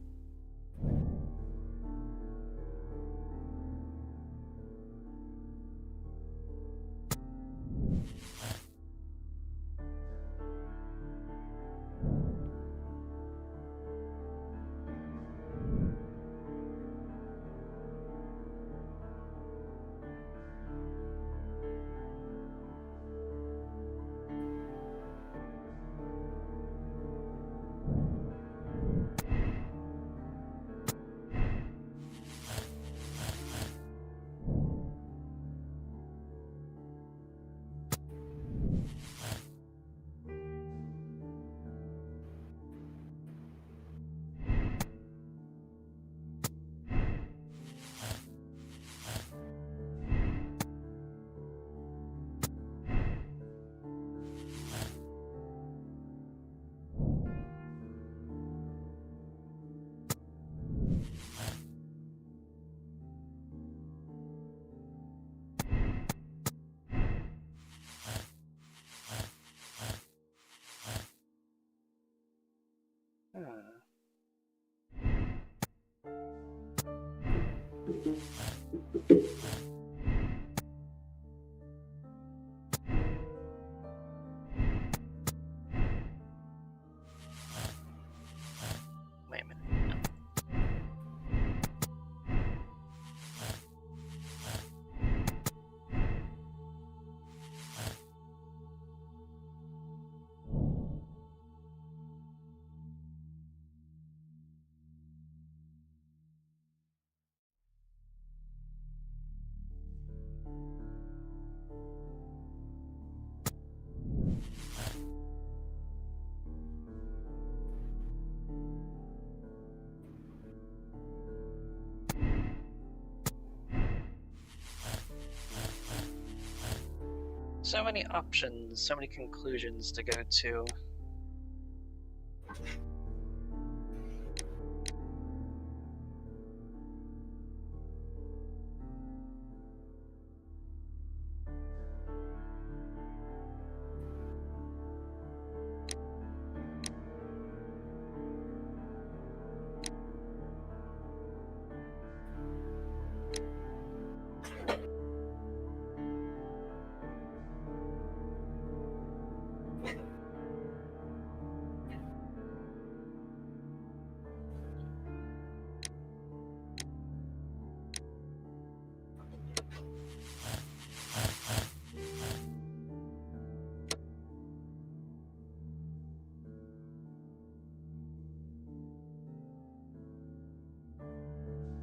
So many options, so many conclusions to go to.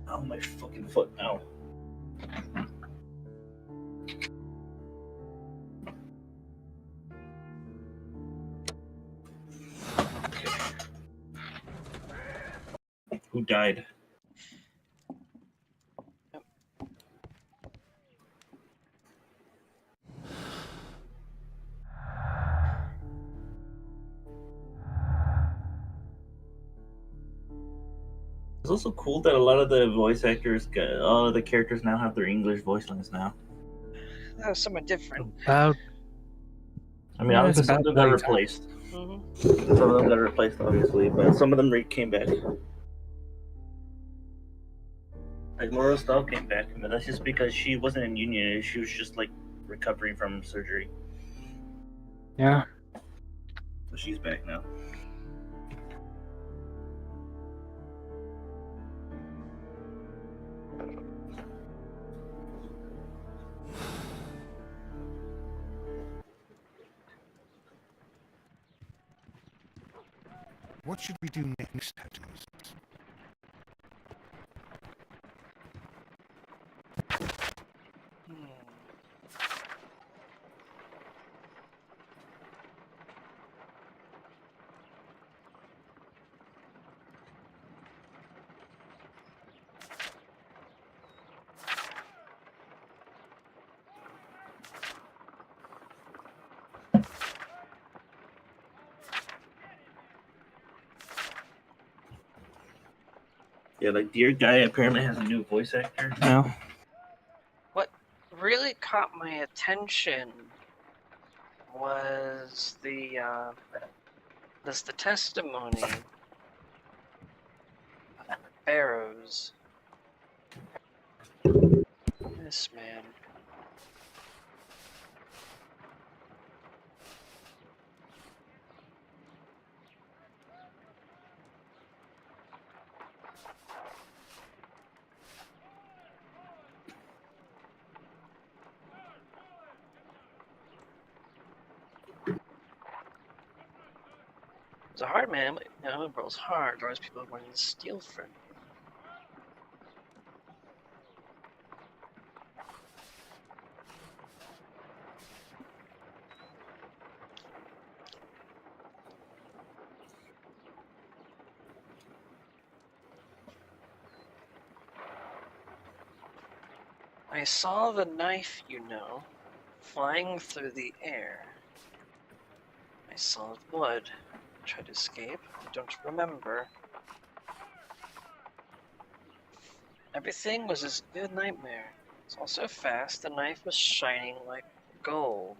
Oh, my fucking foot now. Who died? It's also cool that a lot of the voice actors, all of the characters now have their English voice lines now. That was somewhat different. About I mean, Yeah, obviously it's some of about them got right time. replaced. Mm-hmm. Some of them got replaced, obviously, but some of them came back. Like Laura Stahl came back, but that's just because she wasn't in union. She was just like recovering from surgery. Yeah. So she's back now. What should we do next, Holmes? Yeah, like Dear Guy apparently has a new voice actor now. What really caught my attention was the testimony of Barrows. This man. It's a hard man, but you know, the world's hard. There's people wanting to steal from you. I saw the knife, you know, flying through the air. I saw the blood. I tried to escape. I don't remember. Everything was this good nightmare. It's all so fast, the knife was shining like gold.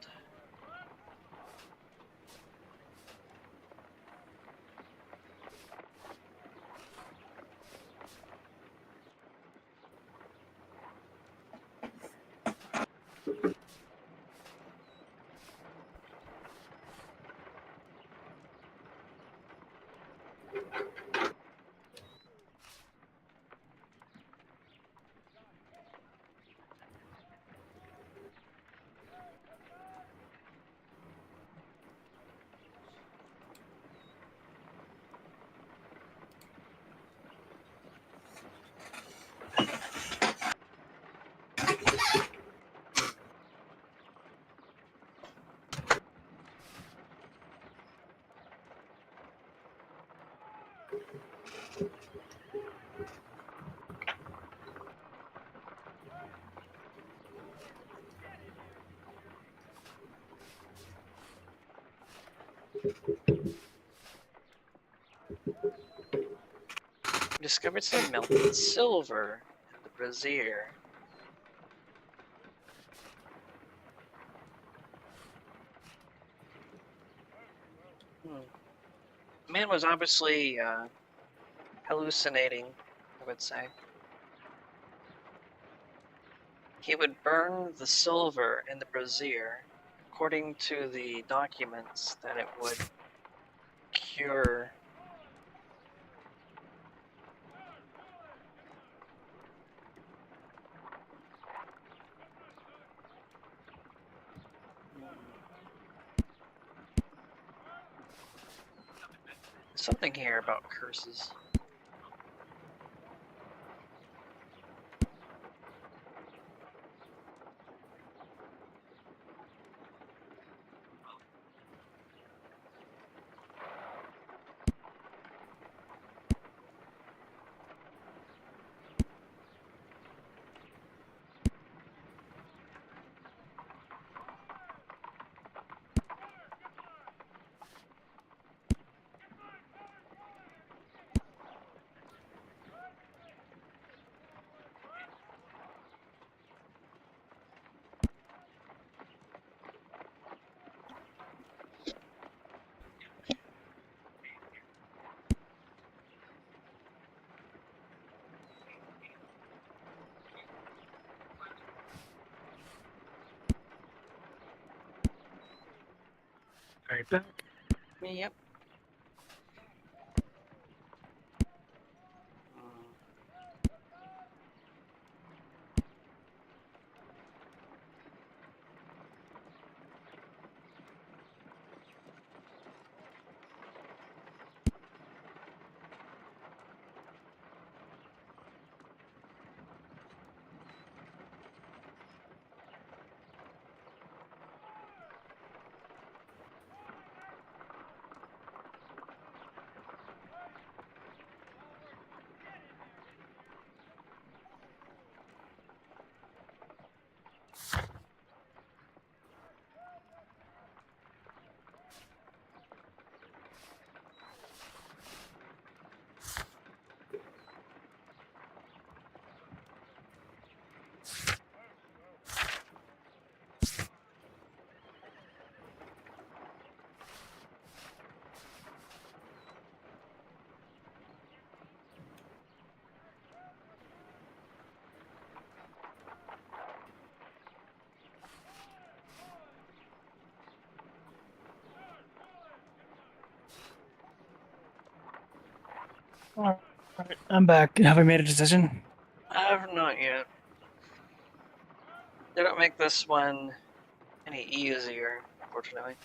Discovered some melted silver in the brazier. Man was obviously hallucinating, I would say. He would burn the silver in the brazier, according to the documents, that it would cure. Something here about curses. Right back. Yep. Alright, I'm back. Have I made a decision? I have not yet. They don't make this one any easier, unfortunately.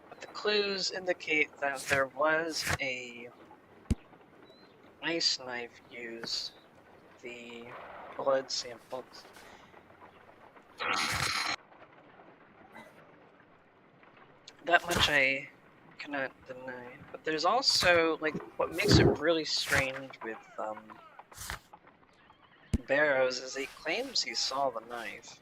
But the clues indicate that there was a ice knife used. The blood samples. That much I cannot deny. But there's also, like, what makes it really strange with Barrows is he claims he saw the knife.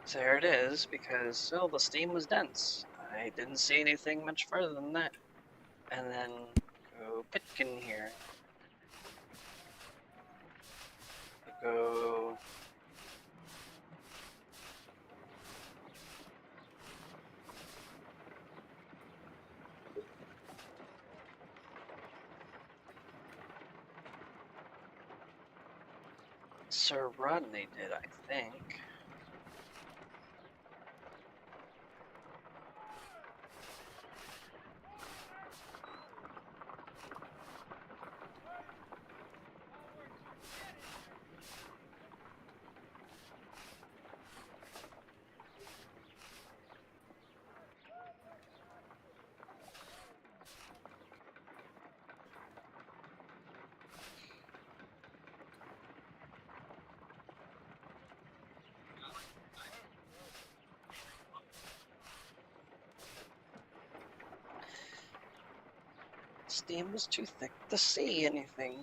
So here it is, because, well, the steam was dense. I didn't see anything much further than that. And then go Pitkin here. Go. Sir Rodney did, I think. steam was too thick to see anything.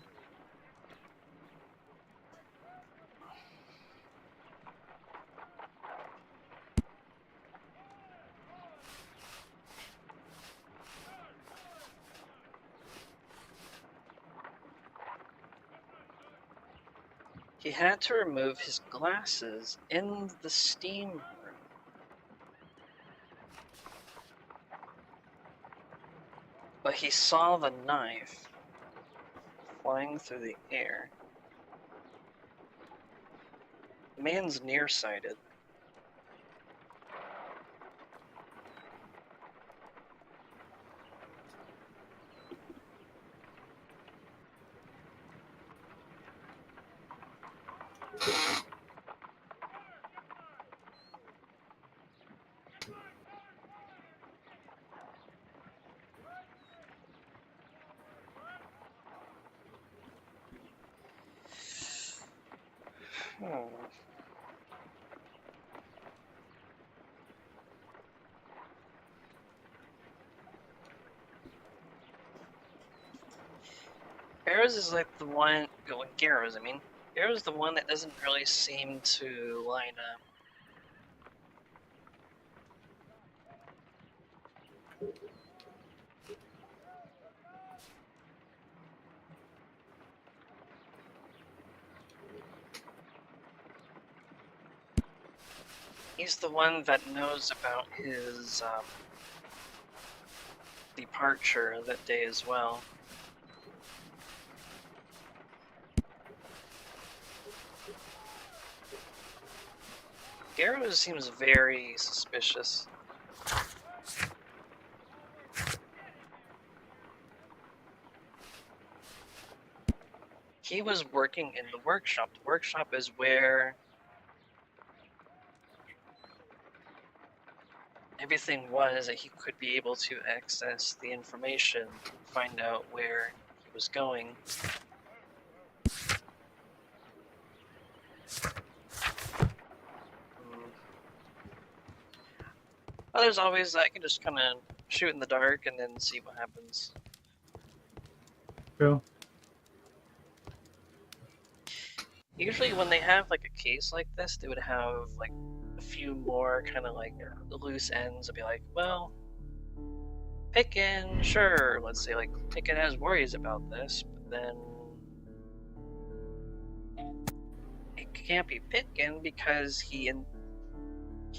He had to remove his glasses in the steam room. But he saw the knife flying through the air. The man's nearsighted. Garrow's is like the one, Garrow's, I mean. Garrow's the one that doesn't really seem to line up. He's the one that knows about his departure that day as well. Garrow seems very suspicious. He was working in the workshop. The workshop is where everything was that he could be able to access the information, find out where he was going. Well, there's always, I can just kind of shoot in the dark and then see what happens. True. Usually when they have like a case like this, they would have like a few more kind of like loose ends. It'd be like, well, Pitkin, sure, let's say like Pitkin has worries about this, but then it can't be Pitkin because he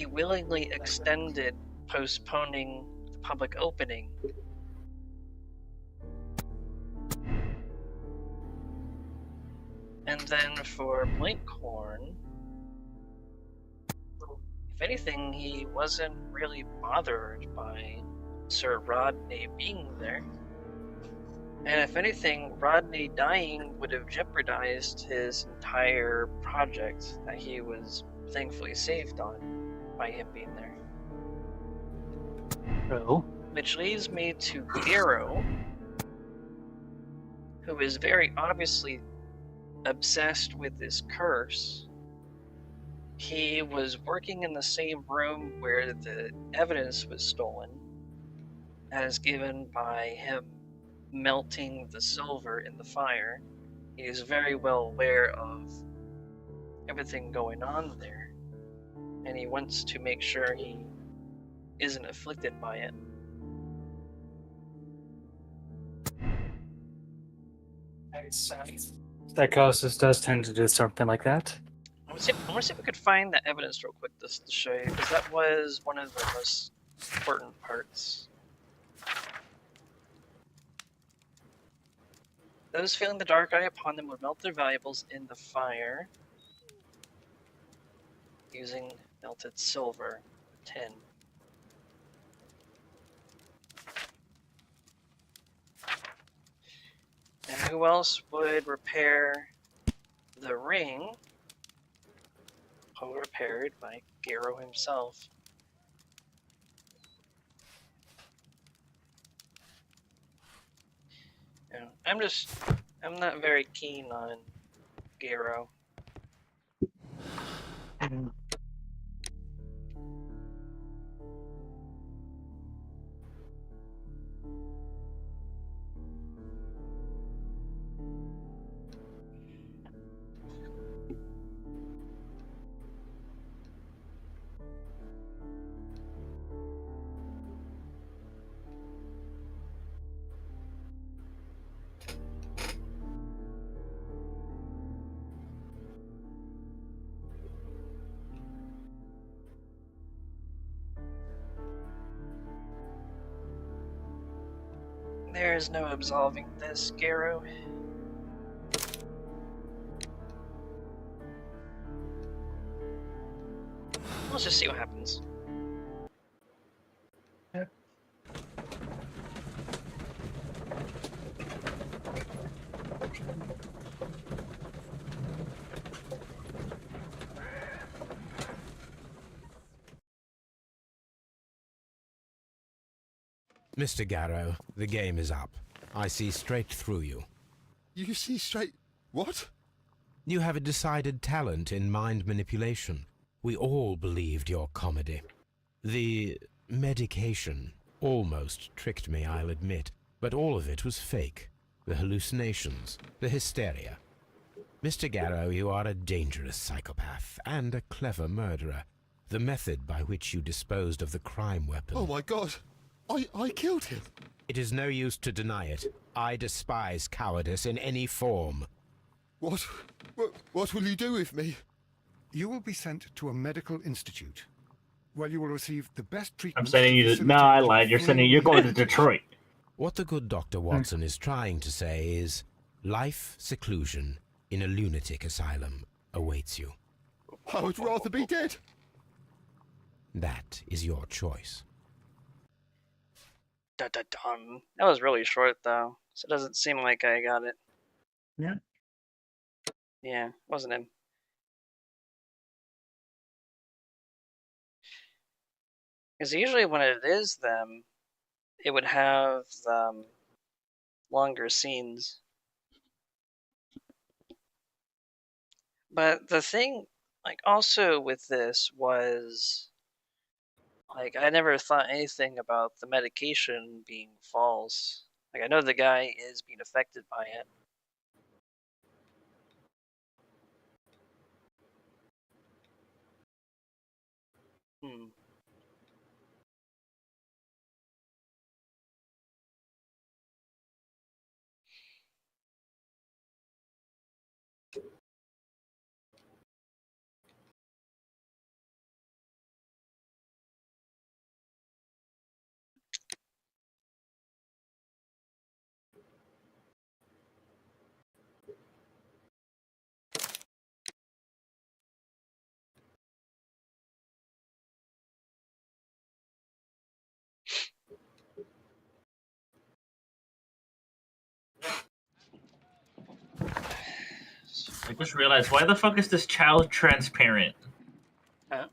willingly extended postponing the public opening. And then for Blinkhorn, if anything, he wasn't really bothered by Sir Rodney being there. And if anything, Rodney dying would have jeopardized his entire project that he was thankfully saved on by him being there. True. Which leads me to Garrow, who is very obviously obsessed with this curse. He was working in the same room where the evidence was stolen, as given by him melting the silver in the fire. He is very well aware of everything going on there, and he wants to make sure he isn't afflicted by it. Psychosis does tend to do something like that. I want to see if we could find that evidence real quick just to show you, because that was one of the most important parts. Those feeling the dark eye upon them would melt their valuables in the fire using melted silver, tin. And who else would repair the ring? All repaired by Garrow himself. Yeah, I'm not very keen on Garrow. There is no absolving this, Garrow. Let's just see what happens. Yep. Mr. Garrow, the game is up. I see straight through you. You see straight... What? You have a decided talent in mind manipulation. We all believed your comedy. The medication almost tricked me, I'll admit, but all of it was fake. The hallucinations, the hysteria. Mr. Garrow, you are a dangerous psychopath and a clever murderer. The method by which you disposed of the crime weapon... Oh my god! I killed him! It is no use to deny it. I despise cowardice in any form. What will you do with me? You will be sent to a medical institute, where you will receive the best treatment. I'm sending you to... No, I lied. You're going to Detroit. What the good Dr. Watson is trying to say is, life seclusion in a lunatic asylum awaits you. I would rather be dead. That is your choice. Dun. That was really short, though, so it doesn't seem like I got it. Yeah. Yeah, wasn't him. Because usually when it is them, it would have longer scenes. But the thing, like, also with this was, like, I never thought anything about the medication being false. Like, I know the guy is being affected by it. Hmm. I just realized, why the fuck is this chow transparent? Huh?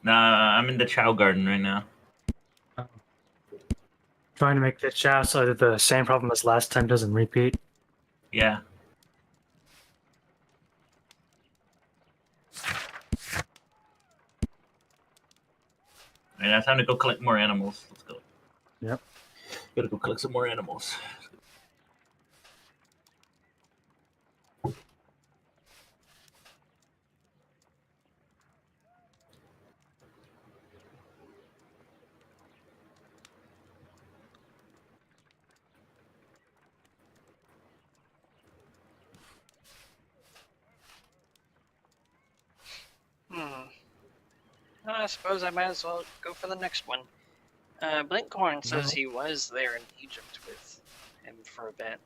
Nah, I'm in the chow garden right now. Trying to make the chow so that the same problem as last time doesn't repeat. Yeah. Alright, now time to go collect more animals. Let's go. Yep. Gotta go collect some more animals. I suppose I might as well go for the next one. Blinkhorn says he was there in Egypt with him for a bit.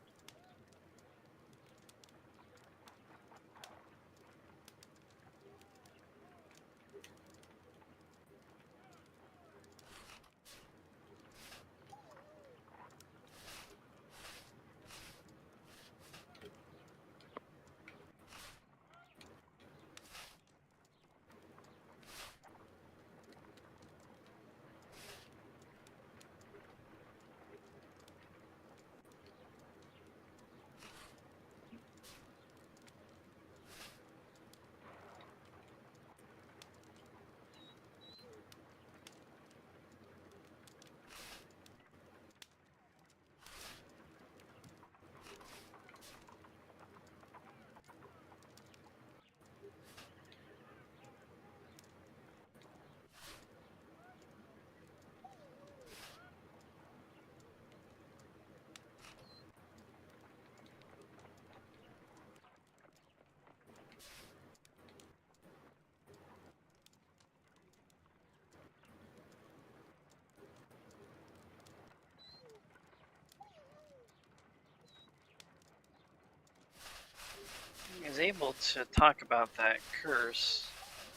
able to talk about that curse.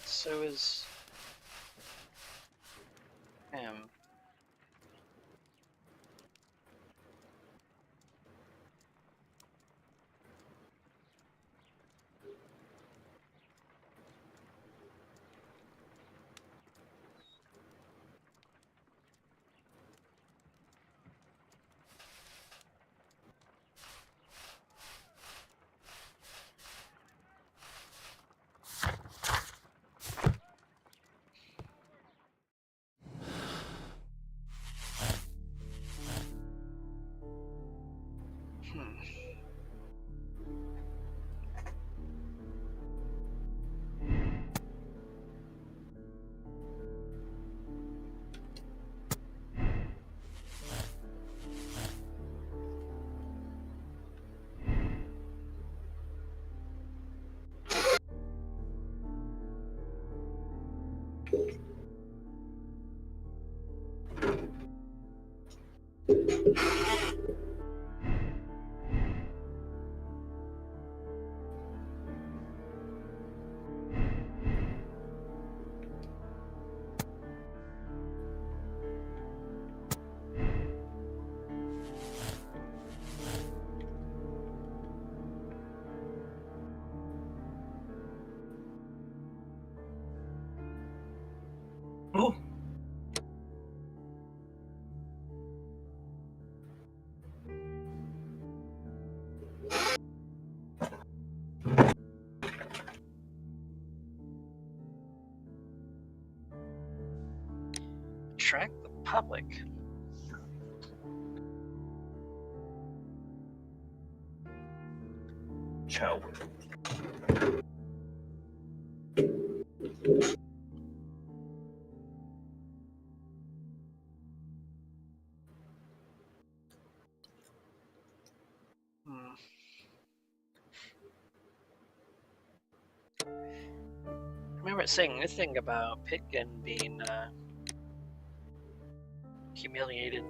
So is him. Oh. Attract the public. Ciao. I remember saying this thing about Pitkin being humiliated.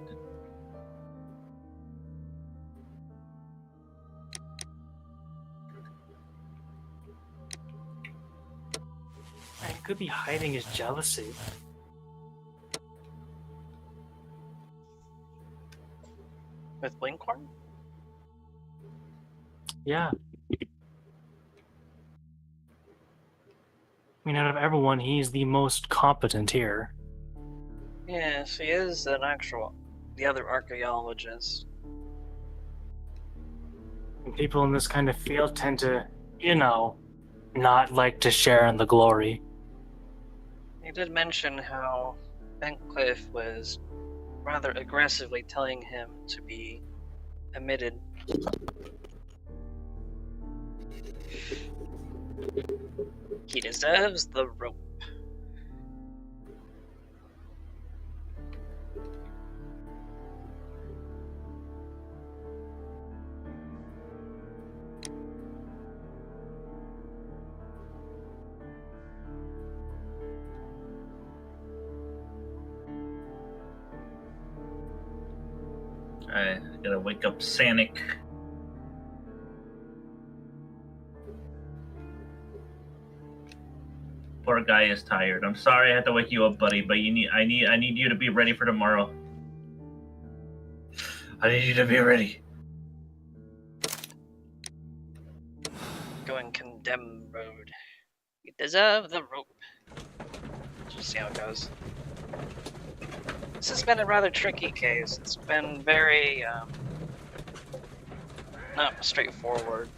He could be hiding his jealousy. With Blinkhorn? Yeah. I mean, out of everyone, he's the most competent here. Yes, he is the other archaeologist. And people in this kind of field tend to, not like to share in the glory. He did mention how Bencliffe was rather aggressively telling him to be omitted. He deserves the rope. I gotta wake up Sanic. Poor guy is tired. I'm sorry I had to wake you up, buddy, but I need you to be ready for tomorrow. I need you to be ready. Going condemn road. You deserve the rope. Just see how it goes. This has been a rather tricky case. It's been very, not straightforward.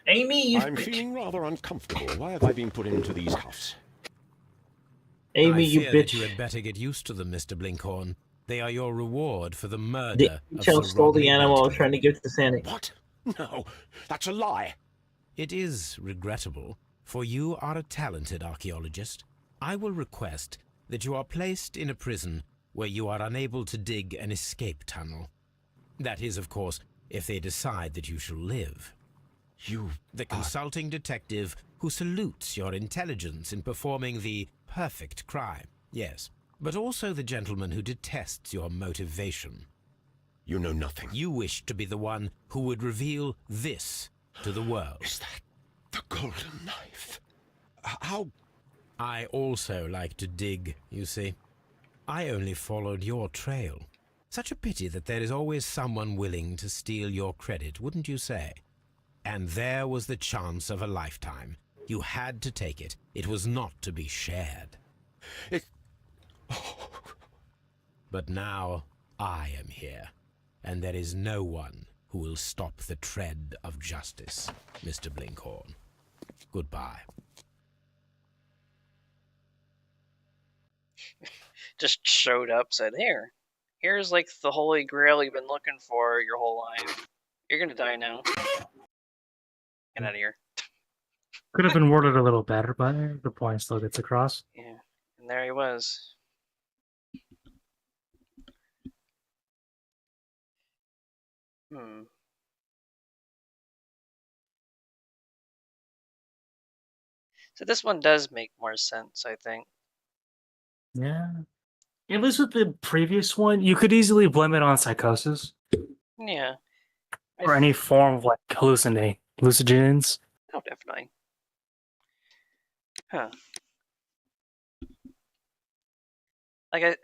Amy, you I'm feeling rather uncomfortable. Why have I been put into these cuffs? Amy, I you fear bitch. that you had better get used to them, Mr. Blinkhorn. They are your reward for the The murder of intel Sir stole the Rodney animal I was Wheatley. trying to give to Sanic. What? No, that's a lie. It is regrettable, for you are a talented archaeologist. I will request that you are placed in a prison where you are unable to dig an escape tunnel. That is, of course, if they decide that you shall live. The consulting detective who salutes your intelligence in performing the perfect crime, yes, but also the gentleman who detests your motivation. You know nothing. You wish to be the one who would reveal this to the world. Is that the golden knife? How? I also like to dig, you see. I only followed your trail. Such a pity that there is always someone willing to steal your credit, wouldn't you say? And there was the chance of a lifetime. You had to take it. It was not to be shared. But now I am here, and there is no one who will stop the tread of justice, Mr. Blinkhorn. Goodbye. Just showed up, said, here's like the holy grail you've been looking for your whole life. You're gonna die now. Get out of here. Could have been worded a little better, but the point still gets across. Yeah, and there he was. So this one does make more sense, I think. Yeah. At least with the previous one, you could easily blame it on psychosis. Yeah. Or any form of like hallucinogens. Oh, definitely. Huh. Like,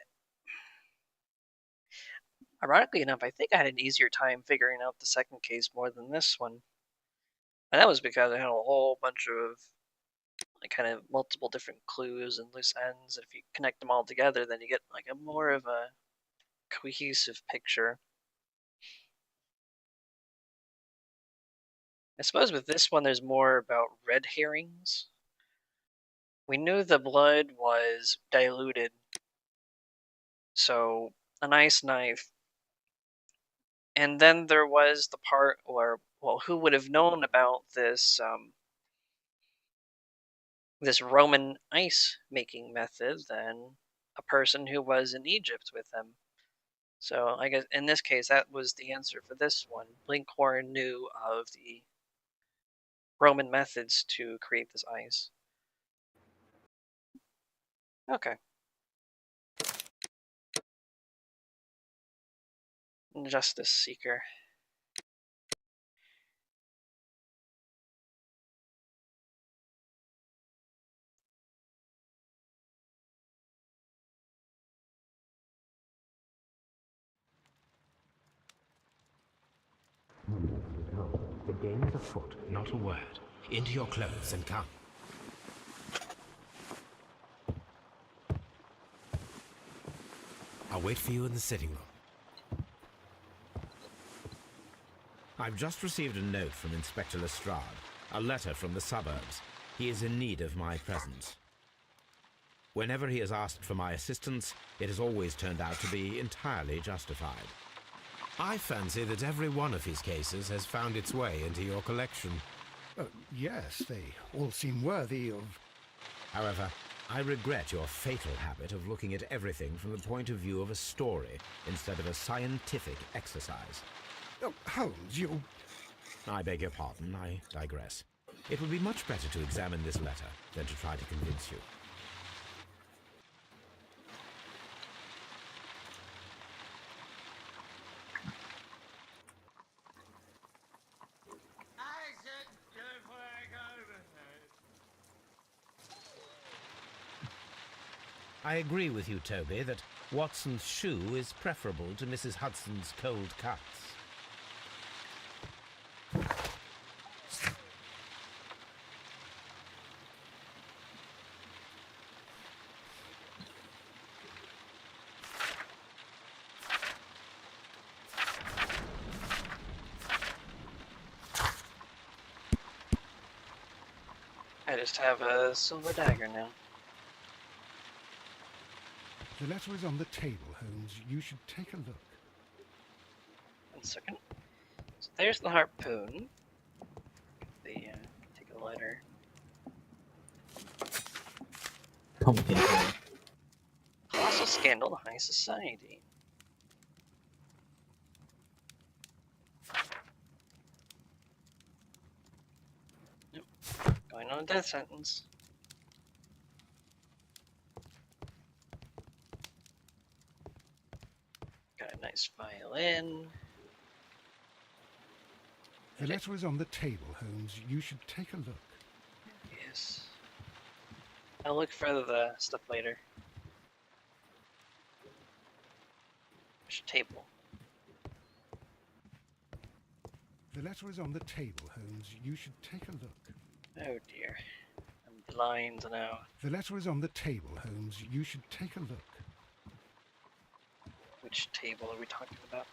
ironically enough, I think I had an easier time figuring out the second case more than this one. And that was because I had a whole bunch of like kind of multiple different clues and loose ends. If you connect them all together, then you get like a more of a cohesive picture. I suppose with this one, there's more about red herrings. We knew the blood was diluted, so a nice knife. And then there was the part where, well, who would have known about this this Roman ice making method than a person who was in Egypt with them. So I guess in this case, that was the answer for this one. Blinkhorn knew of the Roman methods to create this ice. Okay. Justice Seeker. The game is afoot, not a word. Into your clothes and come. I'll wait for you in the sitting room. I've just received a note from Inspector Lestrade, a letter from the suburbs. He is in need of my presence. Whenever he has asked for my assistance, it has always turned out to be entirely justified. I fancy that every one of his cases has found its way into your collection. Yes, they all seem worthy of... However, I regret your fatal habit of looking at everything from the point of view of a story instead of a scientific exercise. Oh, Holmes, you... I beg your pardon, I digress. It would be much better to examine this letter than to try to convince you. I agree with you, Toby, that Watson's shoe is preferable to Mrs. Hudson's cold cuts. I just have a silver dagger now. The letter is on the table, Holmes. You should take a look. 1 second. So there's the harpoon. Take a letter. Colossal scandal in high society. Nope. Going on a death sentence. Got a Nice violin. The letter is on the table, Holmes. You should take a look. Yes. I'll look for the stuff later. There's a table. The letter is on the table, Holmes. You should take a look. Oh dear. I'm blind now. The letter is on the table, Holmes. You should take a look. Which table are we talking about?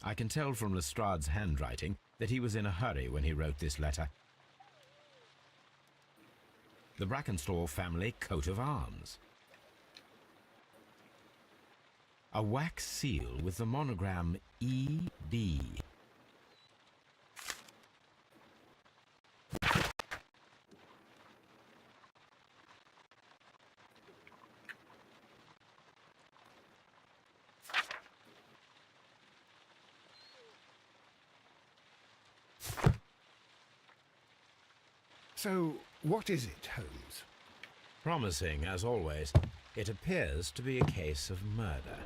I can tell from Lestrade's handwriting that he was in a hurry when he wrote this letter. The Brackenstall family coat of arms. A wax seal with the monogram E.B. So, what is it, Holmes? Promising, as always. It appears to be a case of murder.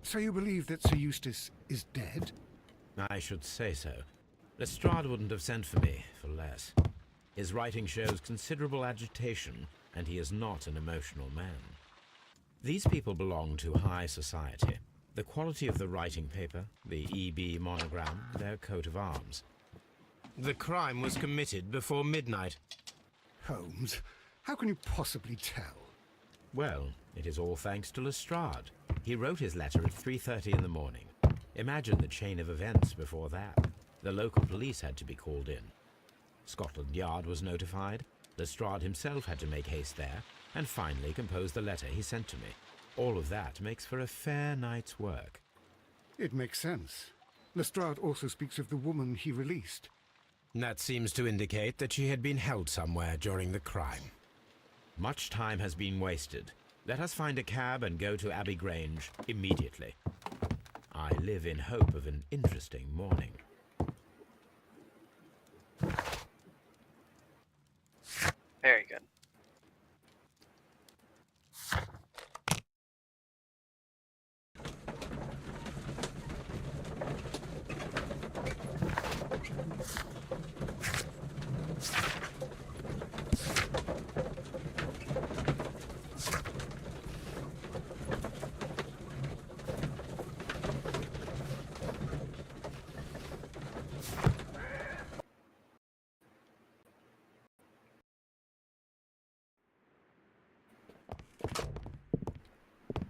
So you believe that Sir Eustace is dead? I should say so. Lestrade wouldn't have sent for me for less. His writing shows considerable agitation, and he is not an emotional man. These people belong to high society. The quality of the writing paper, the EB monogram, their coat of arms. The crime was committed before midnight. Holmes, how can you possibly tell? Well, it is all thanks to Lestrade. He wrote his letter at 3:30 in the morning. Imagine the chain of events before that. The local police had to be called in. Scotland Yard was notified. Lestrade himself had to make haste there, and finally compose the letter he sent to me. All of that makes for a fair night's work. It makes sense. Lestrade also speaks of the woman he released. That seems to indicate that she had been held somewhere during the crime. Much time has been wasted. Let us find a cab and go to Abbey Grange immediately. I live in hope of an interesting morning. Very good.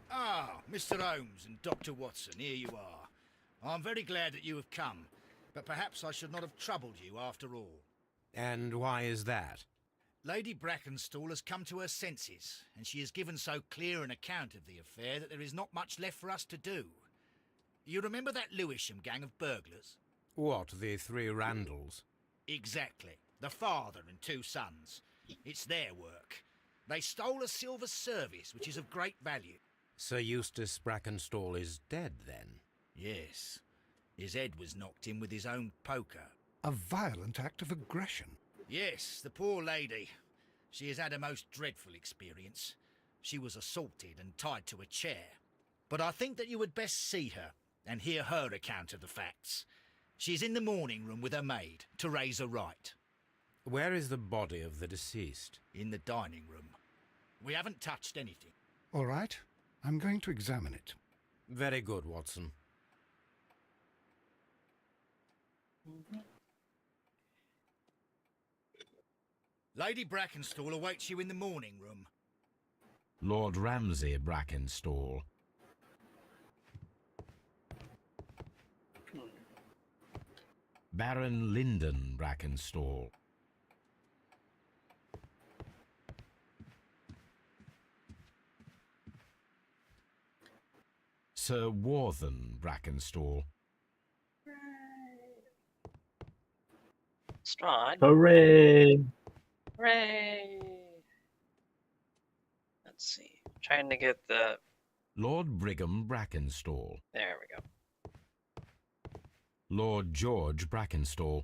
Ah, Mr. Holmes and Dr. Watson, here you are. I'm very glad that you have come, but perhaps I should not have troubled you after all. And why is that? Lady Brackenstall has come to her senses, and she has given so clear an account of the affair that there is not much left for us to do. You remember that Lewisham gang of burglars? What, the three Randalls? Exactly. The father and two sons. It's their work. They stole a silver service, which is of great value. Sir Eustace Brackenstall is dead, then? Yes. His head was knocked in with his own poker. A violent act of aggression. Yes, the poor lady. She has had a most dreadful experience. She was assaulted and tied to a chair. But I think that you would best see her and hear her account of the facts. She's in the morning room with her maid, Teresa Wright. Where is the body of the deceased? In the dining room. We haven't touched anything. All right. I'm going to examine it. Very good, Watson. Lady Brackenstall awaits you in the morning room. Lord Ramsay Brackenstall. Baron Lyndon Brackenstall. Sir Warthen Brackenstall. Strahd. Hooray! Hooray! Let's see. Trying to get the... Lord Brigham Brackenstall. There we go. Lord George Brackenstall.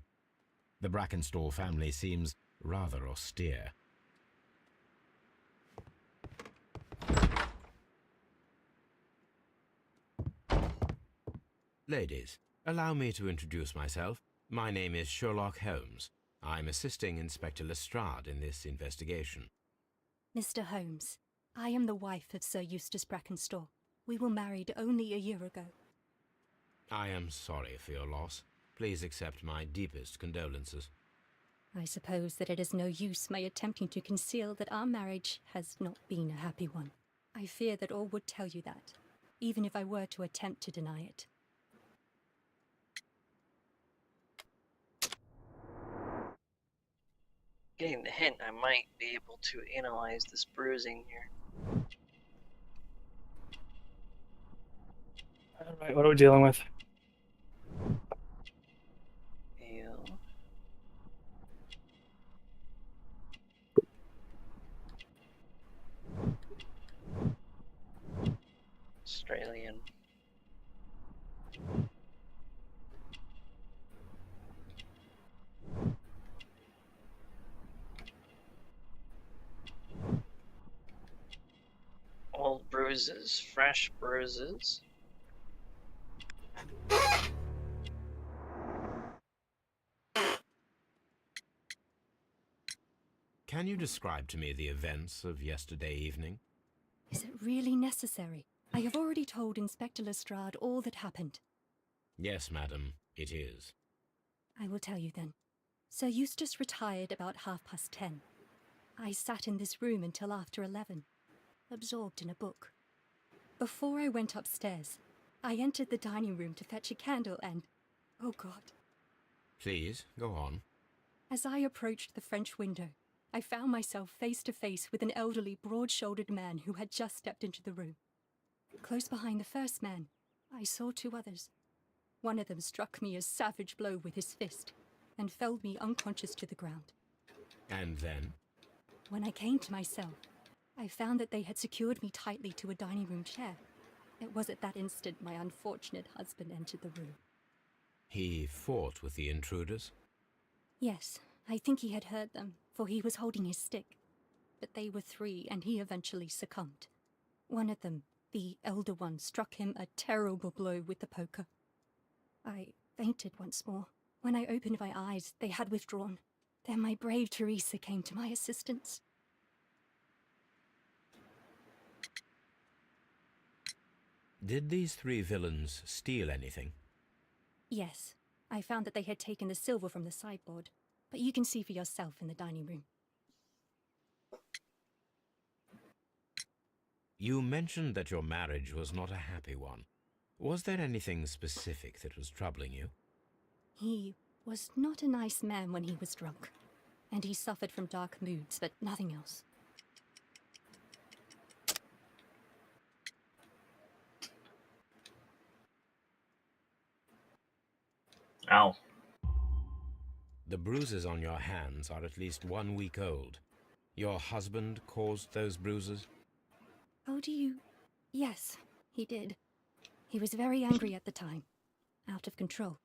The Brackenstall family seems rather austere. Ladies, allow me to introduce myself. My name is Sherlock Holmes. I'm assisting Inspector Lestrade in this investigation. Mr. Holmes, I am the wife of Sir Eustace Brackenstall. We were married only a year ago. I am sorry for your loss. Please accept my deepest condolences. I suppose that it is no use my attempting to conceal that our marriage has not been a happy one. I fear that all would tell you that, even if I were to attempt to deny it. Getting the hint, I might be able to analyze this bruising here. Alright, what are we dealing with? Ale. Australian. Old bruises, fresh bruises. Can you describe to me the events of yesterday evening? Is it really necessary? I have already told Inspector Lestrade all that happened. Yes, madam, it is. I will tell you then. Sir Eustace retired about 10:30. I sat in this room until after 11, absorbed in a book. Before I went upstairs, I entered the dining room to fetch a candle and... oh God. Please, go on. As I approached the French window, I found myself face to face with an elderly, broad-shouldered man who had just stepped into the room. Close behind the first man, I saw two others. One of them struck me a savage blow with his fist and felled me unconscious to the ground. And then? When I came to myself, I found that they had secured me tightly to a dining room chair. It was at that instant my unfortunate husband entered the room. He fought with the intruders? Yes, I think he had heard them, for he was holding his stick. But they were three, and he eventually succumbed. One of them, the elder one, struck him a terrible blow with the poker. I fainted once more. When I opened my eyes, they had withdrawn. Then my brave Teresa came to my assistance. Did these three villains steal anything? Yes, I found that they had taken the silver from the sideboard, but you can see for yourself in the dining room. You mentioned that your marriage was not a happy one. Was there anything specific that was troubling you? He was not a nice man when he was drunk, and he suffered from dark moods, but nothing else. Ow. The bruises on your hands are at least 1 week old. Your husband caused those bruises? Oh, do you... Yes, he did. He was very angry at the time. Out of control.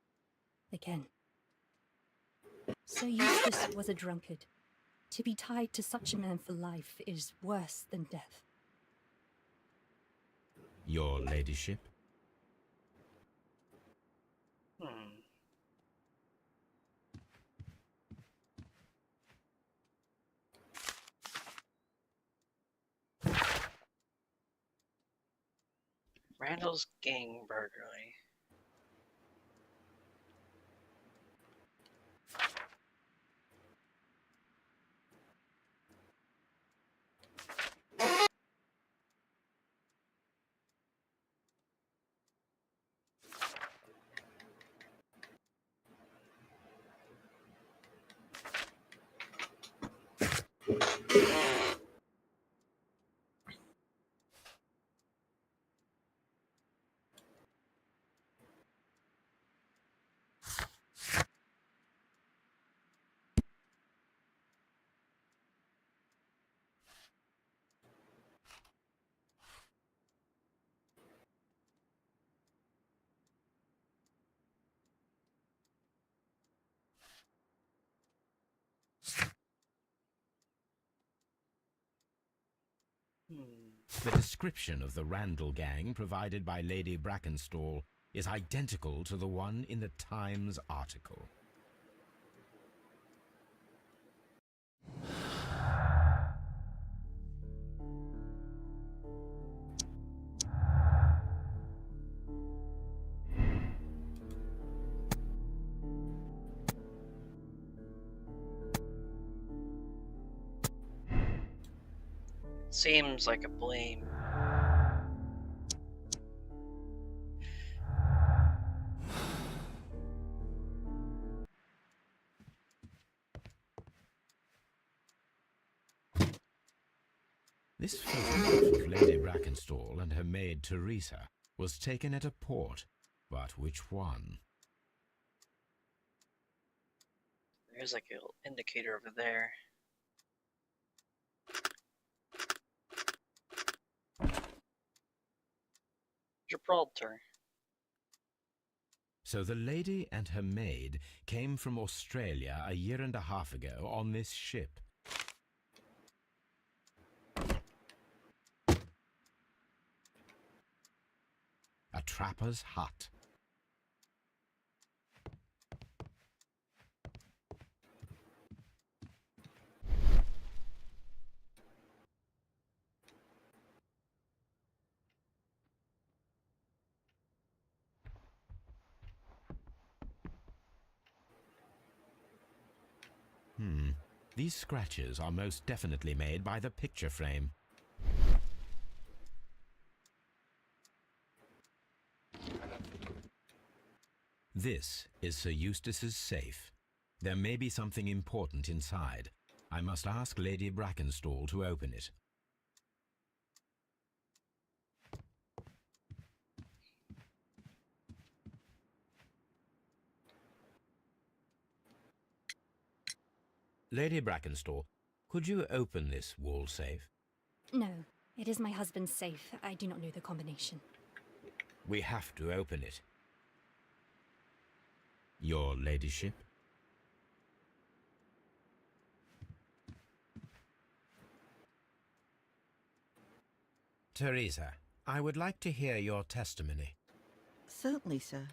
Again. Sir Eustace was a drunkard. To be tied to such a man for life is worse than death. Your ladyship? Randall's gang burglary. The description of the Randall gang provided by Lady Brackenstall is identical to the one in the Times article. Seems like a blame. This photograph of Lady Brackenstall and her maid Teresa was taken at a port, but which one? There's like an indicator over there. Gibraltar. So the lady and her maid came from Australia a year and a half ago on this ship. A trapper's hut. These scratches are most definitely made by the picture frame. This is Sir Eustace's safe. There may be something important inside. I must ask Lady Brackenstall to open it. Lady Brackenstall, could you open this wall safe? No, it is my husband's safe. I do not know the combination. We have to open it. Your ladyship? Teresa, I would like to hear your testimony. Certainly, sir.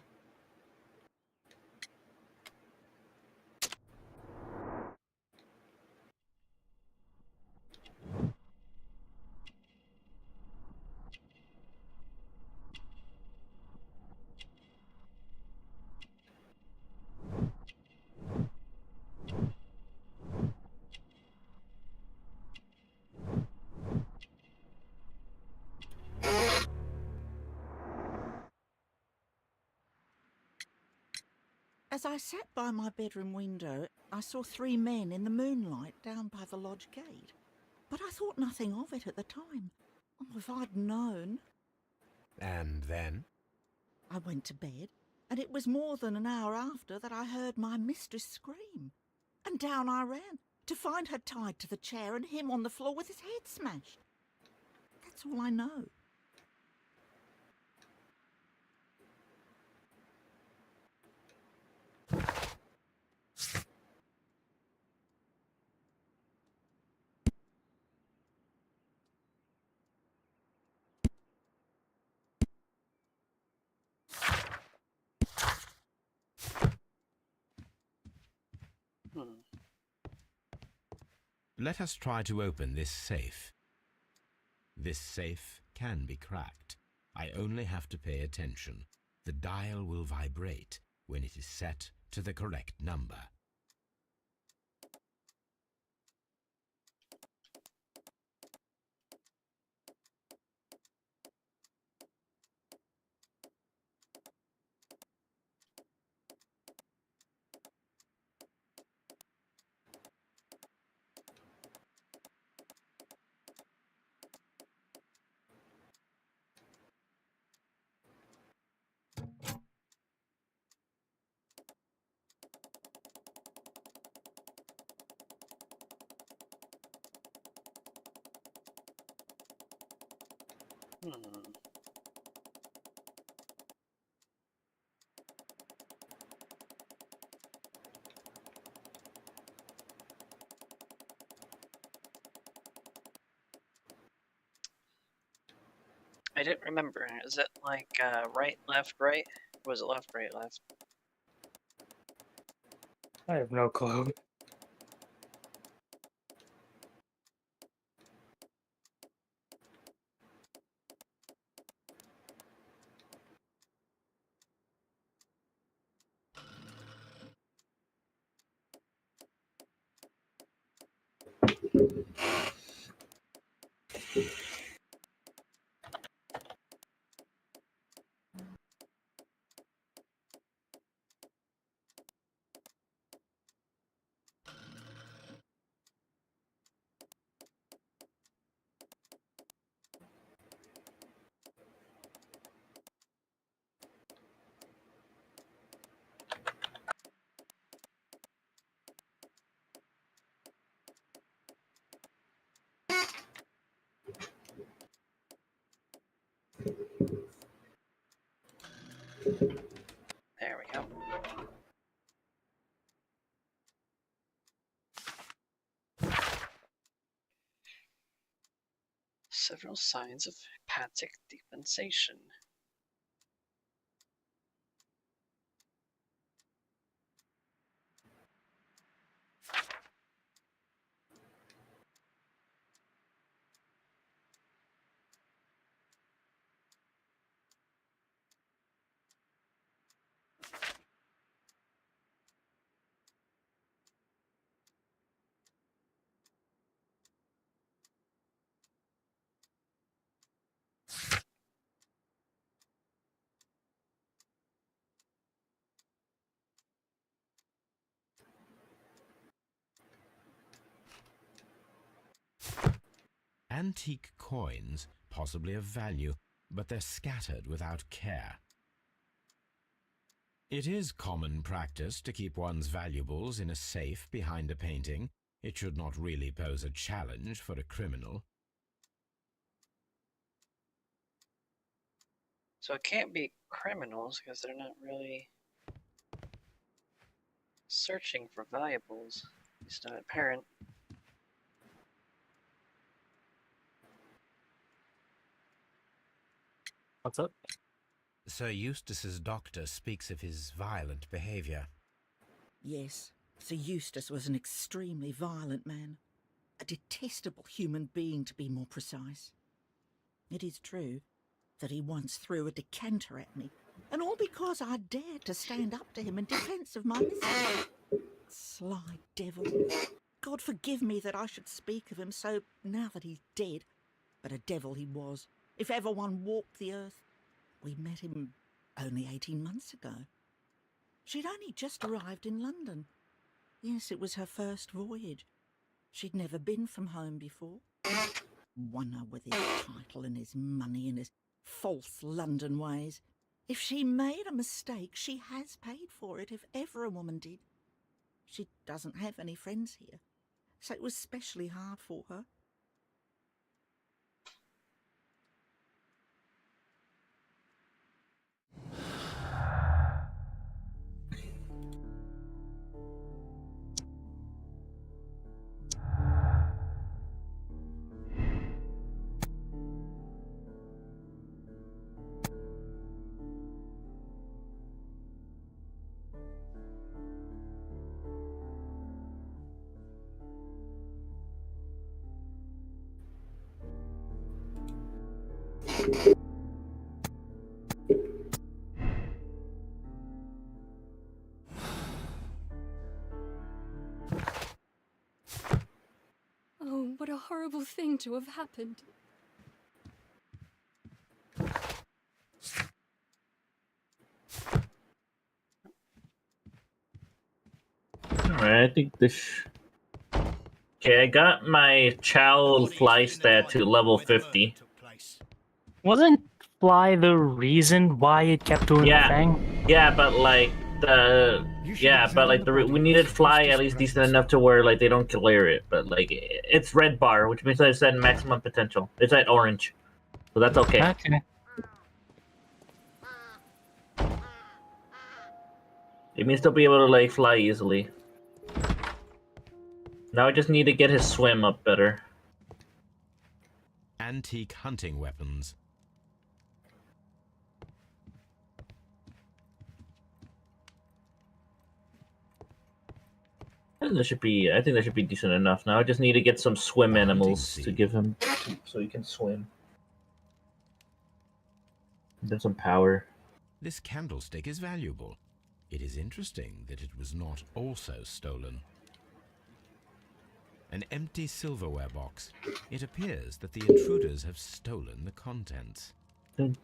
As I sat by my bedroom window, I saw 3 men in the moonlight down by the lodge gate. But I thought nothing of it at the time. Oh, if I'd known. And then? I went to bed, and it was more than an hour after that I heard my mistress scream. And down I ran, to find her tied to the chair and him on the floor with his head smashed. That's all I know. Let us try to open this safe. This safe can be cracked. I only have to pay attention. The dial will vibrate when it is set to the correct number. I didn't remember. Is it like right, left, right? Or was it left, right, left? I have no clue. There we go. Several signs of hepatic decompensation. Antique coins, possibly of value, but they're scattered without care. It is common practice to keep one's valuables in a safe behind a painting. It should not really pose a challenge for a criminal. So it can't be criminals because they're not really searching for valuables. It's not apparent. What's up? Sir Eustace's doctor speaks of his violent behavior. Yes, Sir Eustace was an extremely violent man. A detestable human being, to be more precise. It is true that he once threw a decanter at me, and all because I dared to stand up to him in defence of my mistress. Sly devil. God forgive me that I should speak of him so now that he's dead, but a devil he was, if ever one walked the earth. We met him only 18 months ago. She'd only just arrived in London. Yes, it was her first voyage. She'd never been from home before. Wonder with his title and his money and his false London ways. If she made a mistake, she has paid for it, if ever a woman did. She doesn't have any friends here, so it was especially hard for her. Oh, what a horrible thing to have happened. Alright, I think this... Okay, I got my Chow fly stat to level 50. Wasn't fly the reason why it kept doing the thing? Yeah, but like we needed fly at least decent enough to where like they don't clear it. But like it's red bar, which means it's at maximum potential. It's at orange, so that's okay. Okay. It means they'll be able to like fly easily. Now I just need to get his swim up better. Antique hunting weapons. And that should be. I think that should be decent enough. Now I just need to get some swim animals to give him, so he can swim. And then some power. This candlestick is valuable. It is interesting that it was not also stolen. An empty silverware box. It appears that the intruders have stolen the contents. These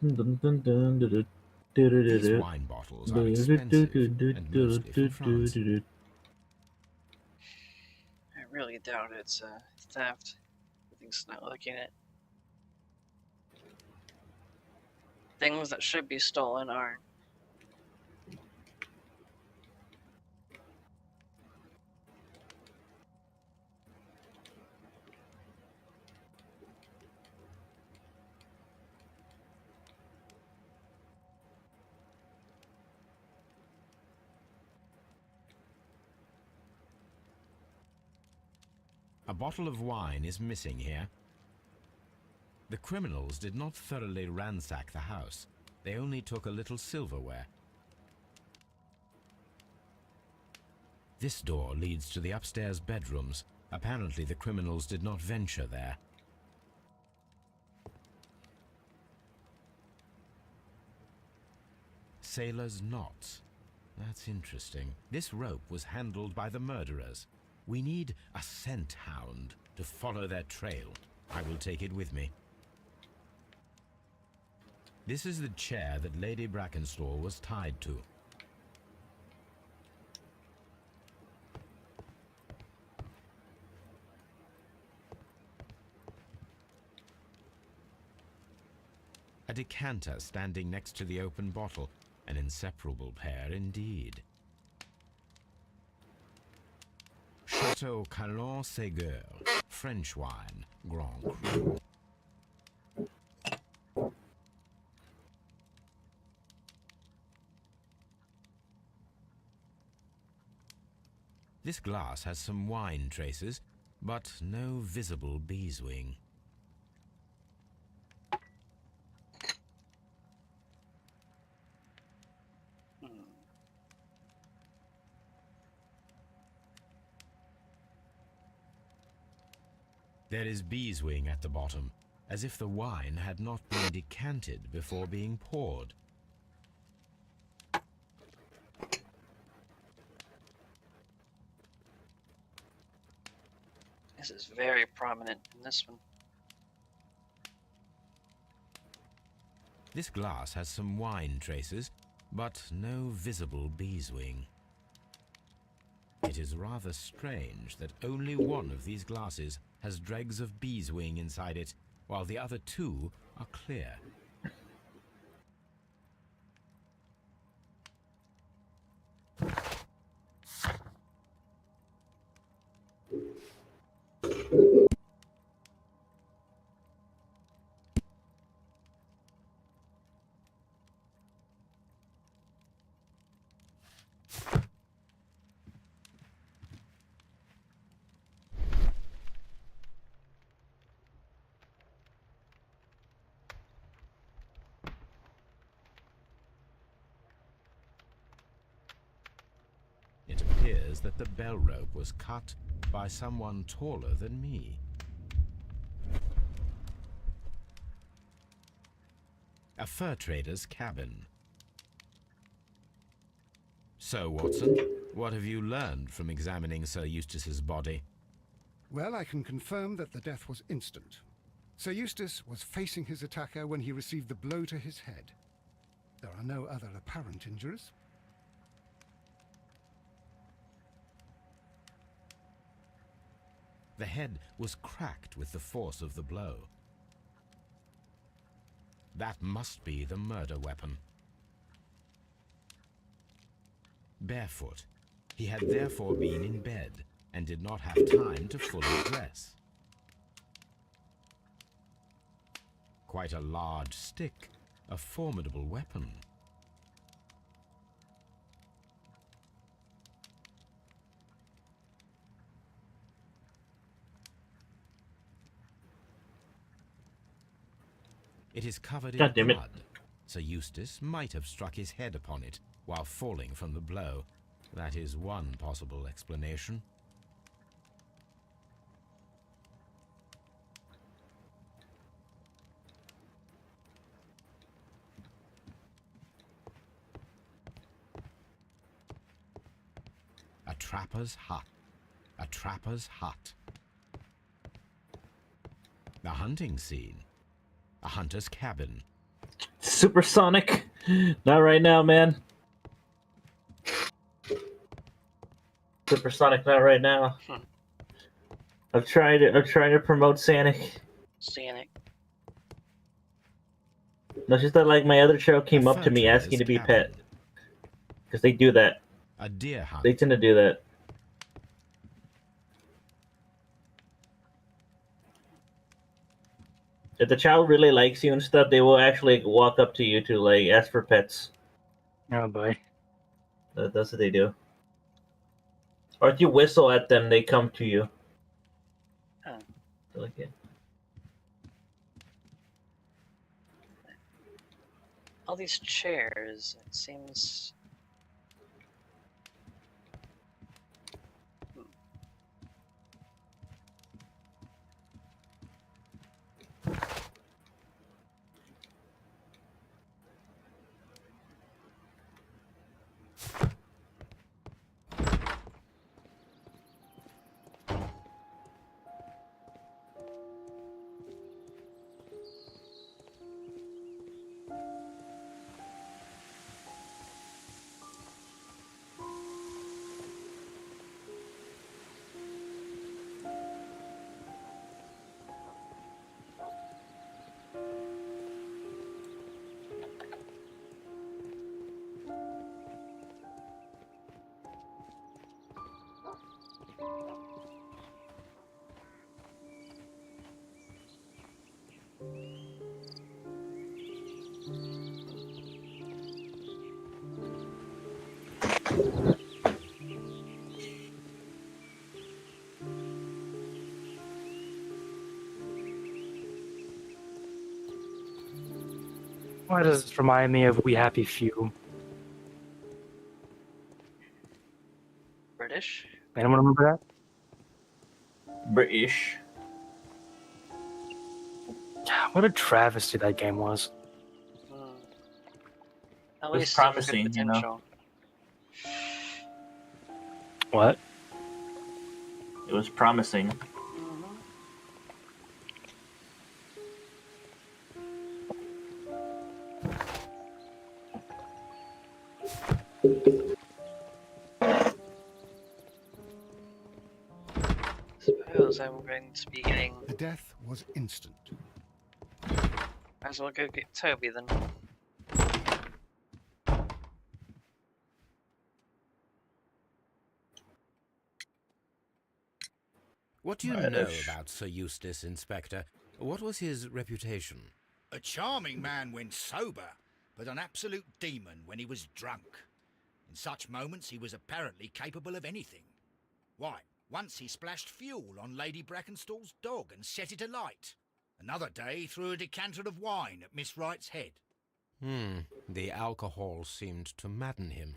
wine bottles are expensive and mostly from France. I really doubt it's theft. Everything's not looking at. Things that should be stolen aren't. A bottle of wine is missing here. The criminals did not thoroughly ransack the house. They only took a little silverware. This door leads to the upstairs bedrooms. Apparently the criminals did not venture there. Sailor's knots. That's interesting. This rope was handled by the murderers. We need a scent hound to follow their trail. I will take it with me. This is the chair that Lady Brackenstall was tied to. A decanter standing next to the open bottle. An inseparable pair indeed. Chateau Calon-Ségur, French wine, Grand Cru. This glass has some wine traces, but no visible beeswing. There is beeswing at the bottom, as if the wine had not been decanted before being poured. This is very prominent in this one. This glass has some wine traces, but no visible beeswing. It is rather strange that only one of these glasses has dregs of beeswing inside it, while the other two are clear. It appears that the bell rope was cut by someone taller than me. A fur trader's cabin. So, Watson, what have you learned from examining Sir Eustace's body? Well, I can confirm that the death was instant. Sir Eustace was facing his attacker when he received the blow to his head. There are no other apparent injuries. The head was cracked with the force of the blow. That must be the murder weapon. Barefoot, he had therefore been in bed and did not have time to fully dress. Quite a large stick, a formidable weapon. It is covered in blood. Sir Eustace might have struck his head upon it while falling from the blow. That is one possible explanation. A trapper's hut. A trapper's hut. A hunting scene. A hunter's cabin. Supersonic. Not right now, man. Supersonic, not right now. I'm trying to promote Sanic. Sanic. No, it's just that like my other show came up to me fur asking to be cabin. pet. Because they do that. A deer hunt. They tend to do that. If the child really likes you and stuff, they will actually walk up to you to like ask for pets. Oh boy. That's what they do. Or if you whistle at them, they come to you. Oh. Like it. All these chairs, it seems. Why does this remind me of We Happy Few? British? Anyone remember that? British. What a travesty that game was. At It was least there's promising, good you know. potential. What? It was promising. Suppose I'm going to be getting. The death was instant. Might as well go get Toby then. What do you know about Sir Eustace, Inspector? What was his reputation? A charming man when sober, but an absolute demon when he was drunk. In such moments he was apparently capable of anything. Why, once he splashed fuel on Lady Brackenstall's dog and set it alight. Another day he threw a decanter of wine at Miss Wright's head. The alcohol seemed to madden him.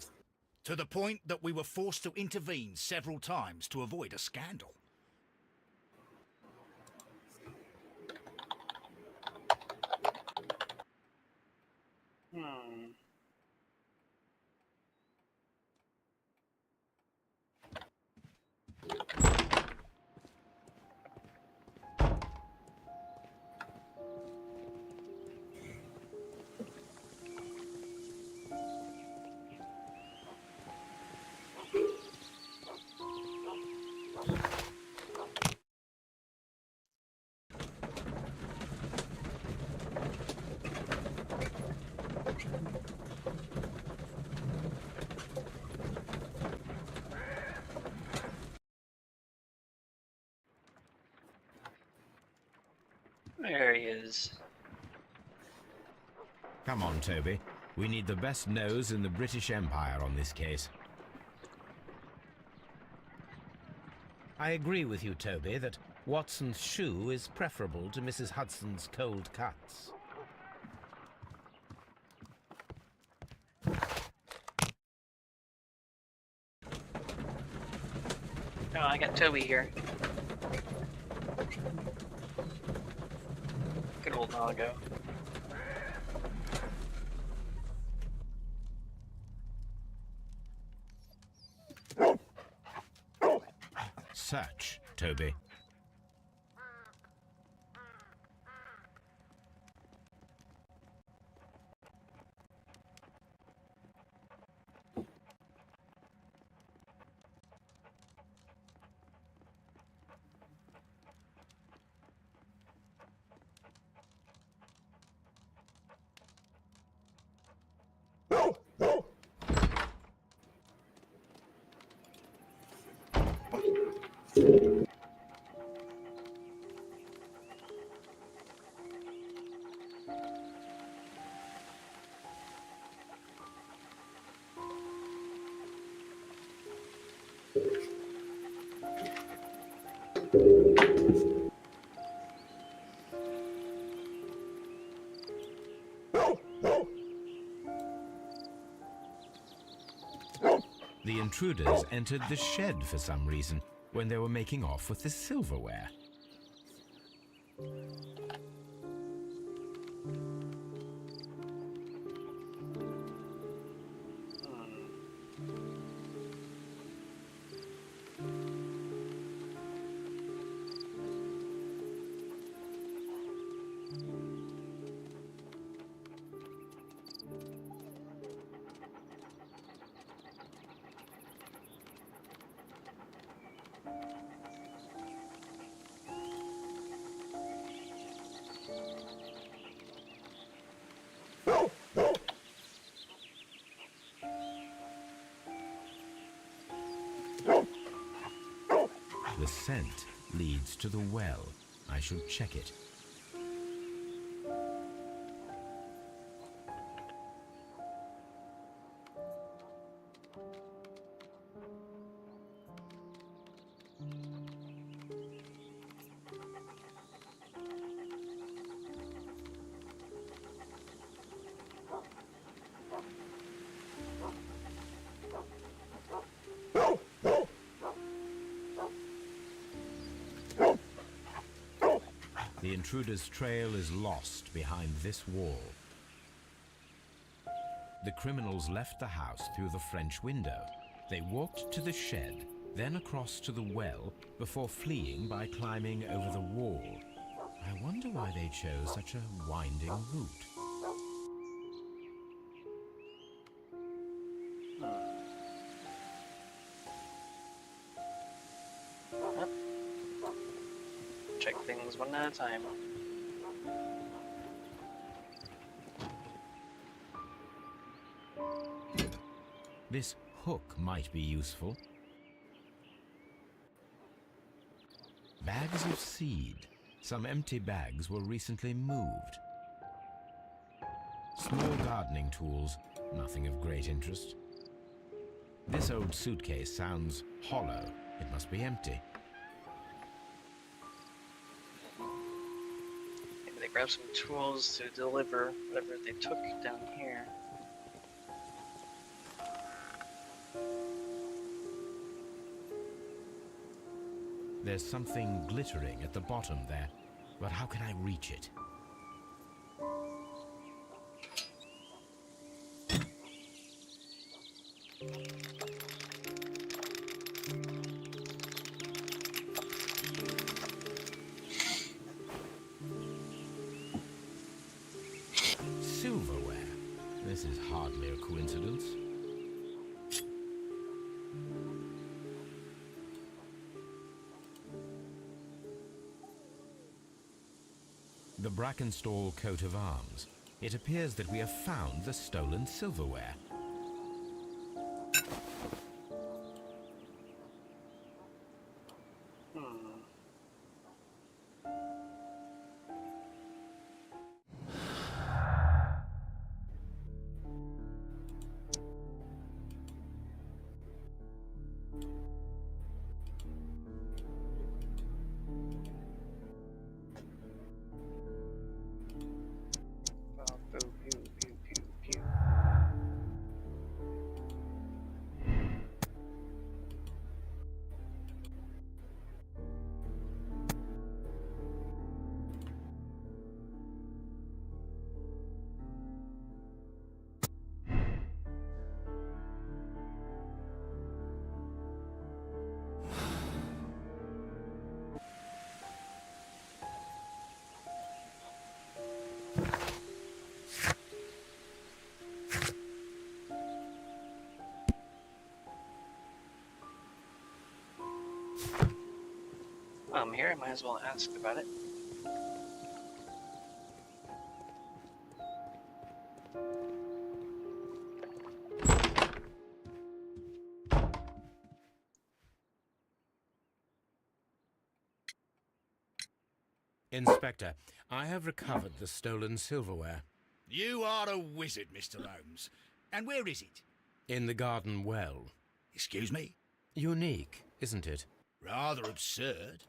To the point that we were forced to intervene several times to avoid a scandal. There he is. Come on, Toby. We need the best nose in the British Empire on this case. I agree with you, Toby, that Watson's shoe is preferable to Mrs. Hudson's cold cuts. Oh, I got Toby here. Good old Nago. search, Toby. The intruders entered the shed for some reason when they were making off with the silverware. The scent leads to the well. I should check it. The intruder's trail is lost behind this wall. The criminals left the house through the French window. They walked to the shed, then across to the well, before fleeing by climbing over the wall. I wonder why they chose such a winding route. Check things one at a time. This hook might be useful. Bags of seed. Some empty bags were recently moved. Small gardening tools, nothing of great interest. This old suitcase sounds hollow. It must be empty. Maybe they grabbed some tools to deliver whatever they took down here. There's something glittering at the bottom there, but how can I reach it? Silverware. This is hardly a coincidence. The Brackenstall coat of arms. It appears that we have found the stolen silverware. While I'm here, I might as well ask about it. Inspector, I have recovered the stolen silverware. You are a wizard, Mr. Holmes. And where is it? In the garden well. Excuse me? Unique, isn't it? Rather absurd.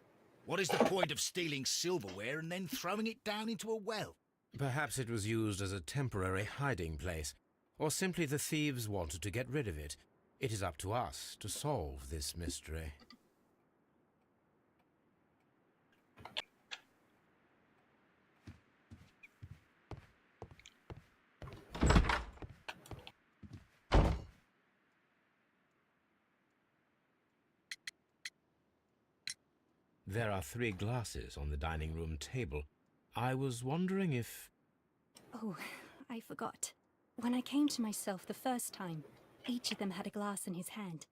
What is the point of stealing silverware and then throwing it down into a well? Perhaps it was used as a temporary hiding place, or simply the thieves wanted to get rid of it. It is up to us to solve this mystery. There are 3 glasses on the dining room table. I was wondering if... Oh, I forgot. When I came to myself the first time, each of them had a glass in his hand.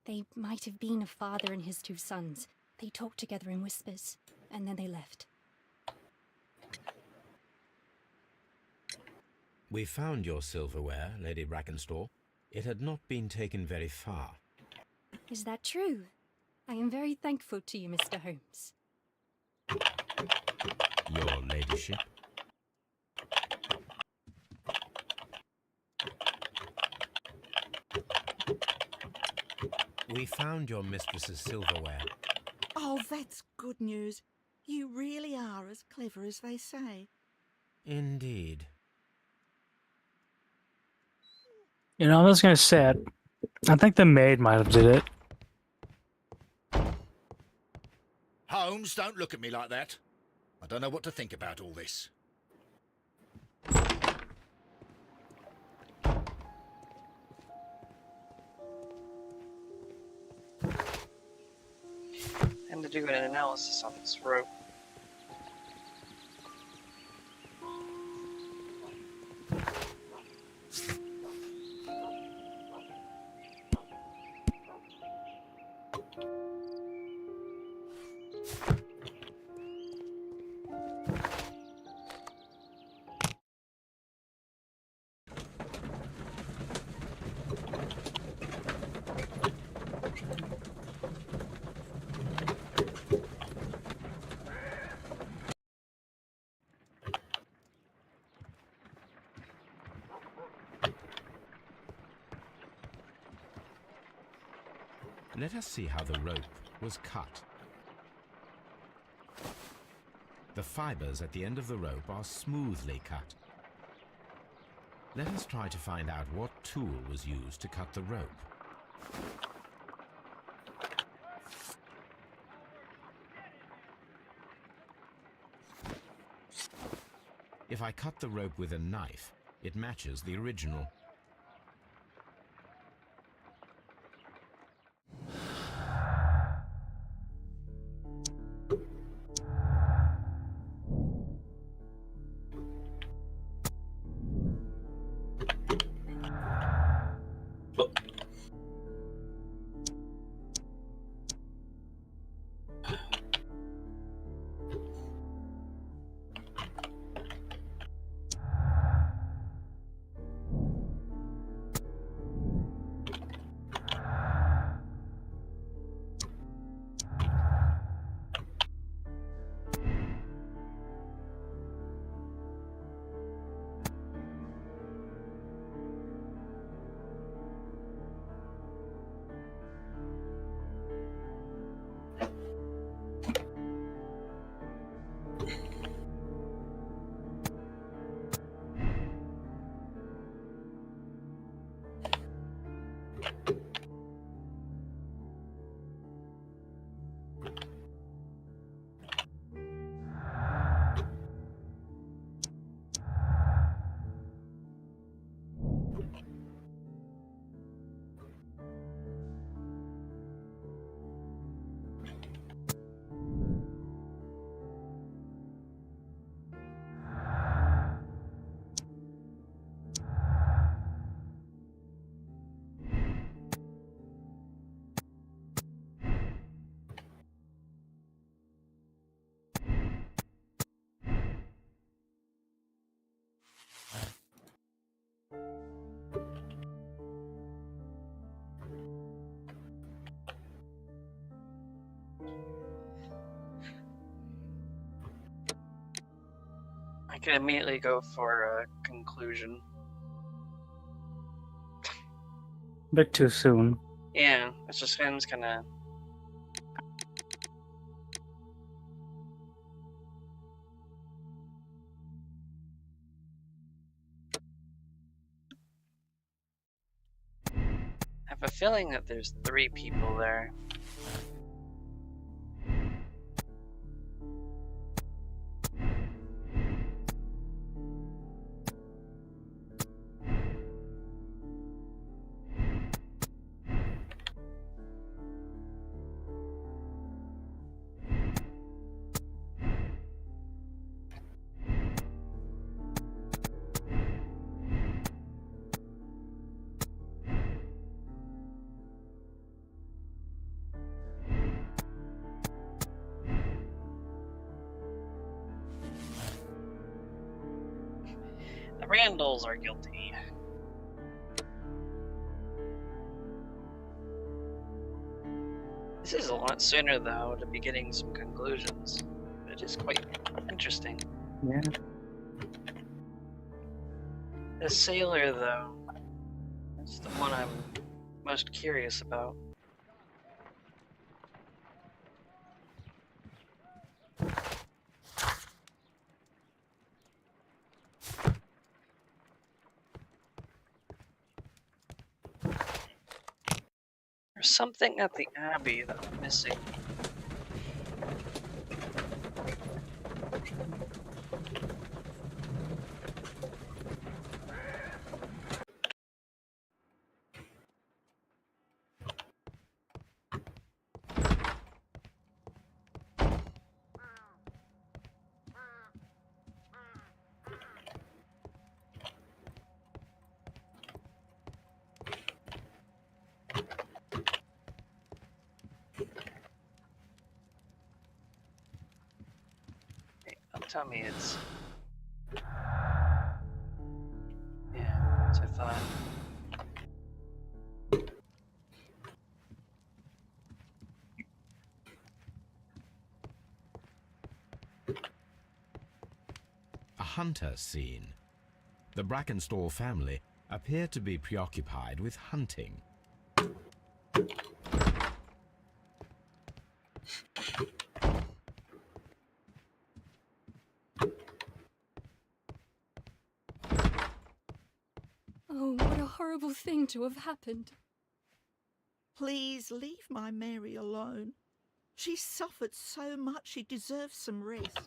They might have been a father and his 2 sons. They talked together in whispers, and then they left. We found your silverware, Lady Brackenstall. It had not been taken very far. Is that true? I am very thankful to you, Mr. Holmes. Your ladyship. We found your mistress's silverware. Oh, that's good news. You really are as clever as they say. Indeed. You know, I was gonna say, I think the maid might have did it. Holmes, don't look at me like that. I don't know what to think about all this. And to do an analysis on this rope. Let us see how the rope was cut. The fibers at the end of the rope are smoothly cut. Let us try to find out what tool was used to cut the rope. If I cut the rope with a knife, it matches the original. I can immediately go for a conclusion. A bit too soon. Yeah, it just seems kind of. I have a feeling that there's 3 people there. The Randalls are guilty. This is a lot sooner, though, to be getting some conclusions. It is quite interesting. Yeah. The sailor, though, is the one I'm most curious about. There's something at the Abbey that I'm missing. Tell me it's... Yeah, that's what I thought. A hunter scene. The Brackenstall family appear to be preoccupied with hunting. Oh, what a horrible thing to have happened. Please leave my Mary alone. She suffered so much, she deserves some rest.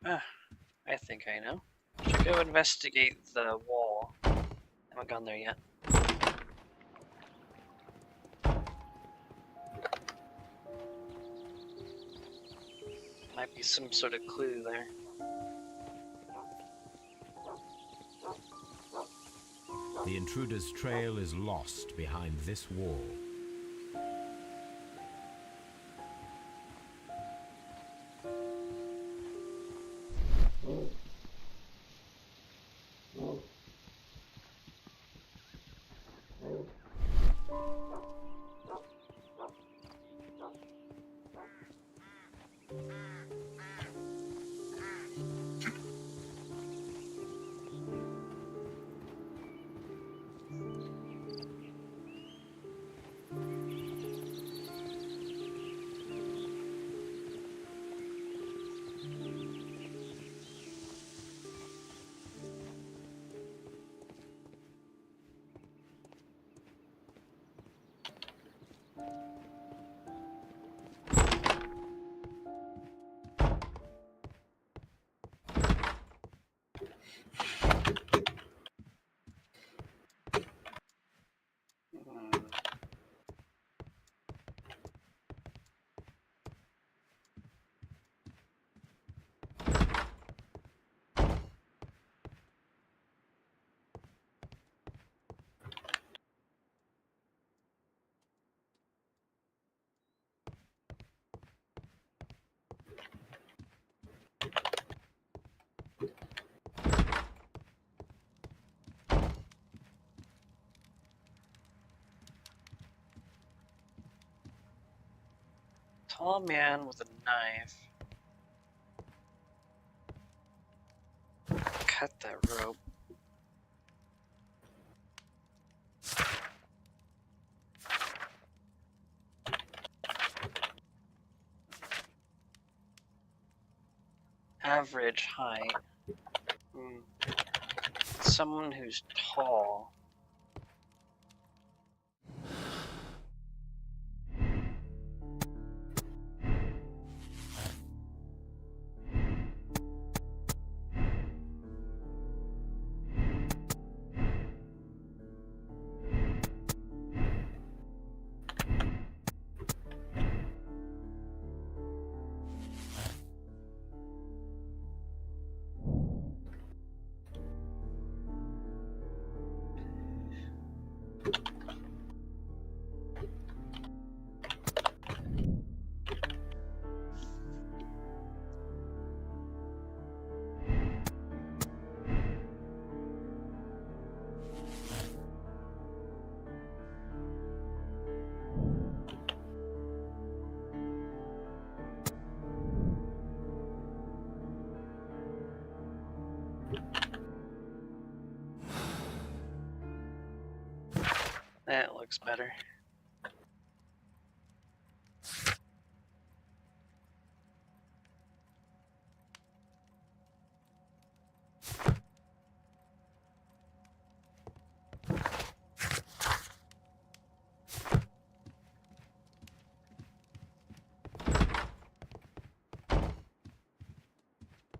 I think I know. Should go investigate the wall. Haven't gone there yet. Might be some sort of clue there. The intruder's trail is lost behind this wall. Tall man with a knife. Cut that rope. Average height. Someone who's tall. That looks better.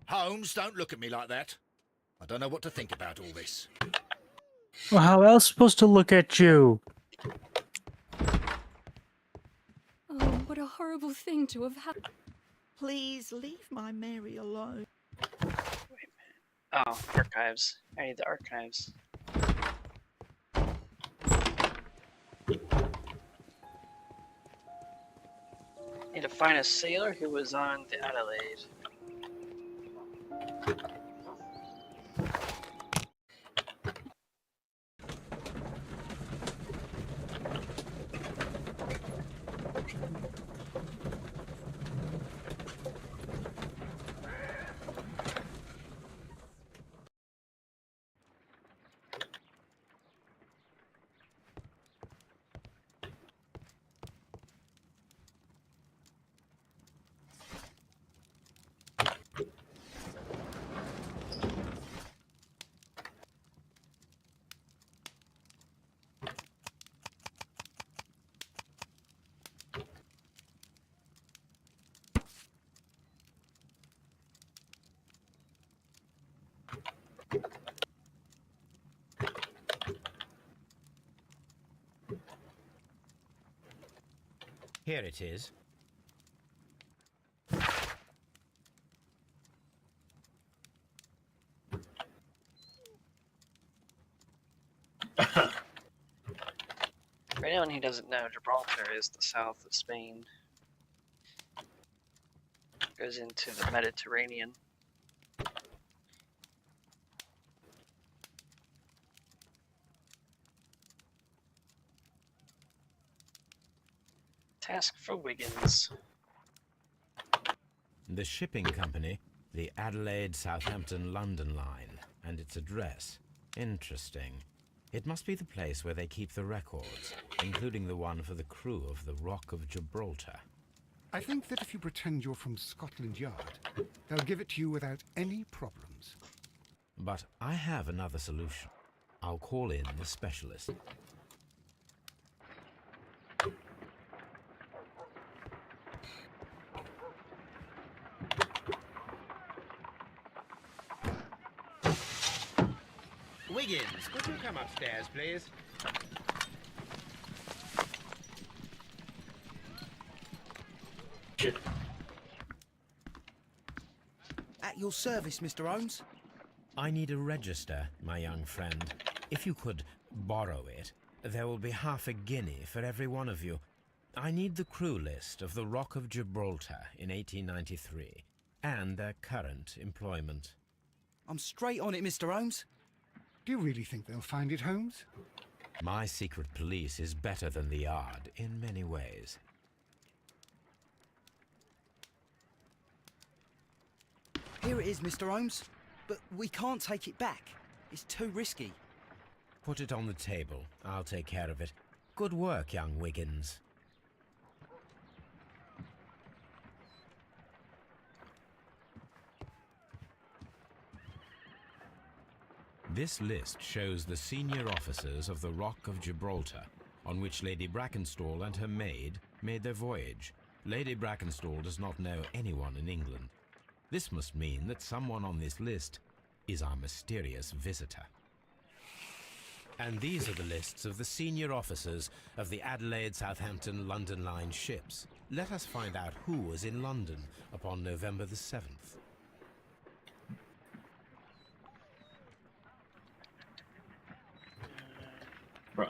Holmes, don't look at me like that. I don't know what to think about all this. Well, how else supposed to look at you? Oh, what a horrible thing to have happened. Please leave my Mary alone. Oh, archives. I need the archives. Need to find a sailor who was on the Adelaide. Here it is. For anyone who doesn't know, Gibraltar is the south of Spain. Goes into the Mediterranean. Task for Wiggins. The shipping company, the Adelaide, Southampton, London line, and its address. Interesting. It must be the place where they keep the records, including the one for the crew of the Rock of Gibraltar. I think that if you pretend you're from Scotland Yard, they'll give it to you without any problems. But I have another solution. I'll call in the specialist. Wiggins, could you come upstairs, please? At your service, Mr. Holmes. I need a register, my young friend. If you could borrow it, there will be half a guinea for every one of you. I need the crew list of the Rock of Gibraltar in 1893, and their current employment. I'm straight on it, Mr. Holmes. Do you really think they'll find it, Holmes? My secret police is better than the Yard in many ways. Here it is, Mr. Holmes. But we can't take it back. It's too risky. Put it on the table. I'll take care of it. Good work, young Wiggins. This list shows the senior officers of the Rock of Gibraltar, on which Lady Brackenstall and her maid made their voyage. Lady Brackenstall does not know anyone in England. This must mean that someone on this list is our mysterious visitor. And these are the lists of the senior officers of the Adelaide, Southampton, London Line ships. Let us find out who was in London upon November the 7th. Bro.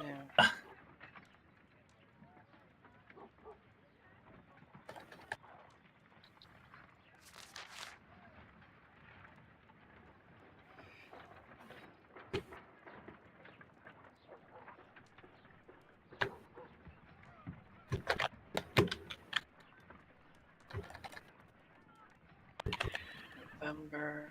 November.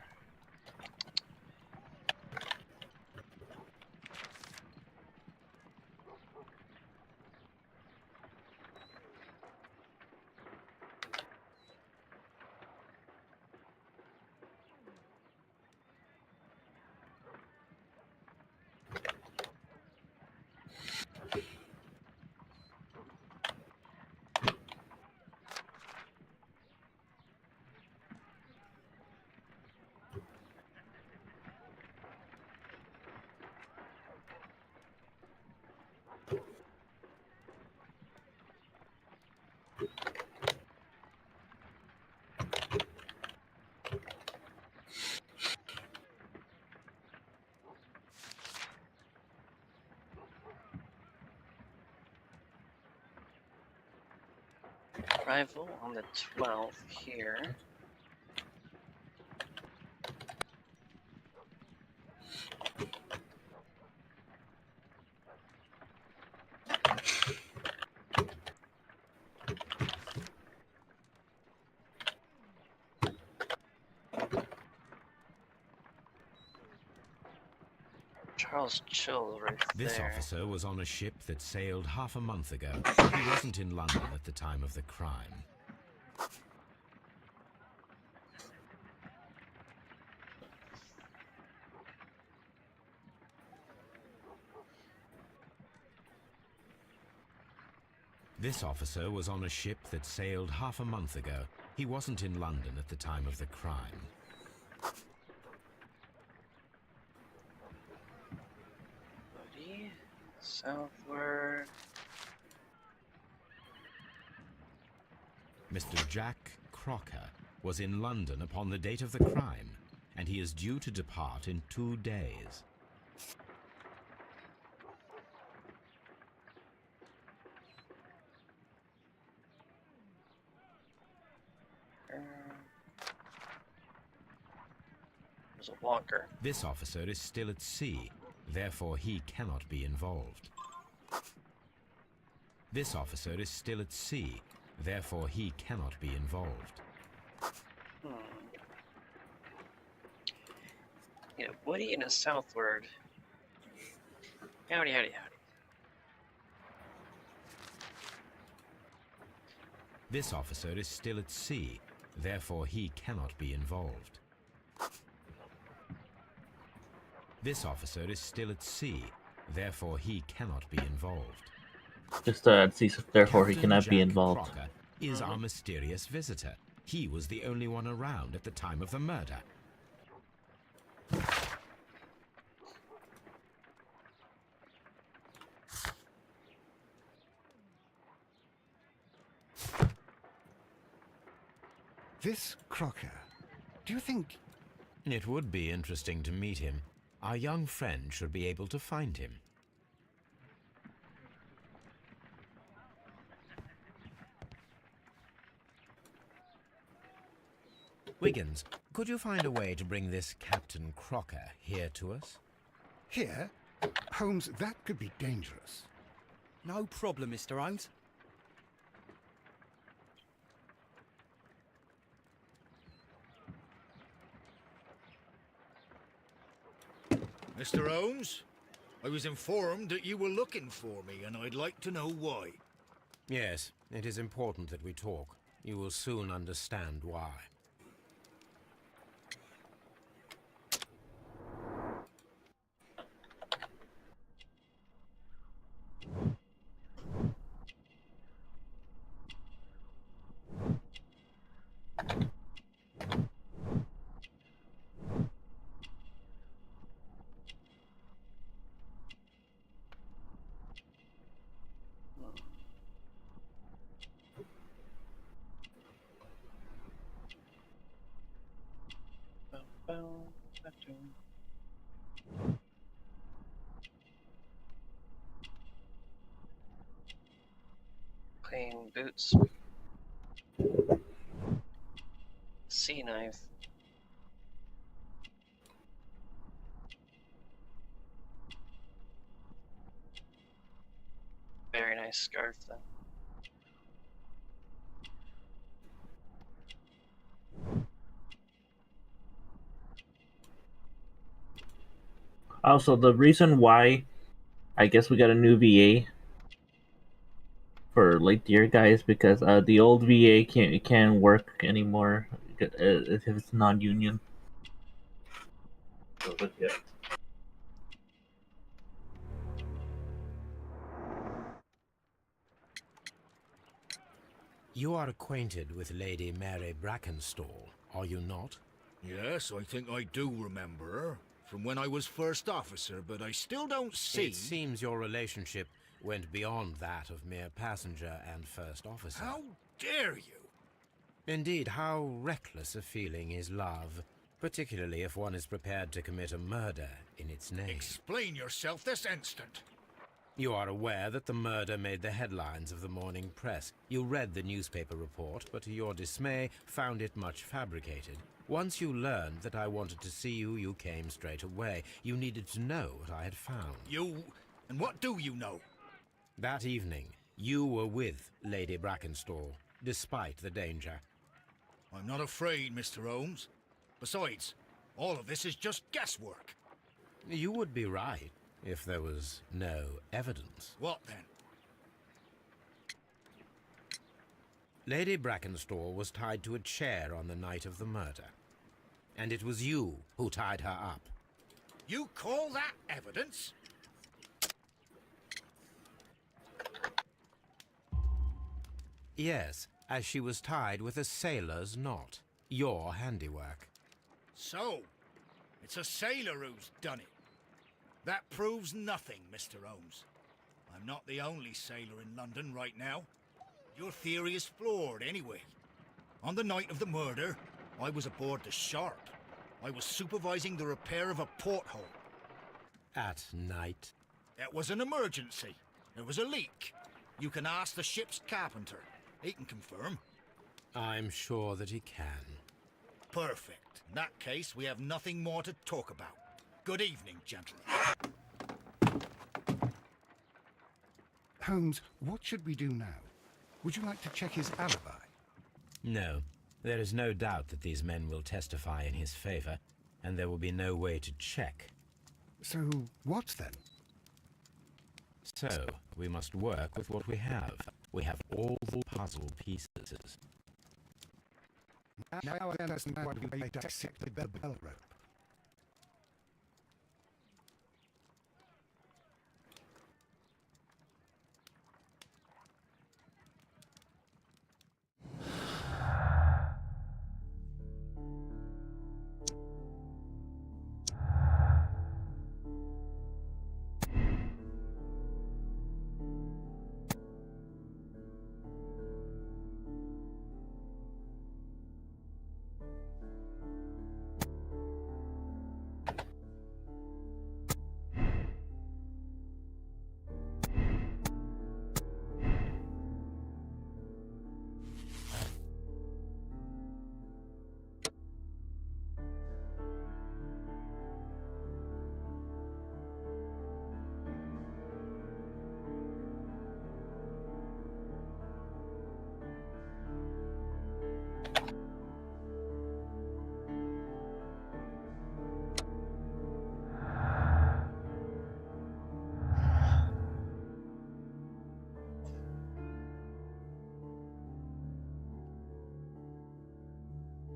Arrival on the 12th here. Charles Chill right This there. officer was on a ship that sailed half a month ago. He wasn't in London at the time of the crime. This officer was on a ship that sailed half a month ago. He wasn't in London at the time of the crime. Buddy, southward. Mr. Jack Crocker was in London upon the date of the crime, and he is due to depart in 2 days. There's a walker. This officer is still at sea, therefore he cannot be involved. This officer is still at sea, therefore he cannot be involved. You know, Woody and a southward. Howdy, howdy, howdy. This officer is still at sea, therefore he cannot be involved. This officer is still at sea, therefore he cannot be involved. Just at sea, so therefore he Captain cannot be Jack involved. Crocker is our mysterious visitor. He was the only one around at the time of the murder. This Crocker, do you think... It would be interesting to meet him. Our young friend should be able to find him. Wiggins, could you find a way to bring this Captain Crocker here to us? Here? Holmes, that could be dangerous. No problem, Mr. Holmes. Mr. Holmes, I was informed that you were looking for me, and I'd like to know why. Yes, it is important that we talk. You will soon understand why. Clean boots. Sea knife. Very nice scarf, though. Also, the reason why I guess we got a new VA for Lake Deer guy is because the old VA can't work anymore if it's non-union. So, but yeah. You are acquainted with Lady Mary Brackenstall, are you not? Yes, I think I do remember her. From when I was first officer, but I still don't see... It seems your relationship went beyond that of mere passenger and first officer. How dare you? Indeed, how reckless a feeling is love, particularly if one is prepared to commit a murder in its name. Explain yourself this instant. You are aware that the murder made the headlines of the morning press. You read the newspaper report, but to your dismay, found it much fabricated. Once you learned that I wanted to see you, you came straight away. You needed to know what I had found. You... and what do you know? That evening, you were with Lady Brackenstall, despite the danger. I'm not afraid, Mr. Holmes. Besides, all of this is just guesswork. You would be right, if there was no evidence. What then? Lady Brackenstall was tied to a chair on the night of the murder. And it was you who tied her up. You call that evidence? Yes, as she was tied with a sailor's knot. Your handiwork. So, it's a sailor who's done it. That proves nothing, Mr. Holmes. I'm not the only sailor in London right now. Your theory is flawed anyway. On the night of the murder, I was aboard the Sharp. I was supervising the repair of a porthole. At night? It was an emergency. There was a leak. You can ask the ship's carpenter. He can confirm. I'm sure that he can. Perfect. In that case, we have nothing more to talk about. Good evening, gentlemen. Holmes, what should we do now? Would you like to check his alibi? No. There is no doubt that these men will testify in his favor, and there will be no way to check. So, what then? So, we must work with what we have. We have all the puzzle pieces. Now I understand why we dissect the bell rope.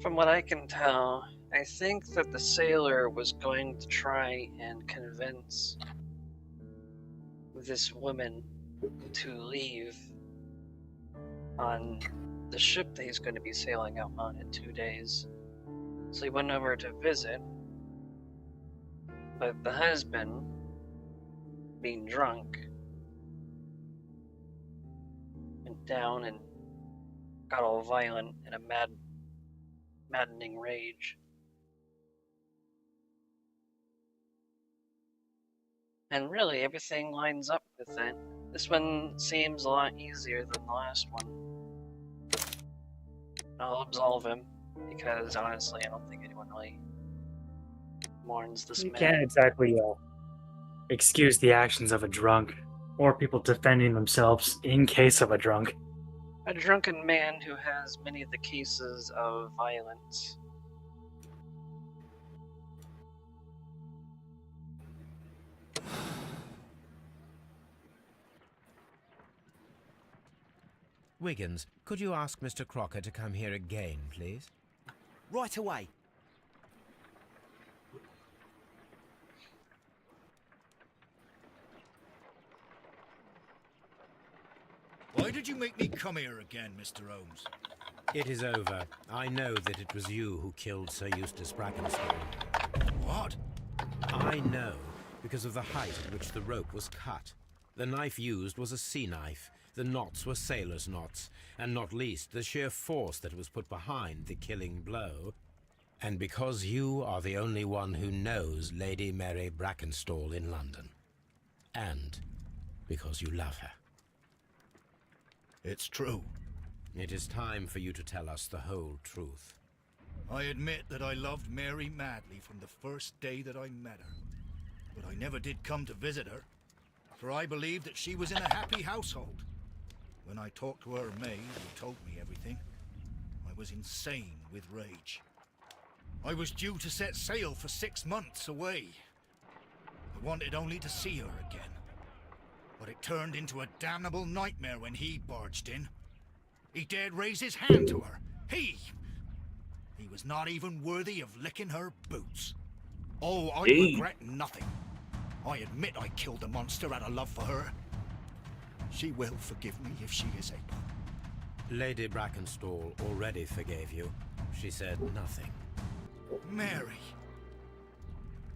From what I can tell, I think that the sailor was going to try and convince this woman to leave on the ship that he's going to be sailing out on in 2 days. So he went over to visit, but the husband, being drunk, went down and got all violent in a maddening rage. And really, everything lines up with it. This one seems a lot easier than the last one. I'll absolve him, because honestly, I don't think anyone really mourns this You man. can't exactly excuse the actions of a drunk, or people defending themselves in case of a drunk. A drunken man who has many of the cases of violence. Wiggins, could you ask Mr. Crocker to come here again, please? Right away. Why did you make me come here again, Mr. Holmes? It is over. I know that it was you who killed Sir Eustace Brackenstall. What? I know, because of the height at which the rope was cut. The knife used was a sea knife. The knots were sailor's knots, and not least the sheer force that was put behind the killing blow. And because you are the only one who knows Lady Mary Brackenstall in London. And because you love her. It's true. It is time for you to tell us the whole truth. I admit that I loved Mary madly from the first day that I met her. But I never did come to visit her, for I believed that she was in a happy household. When I talked to her maid, who told me everything, I was insane with rage. I was due to set sail for 6 months away. I wanted only to see her again. But it turned into a damnable nightmare when he barged in. He dared raise his hand to her. He was not even worthy of licking her boots. Oh, I regret nothing. I admit I killed the monster out of love for her. She will forgive me if she is able. Lady Brackenstall already forgave you. She said nothing. Mary.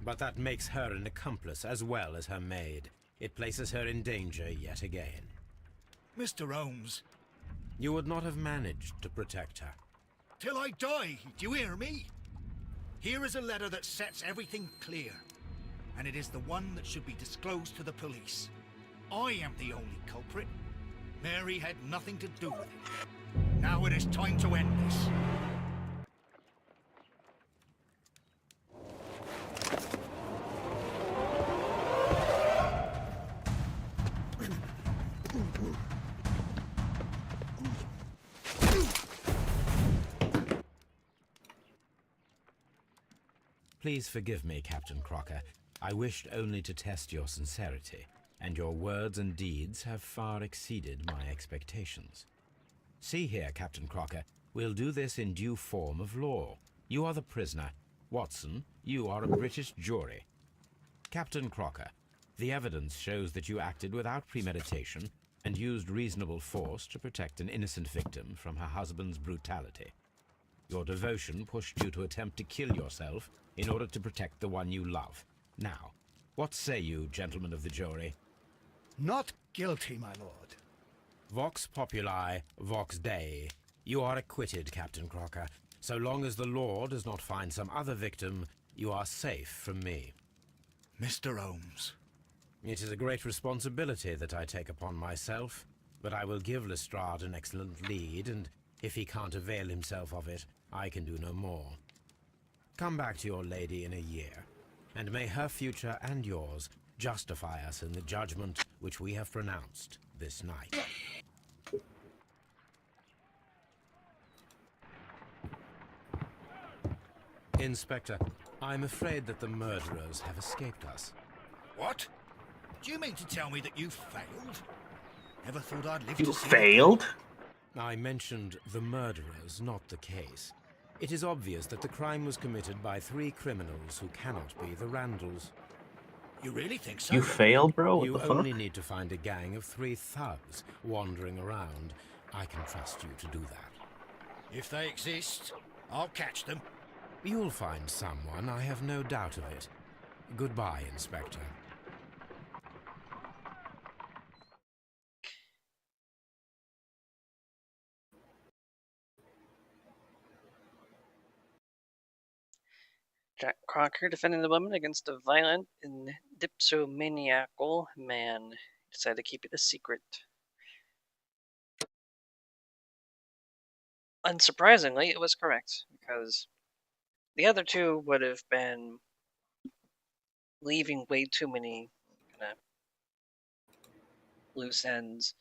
But that makes her an accomplice as well as her maid. It places her in danger yet again. Mr. Holmes. You would not have managed to protect her. Till I die, do you hear me? Here is a letter that sets everything clear. And it is the one that should be disclosed to the police. I am the only culprit. Mary had nothing to do with it. Now it is time to end this. Please forgive me, Captain Crocker. I wished only to test your sincerity, and your words and deeds have far exceeded my expectations. See here, Captain Crocker, we'll do this in due form of law. You are the prisoner. Watson, you are a British jury. Captain Crocker, the evidence shows that you acted without premeditation and used reasonable force to protect an innocent victim from her husband's brutality. Your devotion pushed you to attempt to kill yourself in order to protect the one you love. Now, what say you, gentlemen of the jury? Not guilty, my lord. Vox populi, vox dei. You are acquitted, Captain Crocker. So long as the law does not find some other victim, you are safe from me. Mr. Holmes. It is a great responsibility that I take upon myself, but I will give Lestrade an excellent lead, and if he can't avail himself of it, I can do no more. Come back to your lady in a year, and may her future and yours justify us in the judgment which we have pronounced this night. Inspector, I'm afraid that the murderers have escaped us. What? Do you mean to tell me that you failed? Never thought I'd live You to see failed? I mentioned the murderers, not the case. It is obvious that the crime was committed by 3 criminals who cannot be the Randalls. You really think so? You failed, bro? What You the only fuck? need to find a gang of 3 thugs wandering around. I can trust you to do that. If they exist, I'll catch them. You'll find someone, I have no doubt of it. Goodbye, Inspector. Jack Crocker defending the woman against a violent and dipsomaniacal man. He decided to keep it a secret. Unsurprisingly, it was correct, because the other 2 would have been leaving way too many kind of loose ends.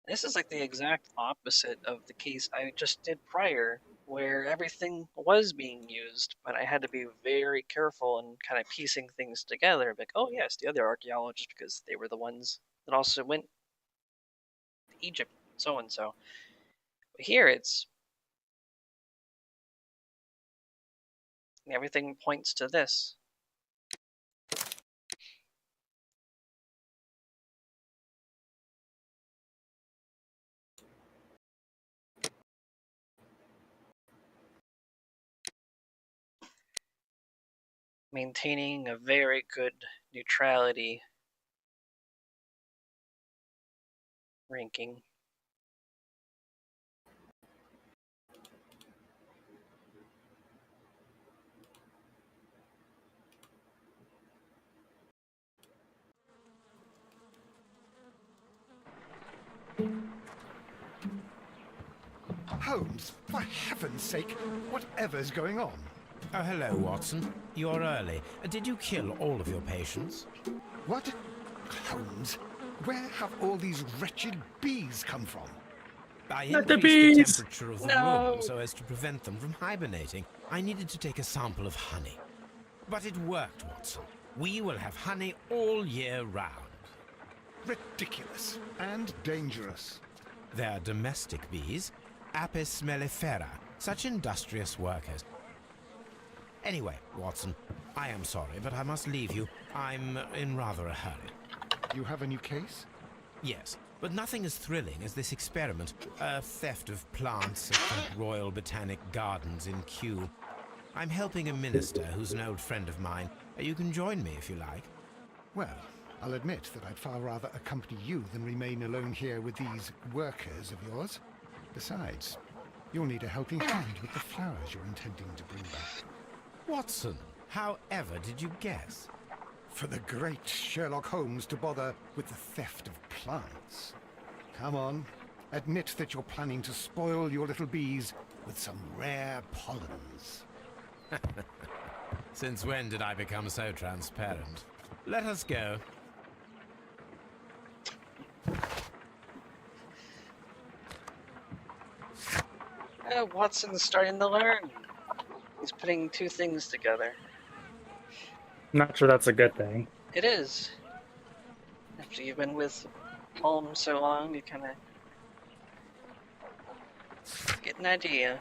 This is like the exact opposite of the case I just did prior, where everything was being used, but I had to be very careful and kind of piecing things together. Like, oh yes, the other archaeologists, because they were the ones that also went to Egypt, so and so. But here it's everything points to this. Maintaining a very good neutrality ranking. Holmes, for heaven's sake, whatever's going on? Oh, hello, Watson. You're early. Did you kill all of your patients? What? Holmes, where have all these wretched bees come from? I Not the increased the bees! temperature of the No! room so as to prevent them from hibernating. I needed to take a sample of honey. But it worked, Watson. We will have honey all year round. Ridiculous and dangerous. They're domestic bees, Apis mellifera, such industrious workers. Anyway, Watson, I am sorry, but I must leave you. I'm in rather a hurry. You have a new case? Yes, but nothing as thrilling as this experiment. A theft of plants at the Royal Botanic Gardens in Kew. I'm helping a minister who's an old friend of mine. You can join me if you like. Well, I'll admit that I'd far rather accompany you than remain alone here with these workers of yours. Besides, you'll need a helping hand with the flowers you're intending to bring back. Watson, however did you guess? For the great Sherlock Holmes to bother with the theft of plants. Come on, admit that you're planning to spoil your little bees with some rare pollens. Since when did I become so transparent? Let us go. Watson's starting to learn. He's putting 2 things together. Not sure that's a good thing. It is. After you've been with Holmes so long, you kind of get an idea.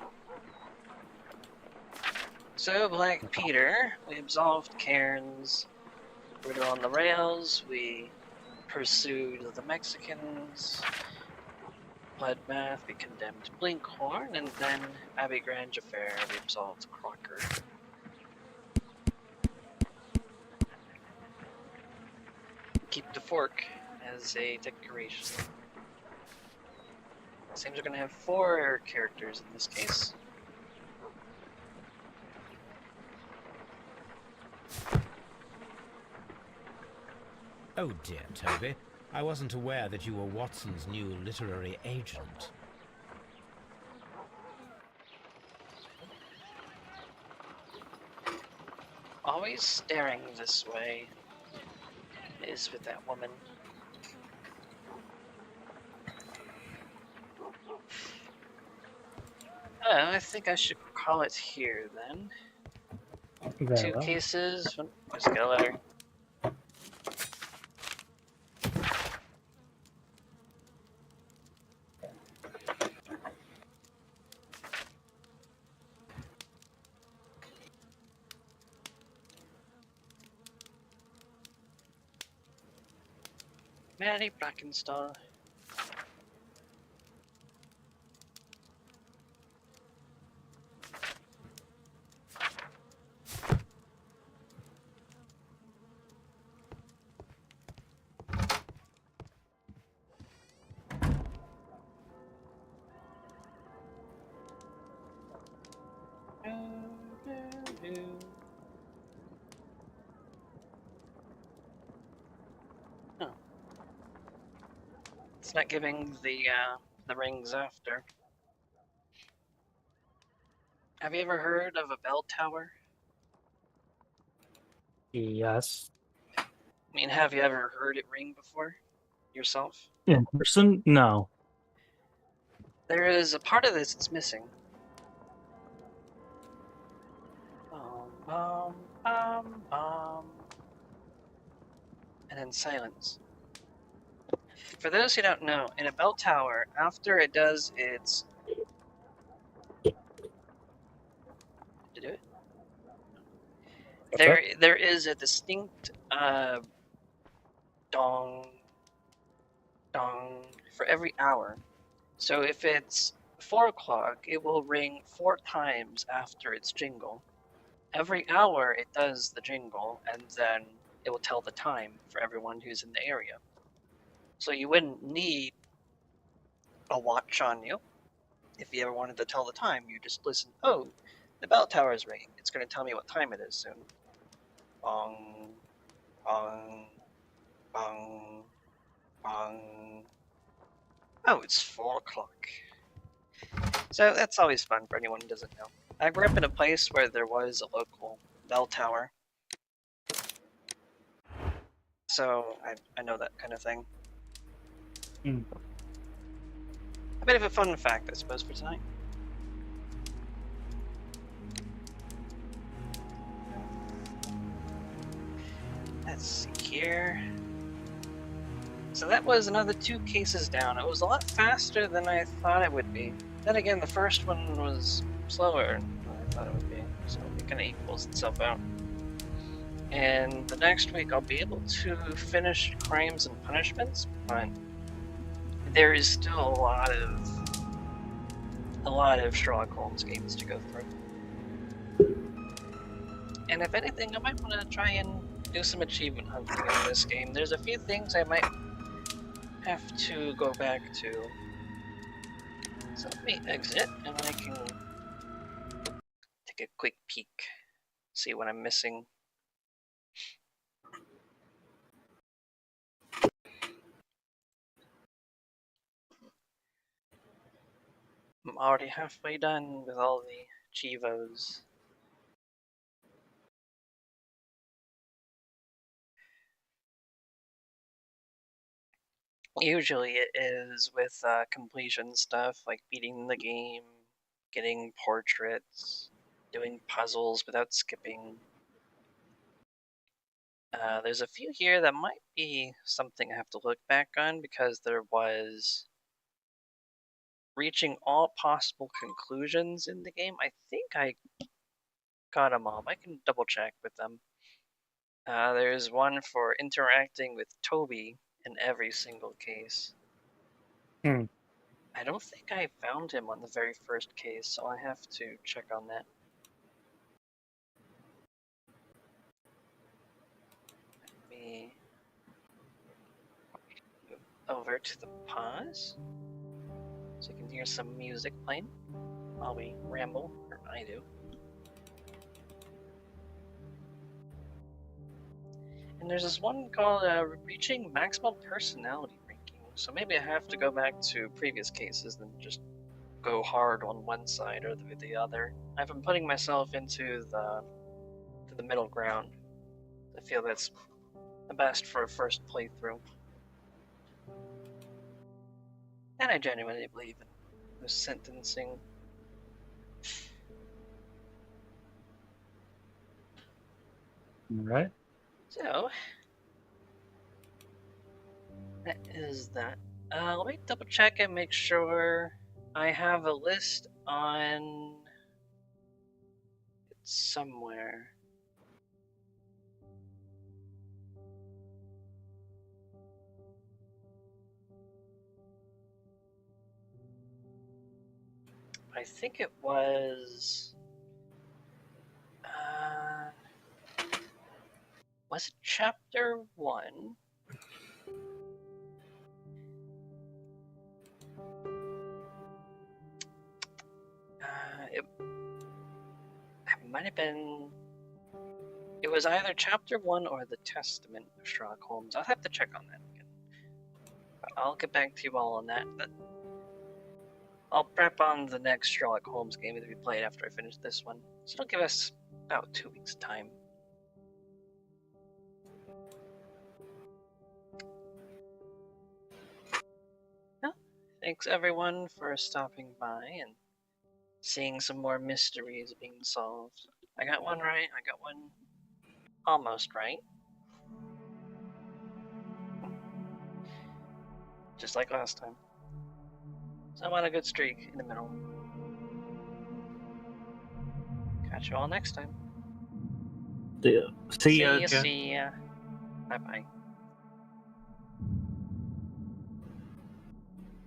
So, Black Peter, we absolved Cairns. We were on the rails. We pursued the Mexicans. Bloodbath, we condemned Blinkhorn, and then Abbey Grange affair, we absolved Crocker. Keep the fork as a decoration. Seems we're gonna have 4 characters in this case. Oh dear, Toby. I wasn't aware that you were Watson's new literary agent. Always staring this way is with that woman. I think I should call it here then. Very 2 well. cases. Just get a letter. Mary Brackenstall. Oh. It's not giving the rings after. Have you ever heard of a bell tower? Yes. I mean, have you ever heard it ring before? Yourself? In person? No. There is a part of this that's missing. And then silence. For those who don't know, in a bell tower, after it does its... Did it do it? There is a distinct dong, dong for every hour. So if it's 4 o'clock, it will ring 4 times after its jingle. Every hour it does the jingle, and then it will tell the time for everyone who's in the area. So you wouldn't need a watch on you. If you ever wanted to tell the time, you just listen. Oh, the bell tower is ringing. It's going to tell me what time it is soon. Bong, bong, bong, bong. Oh, it's 4 o'clock. So that's always fun for anyone who doesn't know. I grew up in a place where there was a local bell tower. So I know that kind of thing. Mm. A bit of a fun fact, I suppose, for tonight. Let's see here. So that was another 2 cases down. It was a lot faster than I thought it would be. Then again, the first one was slower than I thought it would be. So it kind of equals itself out. And the next week I'll be able to finish Crimes and Punishments, but there is still a lot of Sherlock Holmes games to go through. And if anything, I might want to try and do some achievement hunting in this game. There's a few things I might have to go back to. So let me exit and I can take a quick peek, see what I'm missing. I'm already halfway done with all the Chivos. Usually it is with completion stuff, like beating the game, getting portraits, doing puzzles without skipping. There's a few here that might be something I have to look back on, because there was reaching all possible conclusions in the game. I think I got them all. I can double check with them. There's one for interacting with Toby in every single case. Hmm. I don't think I found him on the very first case, so I have to check on that. Let me move over to the pause, so you can hear some music playing while we ramble, or I do. And there's this one called Reaching Maximal Personality Ranking, so maybe I have to go back to previous cases than just go hard on one side or the other. I've been putting myself into the middle ground. I feel that's the best for a first playthrough. And I genuinely believe in the sentencing. Right. So, that is that. Let me double check and make sure I have a list on it somewhere. I think it was. Was it chapter 1? It might have been. It was either chapter 1 or the Testament of Sherlock Holmes. I'll have to check on that again. I'll get back to you all on that. I'll prep on the next Sherlock Holmes game that we played after I finish this one. So it'll give us about 2 weeks' time. Well, thanks everyone for stopping by and seeing some more mysteries being solved. I got one right, I got one almost right. Just like last time. So I'm on a good streak in the middle. Catch you all next time. See ya. See ya. Bye bye.